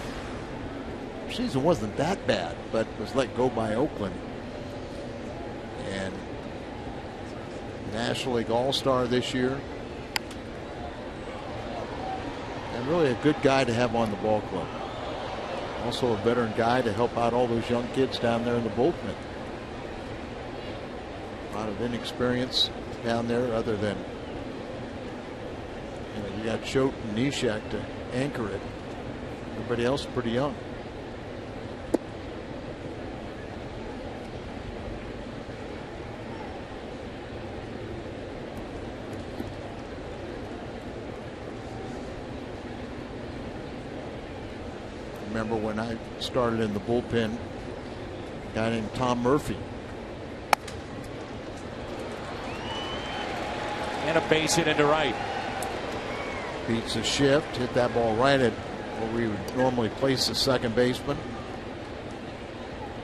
Season wasn't that bad, but was let go by Oakland. And National League All-Star this year. And really a good guy to have on the ball club. Also a veteran guy to help out all those young kids down there in the bullpen. A lot of inexperience down there, other than, you know, you got Choate and Neshek to anchor it. Everybody else is pretty young. Remember when I started in the bullpen, a guy named Tom Murphy. And a base hit into right. Beats a shift, hit that ball right at where we would normally place the second baseman.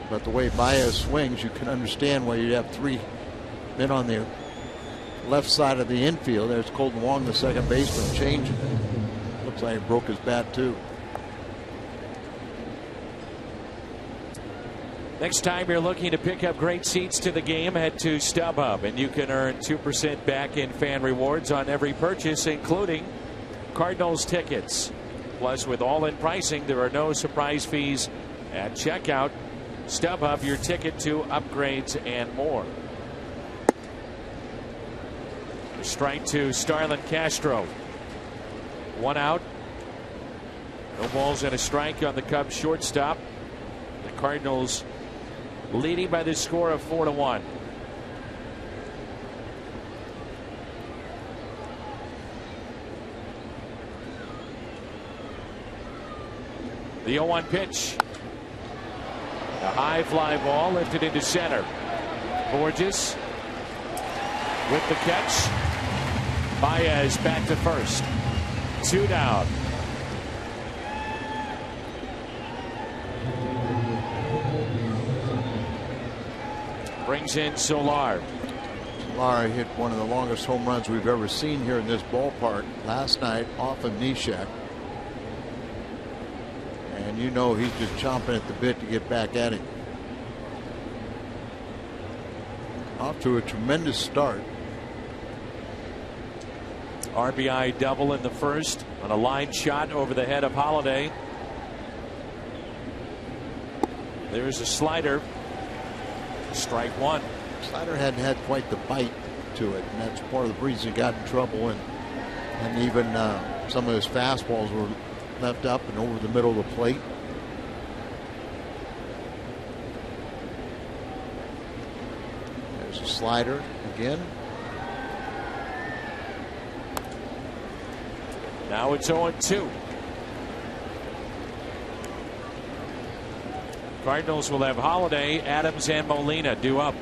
But the way Baez swings, you can understand why you'd have 3 men on the left side of the infield. There's Colton Wong, the second baseman, changing it. Looks like he broke his bat too. Next time you're looking to pick up great seats to the game, head to StubHub, and you can earn 2% back in fan rewards on every purchase, including Cardinals tickets. Plus, with all-in pricing, there are no surprise fees at checkout. StubHub, your ticket to upgrades and more. A strike to Starlin Castro. 1 out. No balls and a strike on the Cubs shortstop. The Cardinals leading by the score of 4-1. The 0-1 pitch. A high fly ball lifted into center. Borges with the catch. Baez back to first. 2 down. Brings in Solar. Solar hit one of the longest home runs we've ever seen here in this ballpark last night off of Neshek. And you know he's just chomping at the bit to get back at it. Off to a tremendous start. RBI double in the first on a line shot over the head of Holiday. There's a slider. Strike one. Slider hadn't had quite the bite to it, and that's part of the reason he got in trouble. And even some of his fastballs were left up and over the middle of the plate. There's a slider again. Now it's 0-2. Cardinals will have Holiday, Adams, and Molina due up.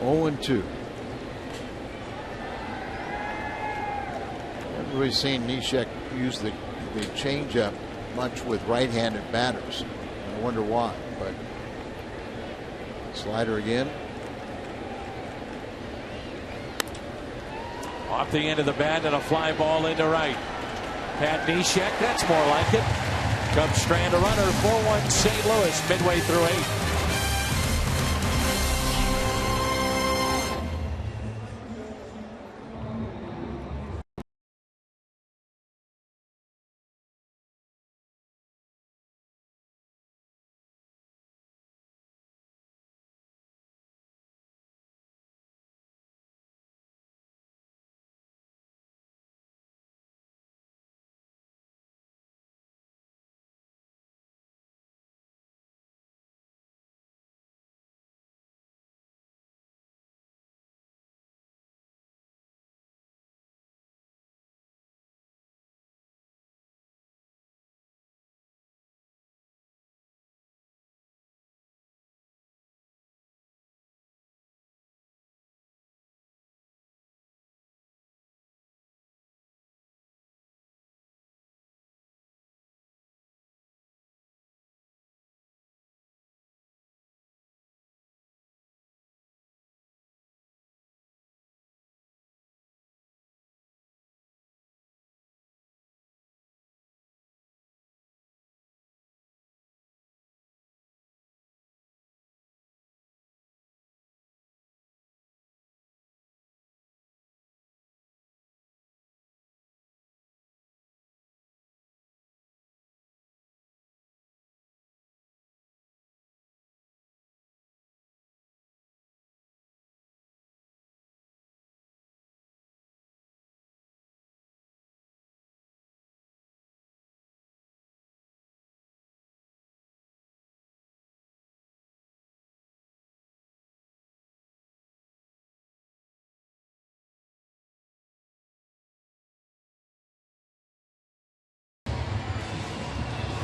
0-2. Everybody's seen Neshek use the changeup much with right-handed batters. I wonder why, but slider again. Off the end of the bat and a fly ball into right. Pat Neshek, that's more like it. Cubs strand a runner, 4-1 St. Louis midway through 8.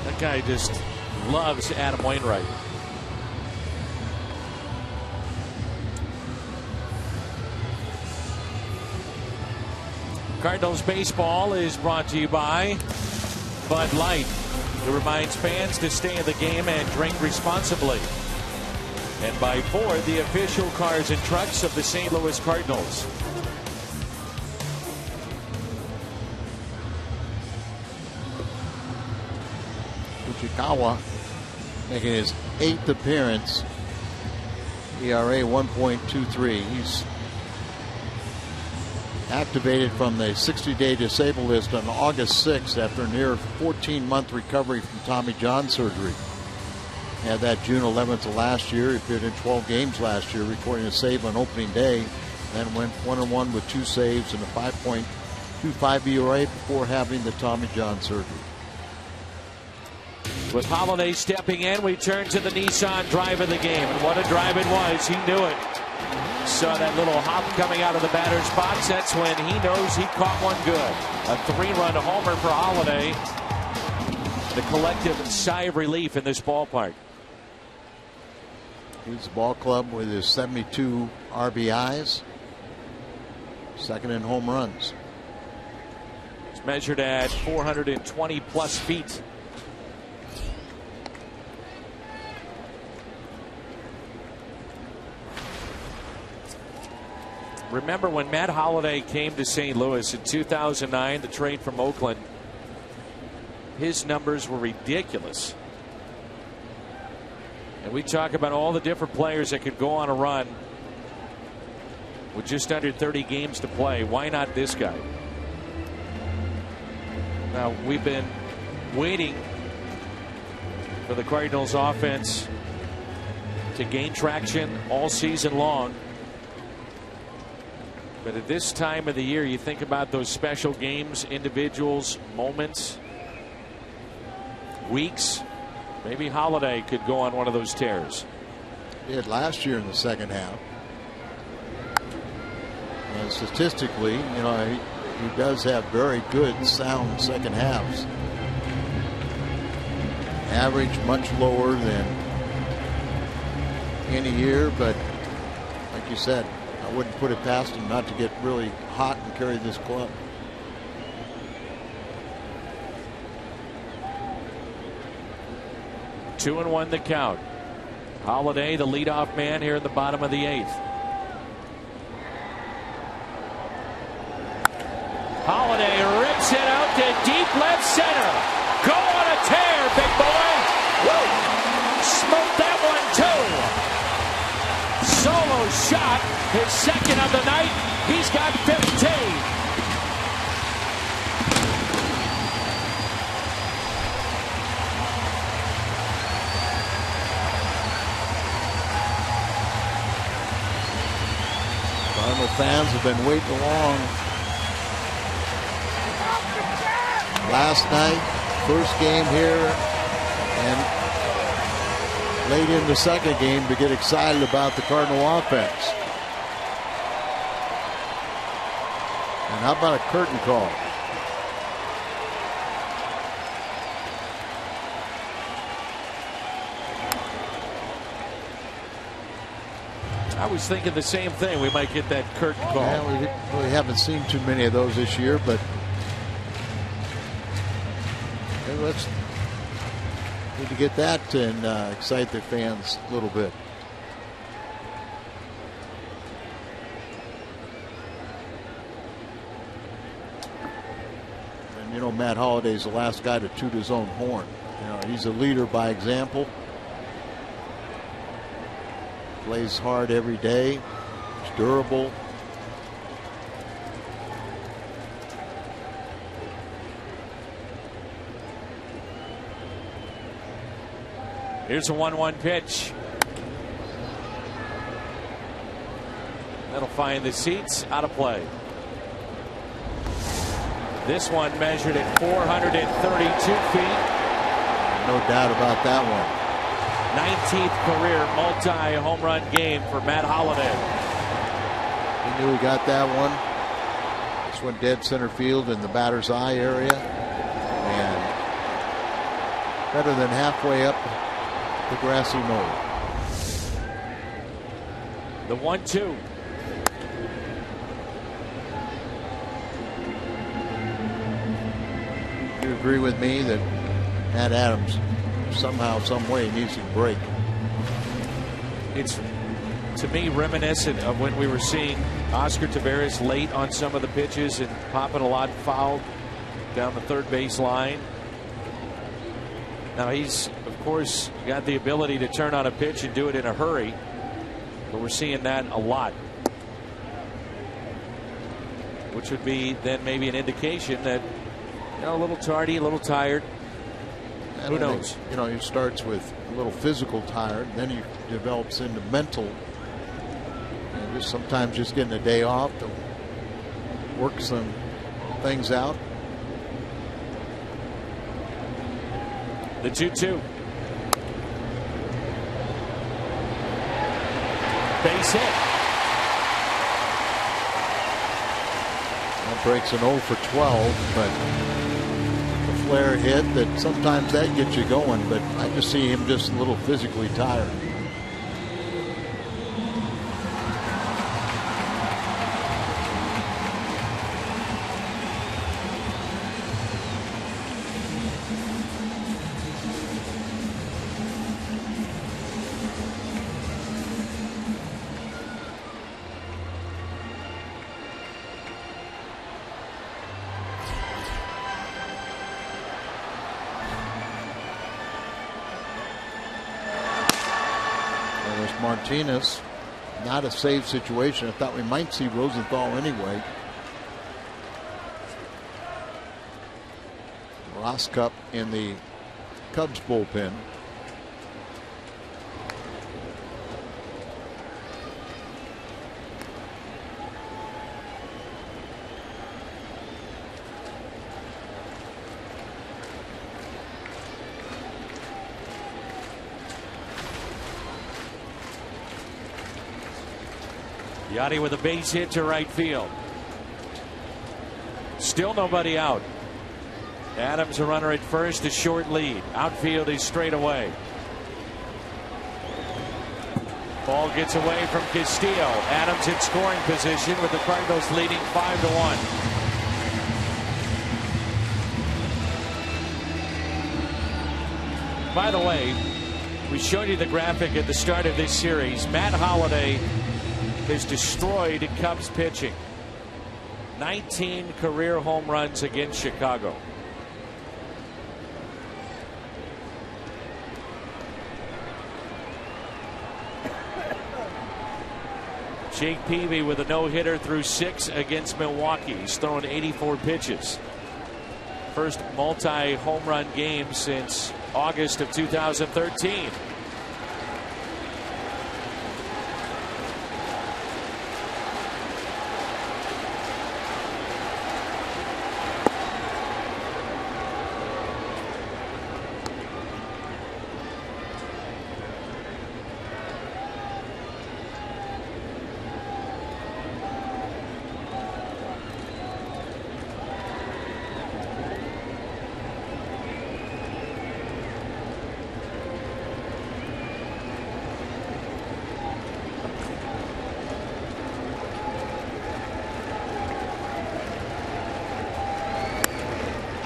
That guy just loves Adam Wainwright. Cardinals baseball is brought to you by Bud Light, who reminds fans to stay in the game and drink responsibly. And by Ford, the official cars and trucks of the St. Louis Cardinals. Uchikawa making his 8th appearance. ERA 1.23. He's activated from the 60-day disabled list on August 6th after a near 14-month recovery from Tommy John surgery. He had that June 11th of last year. He appeared in 12 games last year, recording a save on opening day. Then went 1-1 with 2 saves and a 5.25 ERA before having the Tommy John surgery. With Holiday stepping in, we turn to the Nissan drive of the game. And what a drive it was. He knew it. Saw that little hop coming out of the batter's box. That's when he knows he caught one good. A 3-run homer for Holiday. the collective sigh of relief in this ballpark. He's the ball club with his 72 RBIs, second in home runs. It's measured at 420 plus feet. Remember when Matt Holliday came to St. Louis in 2009, the trade from Oakland, his numbers were ridiculous. And we talk about all the different players that could go on a run with just under 30 games to play. Why not this guy? Now, we've been waiting for the Cardinals offense to gain traction all season long. But at this time of the year, you think about those special games, individuals, moments, weeks. Maybe Holliday could go on one of those tears. He did last year in the second half. And statistically, you know, he does have very good, sound second halves. Average much lower than any year, but like you said, I wouldn't put it past him not to get really hot and carry this club. 2-1 the count. Holliday, the leadoff man here in the bottom of the 8th. Holliday rips it out to deep left center. Go on a tear, big boy. Woo! Smoked that one too. Solo shot, his second of the night. He's got 15. Cardinal fans have been waiting along. Last night, first game here, and late in the second game to get excited about the Cardinal offense. And how about a curtain call? I was thinking the same thing. We might get that curtain call. Yeah, we really haven't seen too many of those this year, but let's need to get that and excite the fans a little bit. And you know, Matt Holliday's the last guy to toot his own horn. You know, he's a leader by example. Plays hard every day. He's durable. Here's a 1-1 pitch. That'll find the seats out of play. This one measured at 432 feet. No doubt about that one. 19th career multi-home run game for Matt Holliday. He knew he got that one. This one dead center field in the batter's eye area. And better than halfway up the grassy knoll. The 1-2. You agree with me that Matt Adams somehow, some way needs to break? It's, to me, reminiscent of when we were seeing Oscar Taveras late on some of the pitches and popping a lot foul down the third base line. Now he's, of course, got the ability to turn on a pitch and do it in a hurry, but we're seeing that a lot, which would be then maybe an indication that, you know, a little tardy, a little tired. Who knows? You know, he starts with a little physical tired, and then he develops into mental. And just sometimes just getting a day off to work some things out. The 2-2. Base hit. That breaks an 0 for 12, but the flare hit that sometimes that gets you going, but I just see him just a little physically tired. Martinez, not a save situation. I thought we might see Rosenthal anyway. Rosscup in the Cubs bullpen. Yachty with a base hit to right field. Still nobody out. Adams a runner at first, a short lead. Outfield is straight away. Ball gets away from Castillo. Adams in scoring position with the Cardinals leading 5-1. By the way, we showed you the graphic at the start of this series. Matt Holliday has destroyed Cubs pitching. 19 career home runs against Chicago. Jake Peavy with a no-hitter through 6 against Milwaukee. He's thrown 84 pitches. First multi-home run game since August of 2013.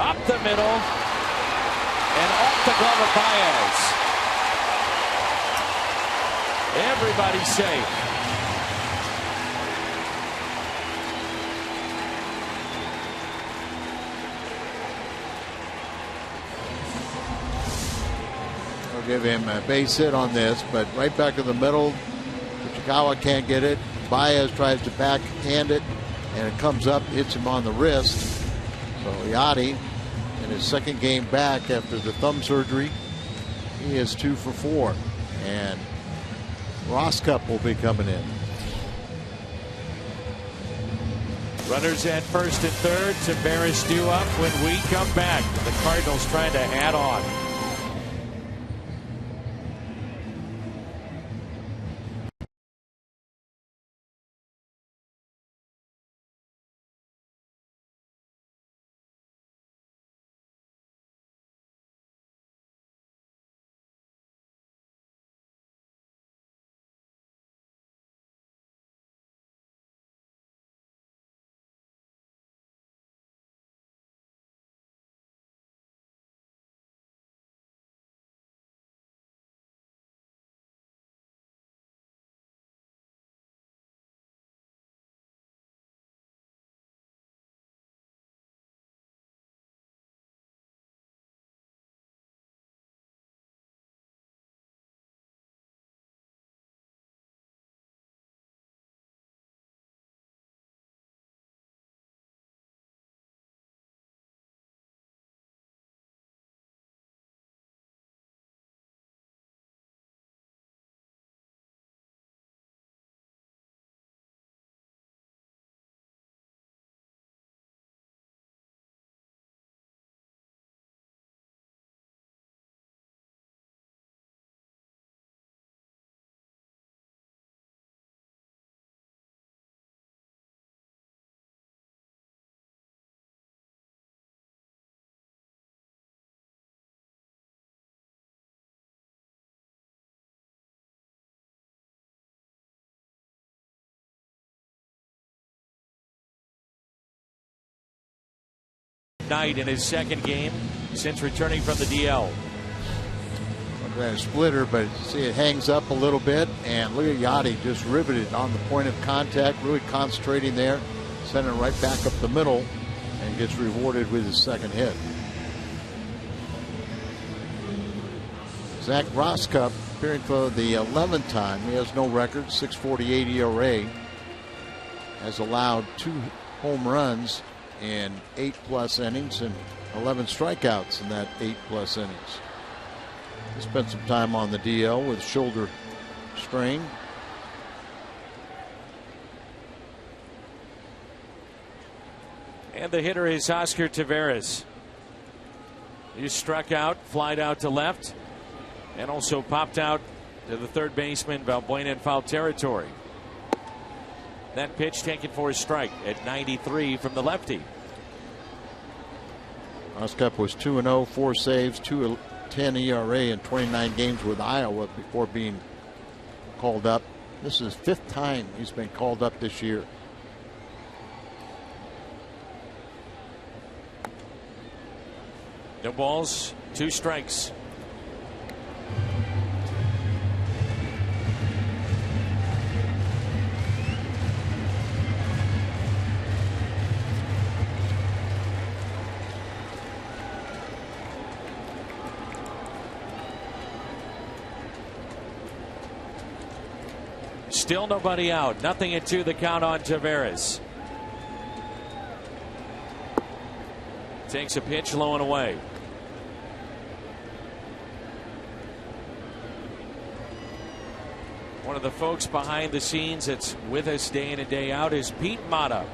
Up the middle and off the glove of Baez. Everybody's safe. I'll give him a base hit on this, but right back in the middle. Ichikawa can't get it. Baez tries to backhand it, and it comes up, hits him on the wrist. So Yachty, in his second game back after the thumb surgery, he is 2 for 4. And Rosscup will be coming in. Runners at first and third. Tavares due up when we come back. The Cardinals trying to add on. night in his second game since returning from the DL. A splitter, but see it hangs up a little bit, and look at Yachty just riveted on the point of contact, really concentrating there, sending it right back up the middle, and gets rewarded with his second hit. Zach Roskup appearing for the 11th time. He has no record, 6.48 ERA, has allowed 2 home runs in 8+ innings and 11 strikeouts in that 8+ innings. He spent some time on the DL with shoulder strain. And the hitter is Oscar Taveras. He struck out, flied out to left, and also popped out to the third baseman Valbuena in foul territory. That pitch taken for a strike at 93 from the lefty. Roskup was 2-0, 4 saves, 2.10 ERA in 29 games with Iowa before being called up. This is his 5th time he's been called up this year. No balls, 2 strikes. Still nobody out. 0-2 the count on Taveras. Takes a pitch low and away. One of the folks behind the scenes that's with us day in and day out is Pete Mata.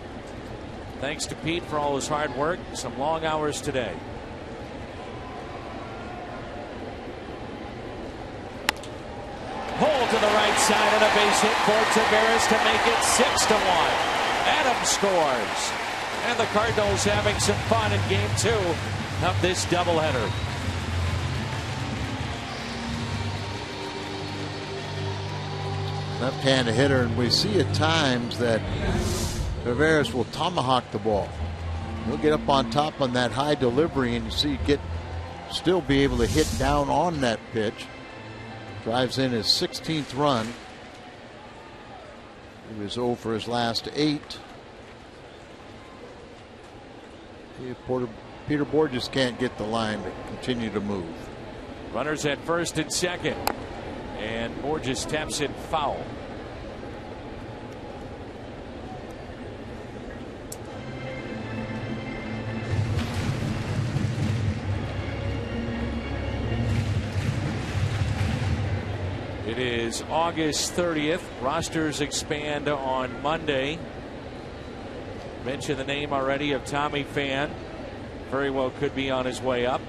Thanks to Pete for all his hard work. Some long hours today. Pull to the right side and a base hit for Taveras to make it 6-1. Adams scores. And the Cardinals having some fun in game 2 of this doubleheader. Left-handed hitter, and we see at times that Taveras will tomahawk the ball. He'll get up on top on that high delivery, and you see still be able to hit down on that pitch. Drives in his 16th run. He was 0 for his last 8. Peter Borges can't get the line to continue to move. Runners at first and second. And Borges taps it foul. It is August 30th. Rosters expand on Monday. Mentioned the name already of Tommy Pham. Very well could be on his way up.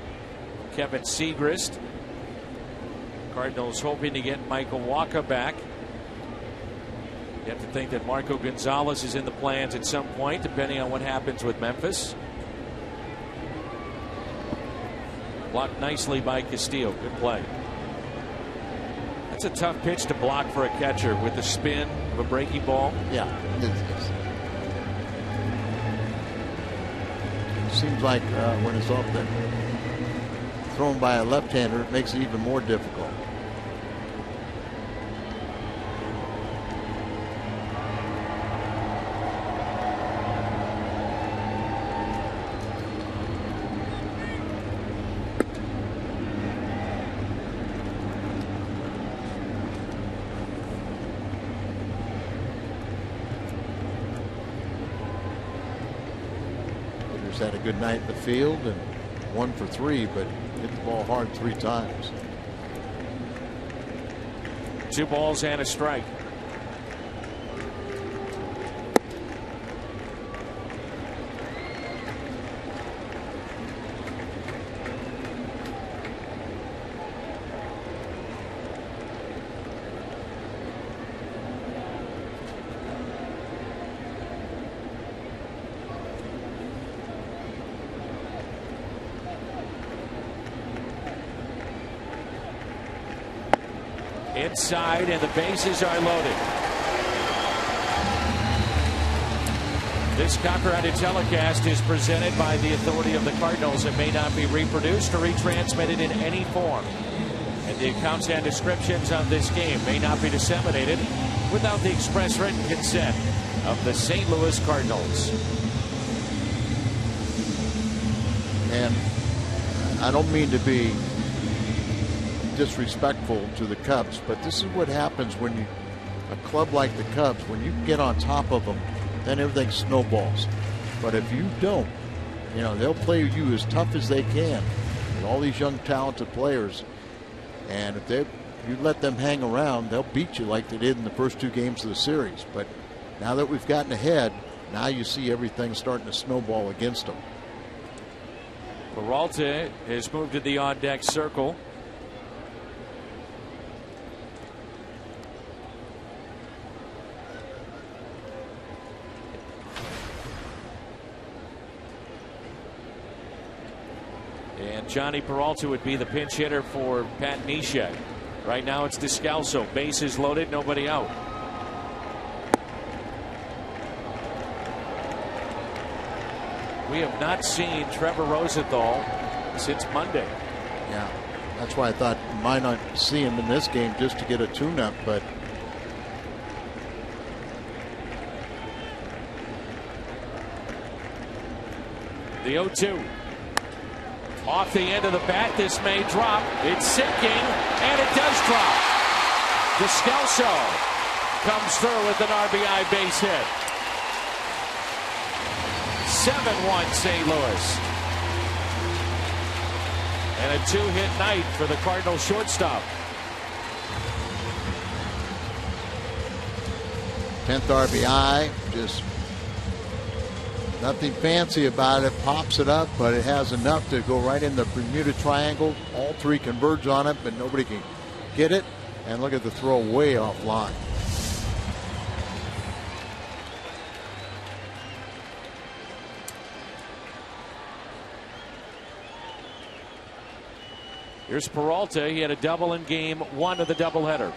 Kevin Segrist. Cardinals hoping to get Michael Wacha back. You have to think that Marco Gonzalez is in the plans at some point, depending on what happens with Memphis. Blocked nicely by Castillo. Good play. That's a tough pitch to block for a catcher with the spin of a breaking ball. Yeah. It seems like when it's off there, thrown by a left-hander, it makes it even more difficult. Had a good night in the field and 1 for 3, but hit the ball hard 3 times. 2 balls and a strike. Inside, and the bases are loaded. This copyrighted telecast is presented by the authority of the Cardinals. It may not be reproduced or retransmitted in any form. And the accounts and descriptions of this game may not be disseminated without the express written consent of the St. Louis Cardinals. And I don't mean to be disrespectful to the Cubs, but this is what happens when a club like the Cubs, when you get on top of them, then everything snowballs. But if you don't, they'll play you as tough as they can with all these young talented players. And if you let them hang around, they'll beat you like they did in the first 2 games of the series. But now that we've gotten ahead, now you see everything starting to snowball against them. Peralta has moved to the on-deck circle. And Johnny Peralta would be the pinch hitter for Pat Neshek. Right now it's Descalso. Bases loaded, nobody out. We have not seen Trevor Rosenthal since Monday. Yeah, that's why I thought you might not see him in this game just to get a tune-up, but the 0-2. Off the end of the bat, this may drop. It's sinking, and it does drop. Descalso comes through with an RBI base hit. 7-1 St. Louis. And a 2-hit night for the Cardinals shortstop. 10th RBI, just nothing fancy about it. Pops it up, but it has enough to go right in the Bermuda Triangle. All 3 converge on it, but nobody can get it. And look at the throw way offline. Here's Peralta. He had a double in game 1 of the doubleheader.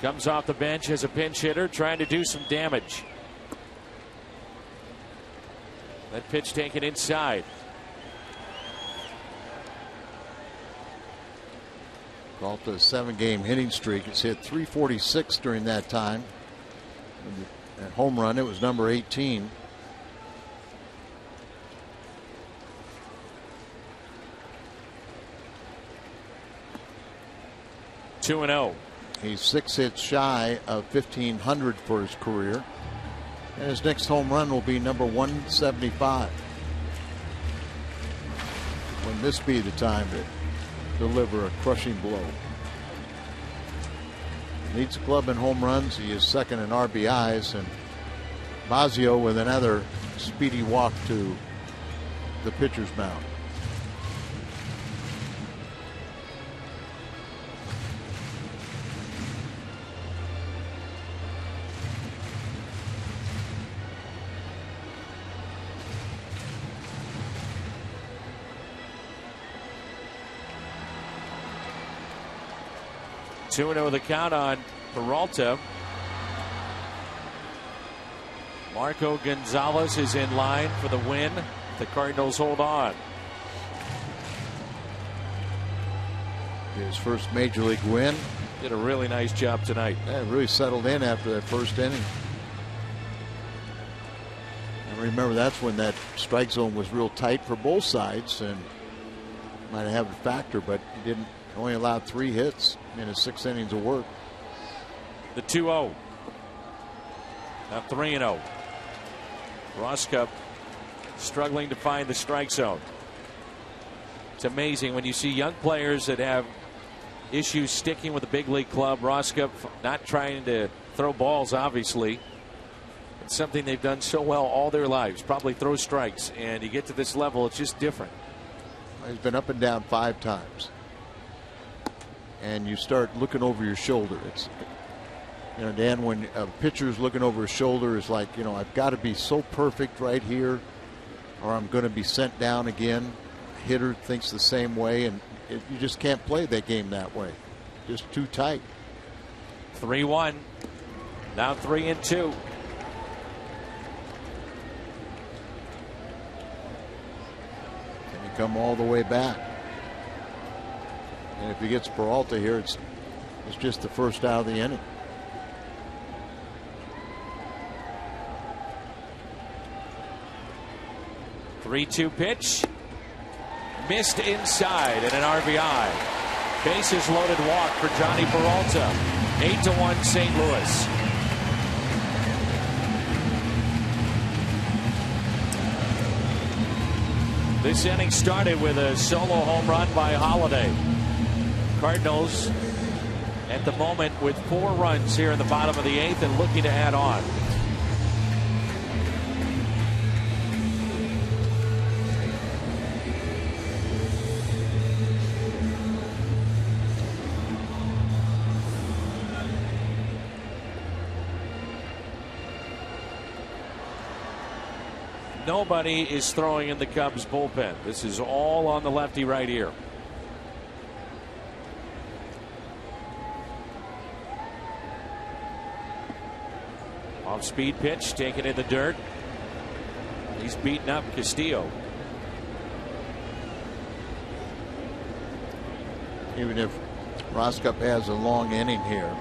Comes off the bench as a pinch hitter, trying to do some damage. That pitch taken inside. Peralta's 7-game hitting streak. It's hit .346 during that time. That home run, it was number 18. Two and 0. He's 6 hits shy of 1,500 for his career. And his next home run will be number 175. Wouldn't this be the time to deliver a crushing blow? Leads the club in home runs. He is second in RBIs. And Mazio with another speedy walk to the pitcher's mound. Two and 0 the count on Peralta. Marco Gonzalez is in line for the win. The Cardinals hold on. His first major league win. Did a really nice job tonight. Yeah, really settled in after that first inning. And remember, that's when that strike zone was real tight for both sides, and might have a factor, but he didn't. Only allowed 3 hits in his 6 innings of work. The 2-0. Now 3-0. Roscup struggling to find the strike zone. It's amazing when you see young players that have issues sticking with the big league club. Roscup not trying to throw balls, obviously. It's something they've done so well all their lives. Probably throw strikes. And you get to this level, it's just different. He's been up and down 5 times. And you start looking over your shoulder. It's, Dan, when a pitcher's looking over his shoulder, is like, I've got to be so perfect right here, or I'm going to be sent down again. A hitter thinks the same way, and you just can't play that game that way. Just too tight. 3-1. Now 3-2. come all the way back. And if he gets Peralta here, it's just the first out of the inning. Three-two pitch. Missed inside and an RBI. Bases loaded walk for Johnny Peralta. 8-1 St. Louis. This inning started with a solo home run by Holiday. Cardinals at the moment with 4 runs here in the bottom of the 8th and looking to add on. Nobody is throwing in the Cubs bullpen. This is all on the lefty right here. Off speed pitch taken in the dirt. He's beaten up Castillo. Even if Roskup has a long inning here,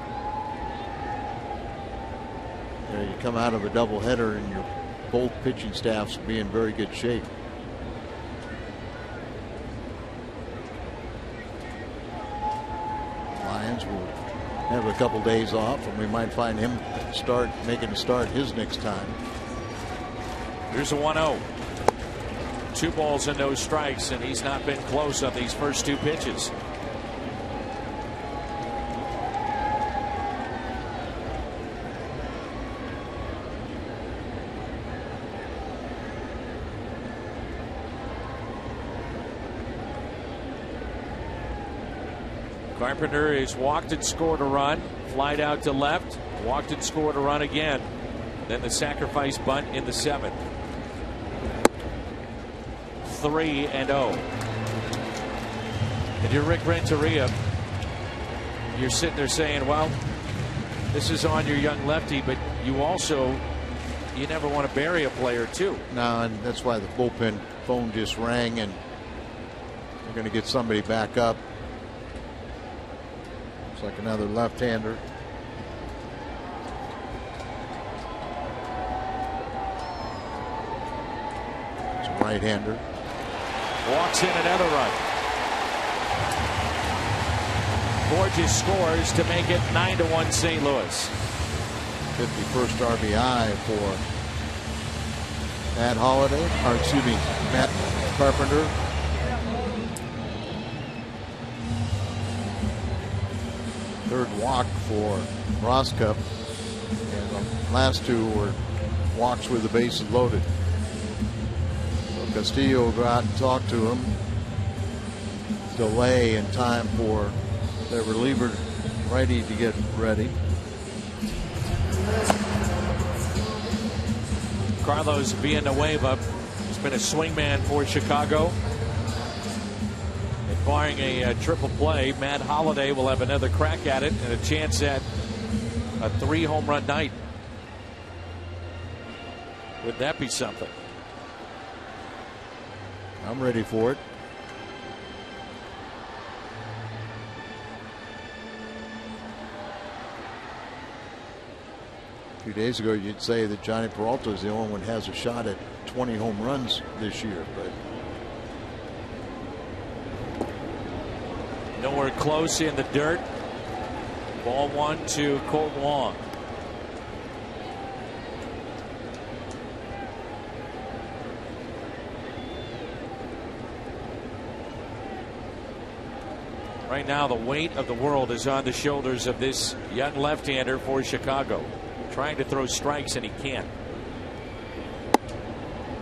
you come out of a doubleheader and your both pitching staffs will be in very good shape. Lions will have a couple days off, and we might find him making a start his next time. Here's a 1-0. 2 balls and no strikes, and he's not been close on these first 2 pitches. Carpenter is walked and scored a run, flied out to left, walked and scored a run again. Then the sacrifice bunt in the 7th. 3-0. And you're Rick Renteria. You're sitting there saying, well, this is on your young lefty, but you never want to bury a player too. No, and that's why the bullpen phone just rang, and they're going to get somebody back up. Like another left-hander. It's a right-hander. Walks in another run. Borges scores to make it 9-1 St. Louis. 51st RBI for Matt Holiday, or excuse me, Matt Carpenter. Third walk for Roskup, and the last 2 were walks with the bases loaded. So Castillo will go out and talk to him. Delay in time for their reliever righty to get ready. Carlos Villanueva has been a swingman for Chicago. Barring a triple play, Matt Holiday will have another crack at it and a chance at a 3 home run night. Would that be something? I'm ready for it. A few days ago, you'd say that Johnny Peralta is the only one who has a shot at 20 home runs this year, but nowhere close in the dirt. Ball 1 to Colt Wong. Right now, the weight of the world is on the shoulders of this young left-hander for Chicago. Trying to throw strikes, and he can't.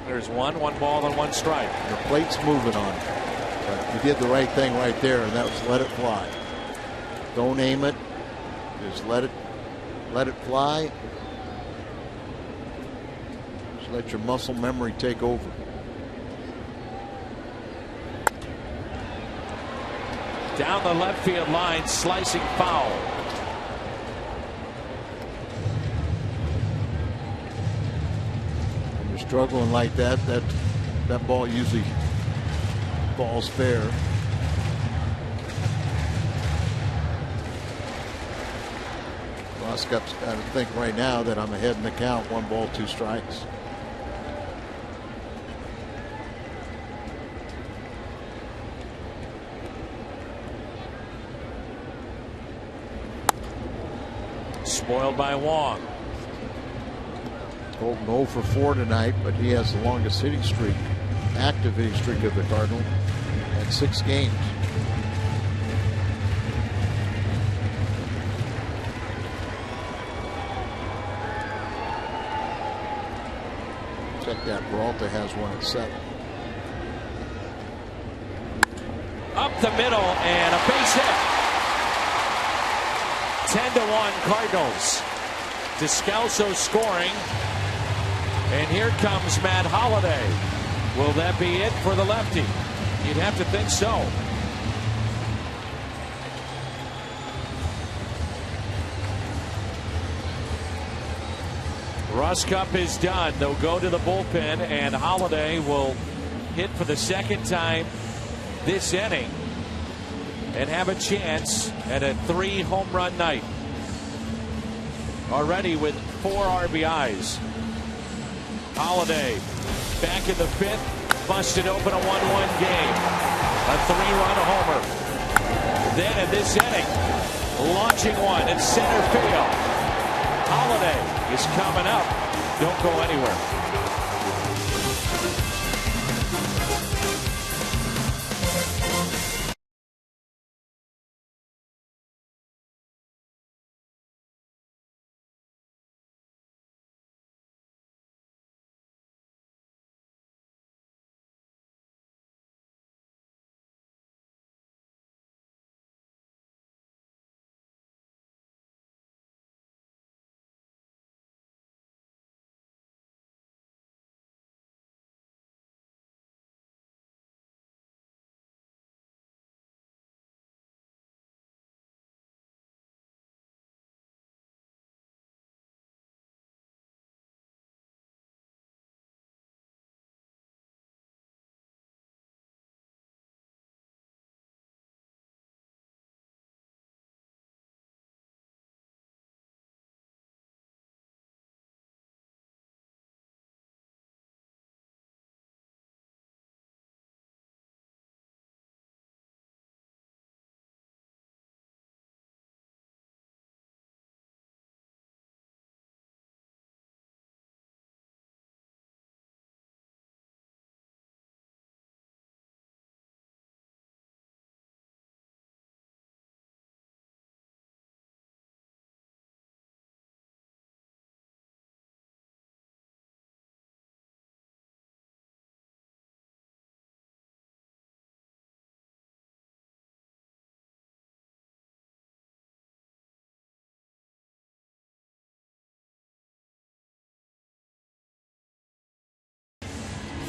There's one ball and 1 strike. The plate's moving on it. But you did the right thing right there, and that was let it fly. Don't aim it. Just let it fly. Just let your muscle memory take over. Down the left field line, slicing foul. When you're struggling like that, that ball usually ball's fair. Roskop's got to think right now that I'm ahead in the count. 1 ball, 2 strikes. Spoiled by Wong. Colton 0 for 4 tonight, but he has the longest hitting streak, active hitting streak of the Cardinals at 6 games. Check that. Peralta has one at 7. Up the middle and a base hit. 10-1 Cardinals. Descalso scoring. And here comes Matt Holliday. Will that be it for the lefty? You'd have to think so. Roskop is done. They'll go to the bullpen, and Holliday will hit for the 2nd time this inning and have a chance at a 3-home run night. Already with 4 RBIs. Holliday back in the 5th, busted open a 1-1 game. A 3-run homer. Then in this inning, launching one in center field. Holliday is coming up. Don't go anywhere.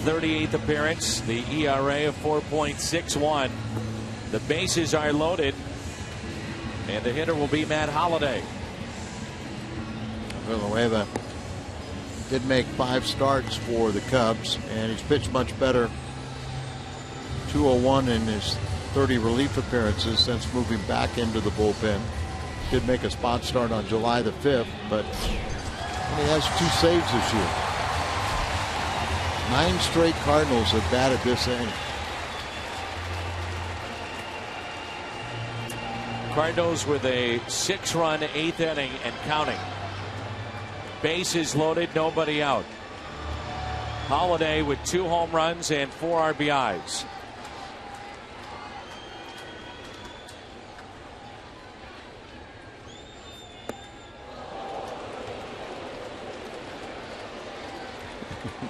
.38th appearance, the ERA of 4.61. The bases are loaded, and the hitter will be Matt Holliday. Villanueva did make 5 starts for the Cubs, and he's pitched much better. 201 in his 30 relief appearances since moving back into the bullpen. Did make a spot start on July the 5th, but he has 2 saves this year. 9 straight Cardinals have batted this inning. Cardinals with a 6-run 8th inning and counting. Bases loaded, nobody out. Holliday with 2 home runs and 4 RBIs.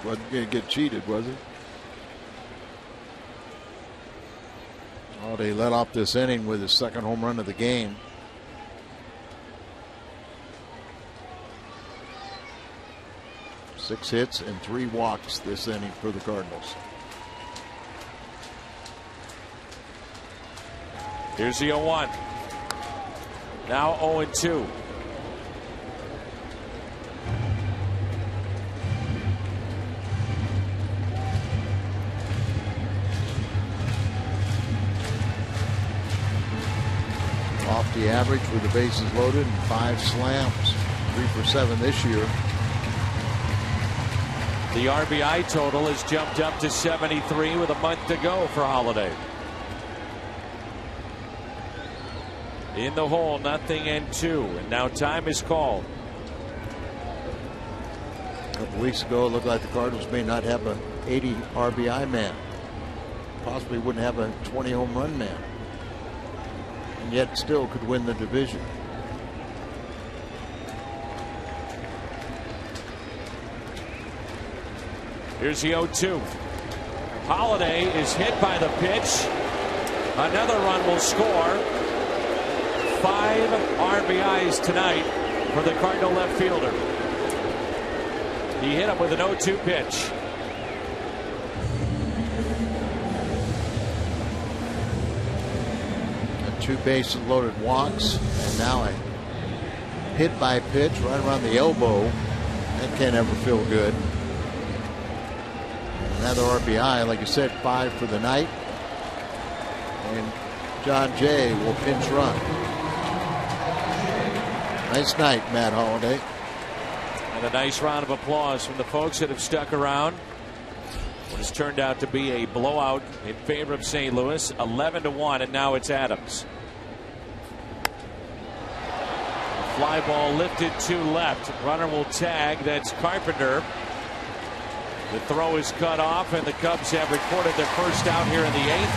Wasn't going to get cheated, was he? Oh, they let off this inning with his 2nd home run of the game. Six hits and 3 walks this inning for the Cardinals. Here's the 0-1. Now 0-2. Off the average with the bases loaded and 5 slams. 3 for 7 this year. The RBI total has jumped up to 73 with a month to go for Holiday. In the hole, 0-2, and now time is called. A couple weeks ago, it looked like the Cardinals may not have an 80 RBI man. Possibly wouldn't have a 20 home run man. And yet still could win the division. Here's the 0-2. Holiday is hit by the pitch. Another run will score. 5 RBIs tonight for the Cardinal left fielder. He hit him with an 0-2 pitch. And 2 bases loaded walks, and now a hit by pitch right around the elbow. That can't ever feel good. Another RBI, like you said, 5 for the night. And John Jay will pinch run. Nice night, Matt Holliday. And a nice round of applause from the folks that have stuck around. What has turned out to be a blowout in favor of St. Louis, 11-1, and now it's Adams. A fly ball lifted to left. Runner will tag. That's Carpenter. The throw is cut off, and the Cubs have recorded their first out here in the 8th.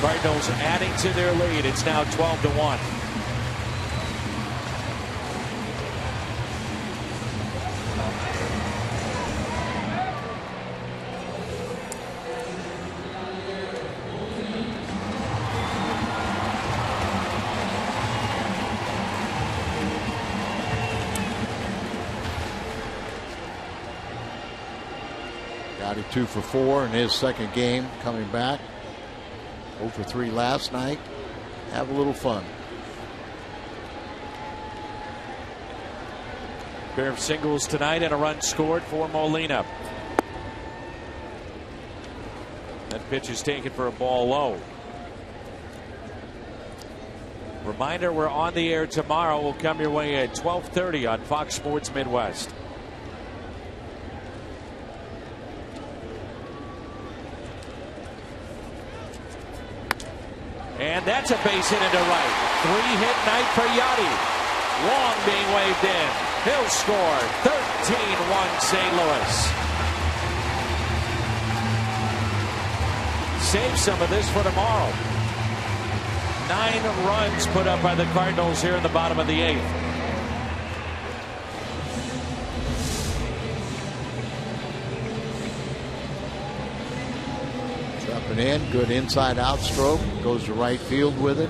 Cardinals adding to their lead. It's now 12-1. Got 2 for 4 in his second game coming back. 0 for 3 last night. Have a little fun. Pair of singles tonight and a run scored for Molina. That pitch is taken for a ball low. Reminder, we're on the air tomorrow. We'll come your way at 12:30 on Fox Sports Midwest. And that's a base hit into right. 3-hit night for Yachty. Wong being waved in. He'll score. 13-1 St. Louis. Save some of this for tomorrow. 9 runs put up by the Cardinals here in the bottom of the 8th. Up and in, good inside out stroke, goes to right field with it.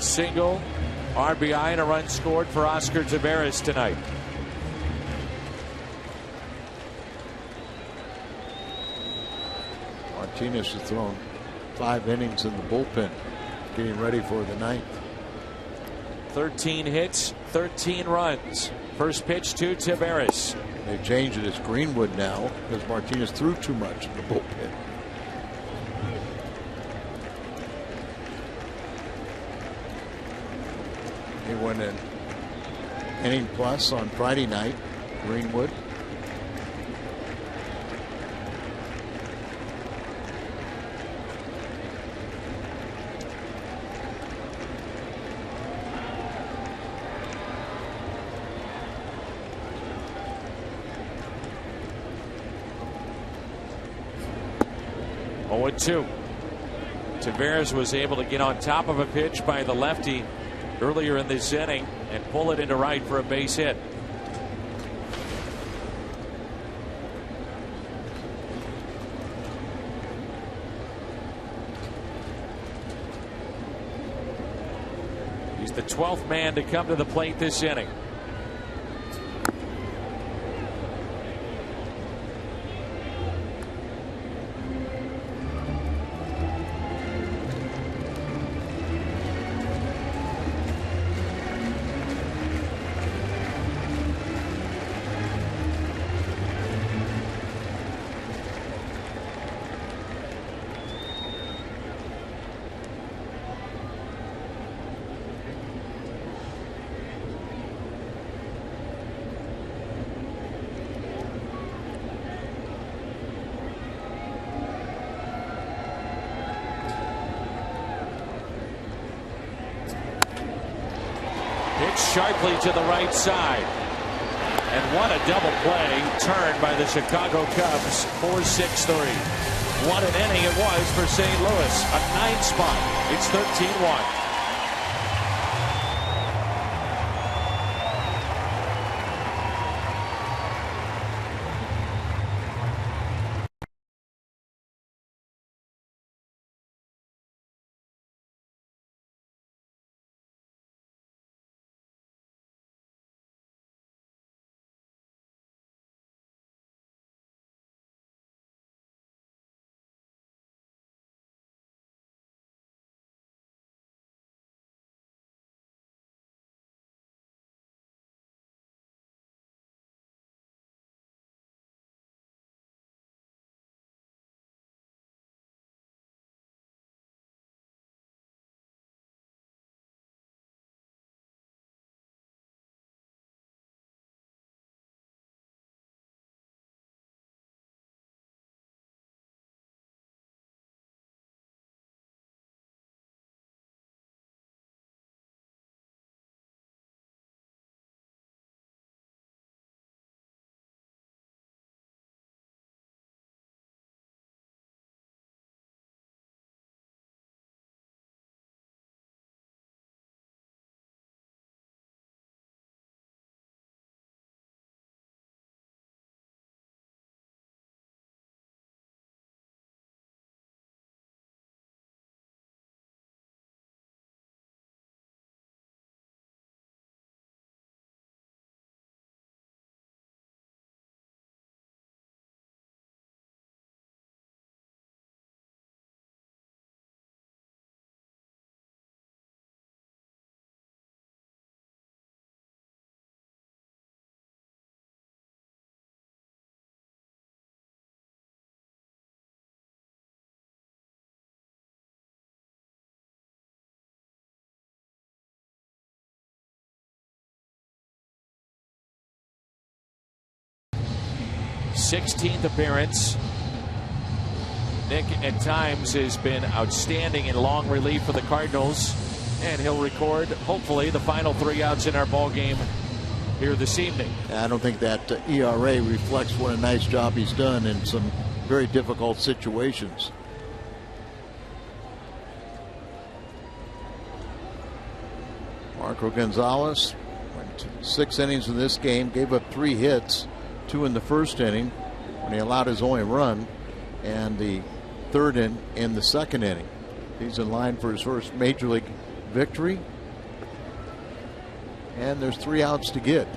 Single, RBI, and a run scored for Oscar Taveras tonight. Martinez has thrown 5 innings in the bullpen, getting ready for the 9th. 13 hits, 13 runs. First pitch to Taveras. They've changed it as Greenwood now because Martinez threw too much in the bullpen. He went an inning plus on Friday night, Greenwood. Two. Taveras was able to get on top of a pitch by the lefty earlier in this inning and pull it into right for a base hit. He's the 12th man to come to the plate this inning. sharply to the right side. And what a double play turned by the Chicago Cubs. 4-6-3. What an inning it was for St. Louis. A 9 spot. It's 13-1. Sixteenth appearance. Nick at times has been outstanding in long relief for the Cardinals, and he'll record hopefully the final 3 outs in our ball game here this evening. I don't think that ERA reflects what a nice job he's done in some very difficult situations. Marco Gonzalez went 6 innings in this game, gave up 3 hits, 2 in the first inning when he allowed his only run, and the 3rd in the 2nd inning. He's in line for his first major league victory, and there's 3 outs to get.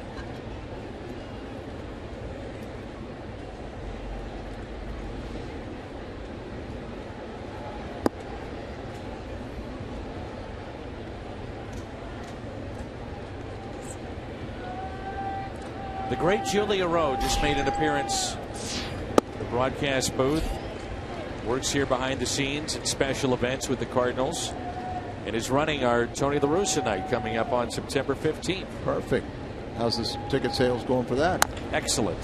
The great Julia Rowe just made an appearance in the broadcast booth. Works here behind the scenes at special events with the Cardinals, and is running our Tony La Russa night coming up on September 15th. Perfect. How's this ticket sales going for that? Excellent.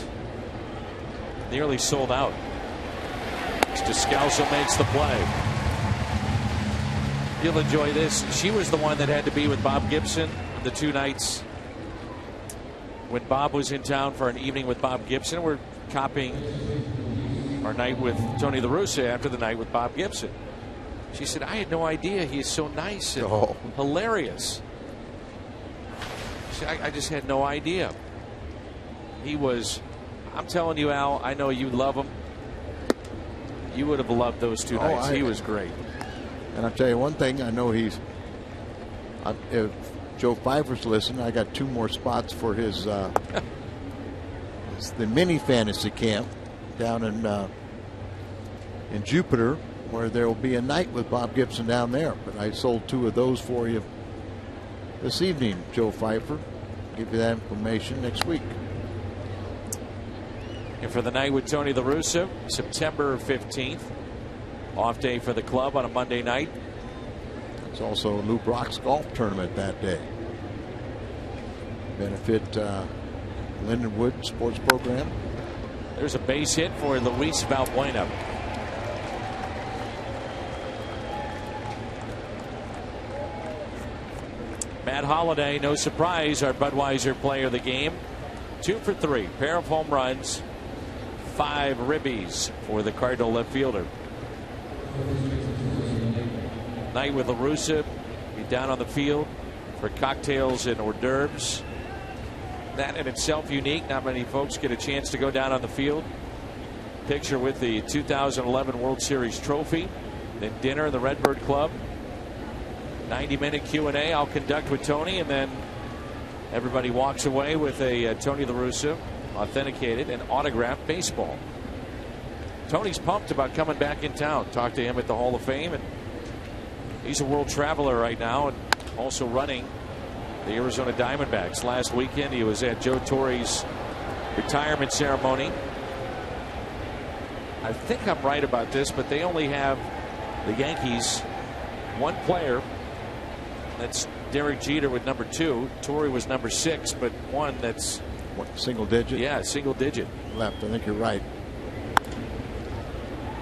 Nearly sold out. Descalso makes the play. You'll enjoy this. She was the one that had to be with Bob Gibson the 2 nights when Bob was in town for an evening with Bob Gibson. We're copying our night with Tony La Russa after the night with Bob Gibson. She said, I had no idea he's so nice and hilarious. She said, I just had no idea. He was, I'm telling you, Al, I know you love him. You would have loved those 2 nights. He was great. And I'll tell you one thing, I know he's, if Joe Pfeiffer's listening, I got 2 more spots for his the mini fantasy camp down in Jupiter, where there will be a night with Bob Gibson down there. But I sold 2 of those for you this evening, Joe Pfeiffer. Give you that information next week. And for the night with Tony La Russa, September 15th, off day for the club on a Monday night. It's also Lou Brock's golf tournament that day. Benefit Lindenwood sports program. There's a base hit for Luis Valbuena. Matt Holiday, no surprise, our Budweiser player of the game. 2 for 3, pair of home runs, 5 ribbies for the Cardinal left fielder. Night with La Russa, be down on the field for cocktails and hors d'oeuvres. That in itself unique. Not many folks get a chance to go down on the field. Picture with the 2011 World Series trophy. Then dinner in the Redbird Club. 90-minute Q&A I'll conduct with Tony, and then everybody walks away with a Tony La Russa authenticated and autographed baseball. Tony's pumped about coming back in town. Talked to him at the Hall of Fame, and he's a world traveler right now and also running the Arizona Diamondbacks. Last weekend he was at Joe Torre's retirement ceremony. I think I'm right about this, but they only have, the Yankees, one player. That's Derek Jeter with number 2. Torre was number 6, but one that's what, single digit? Yeah, single digit. Left. I think you're right.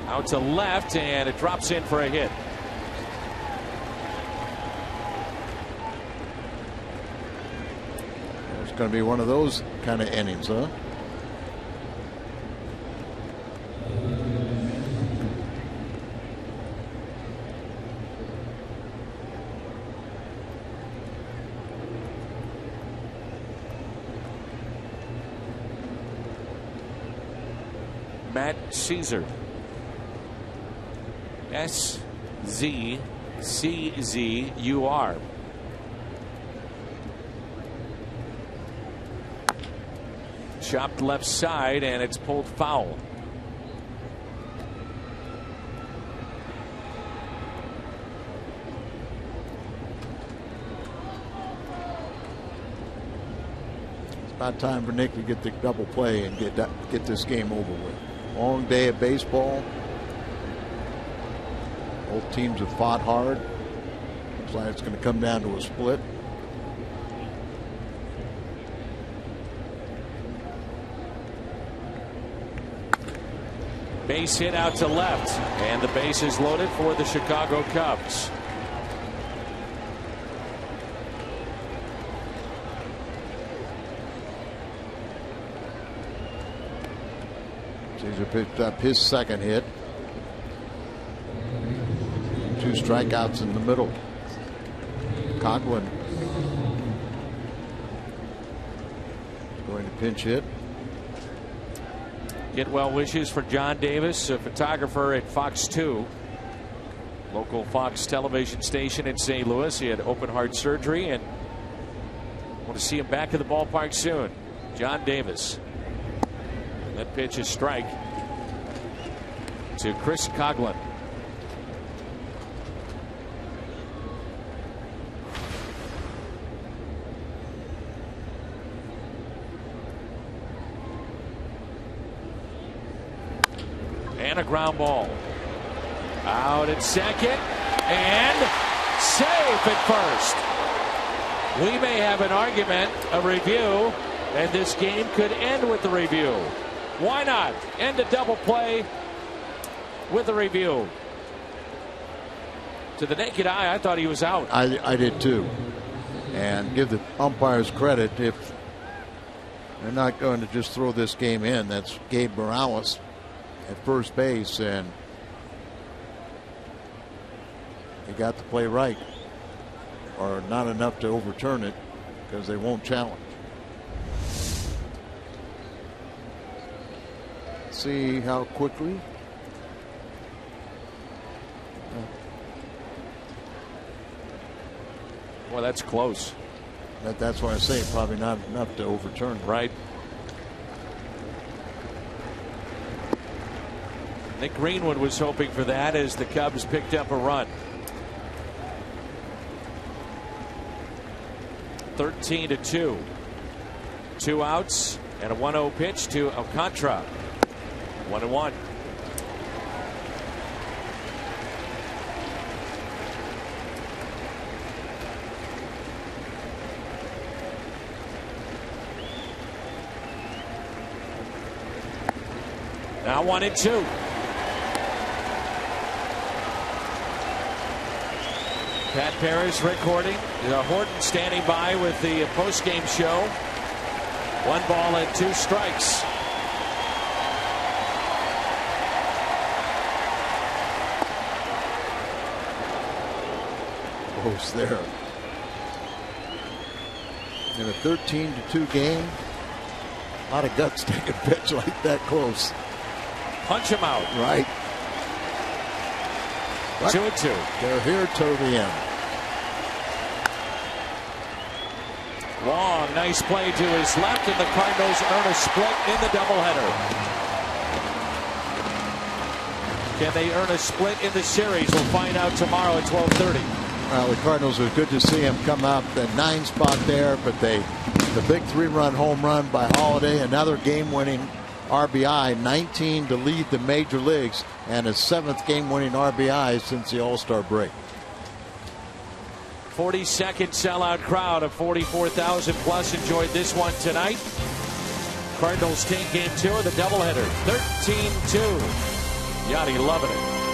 Out to left, and it drops in for a hit. It's going to be one of those kind of innings, huh? Matt Caesar. S-Z-C-Z-U-R. Chopped left side, and it's pulled foul. It's about time for Nick to get the double play and get this game over with. Long day of baseball. Both teams have fought hard. Looks like it's going to come down to a split. Base hit out to left, and the base is loaded for the Chicago Cubs. Caesar picked up his second hit. 2 strikeouts in the middle. Coghlan going to pinch hit. Get well wishes for John Davis, a photographer at Fox 2, local Fox television station in St. Louis. He had open heart surgery and want to see him back at the ballpark soon. John Davis. That pitch is strike to Chris Coghlan. And a ground ball. Out at second. And safe at first. We may have an argument, a review, and this game could end with the review. Why not? End a double play with a review. To the naked eye, I thought he was out. I did too. And give the umpires credit if they're not going to just throw this game in. That's Gabe Morales at first base, and they got the play right, or not enough to overturn it because they won't challenge. See how quickly. Well, that's close. That's why I say probably not enough to overturn. Right. Nick Greenwood was hoping for that as the Cubs picked up a run. 13-2. 2 outs and a 1-0 pitch to Alcantara. 1-1. Now 1-2. Pat Parrish recording. Horton standing by with the post-game show. 1 ball and 2 strikes. Close there. In a 13-2 game, a lot of guts taking a pitch like that close. Punch him out. Right. 2-2. They're here till the end. Long, nice play to his left, and the Cardinals earn a split in the doubleheader. Can they earn a split in the series? We'll find out tomorrow at 12:30. Well, the Cardinals, are good to see him come up the 9 spot there, but the big 3-run home run by Holiday, another game-winning RBI, 19 to lead the major leagues, and his 7th game-winning RBI since the All-Star break. 42nd sellout crowd of 44,000 plus enjoyed this one tonight. Cardinals take game 2 of the doubleheader, 13-2. Yachty loving it.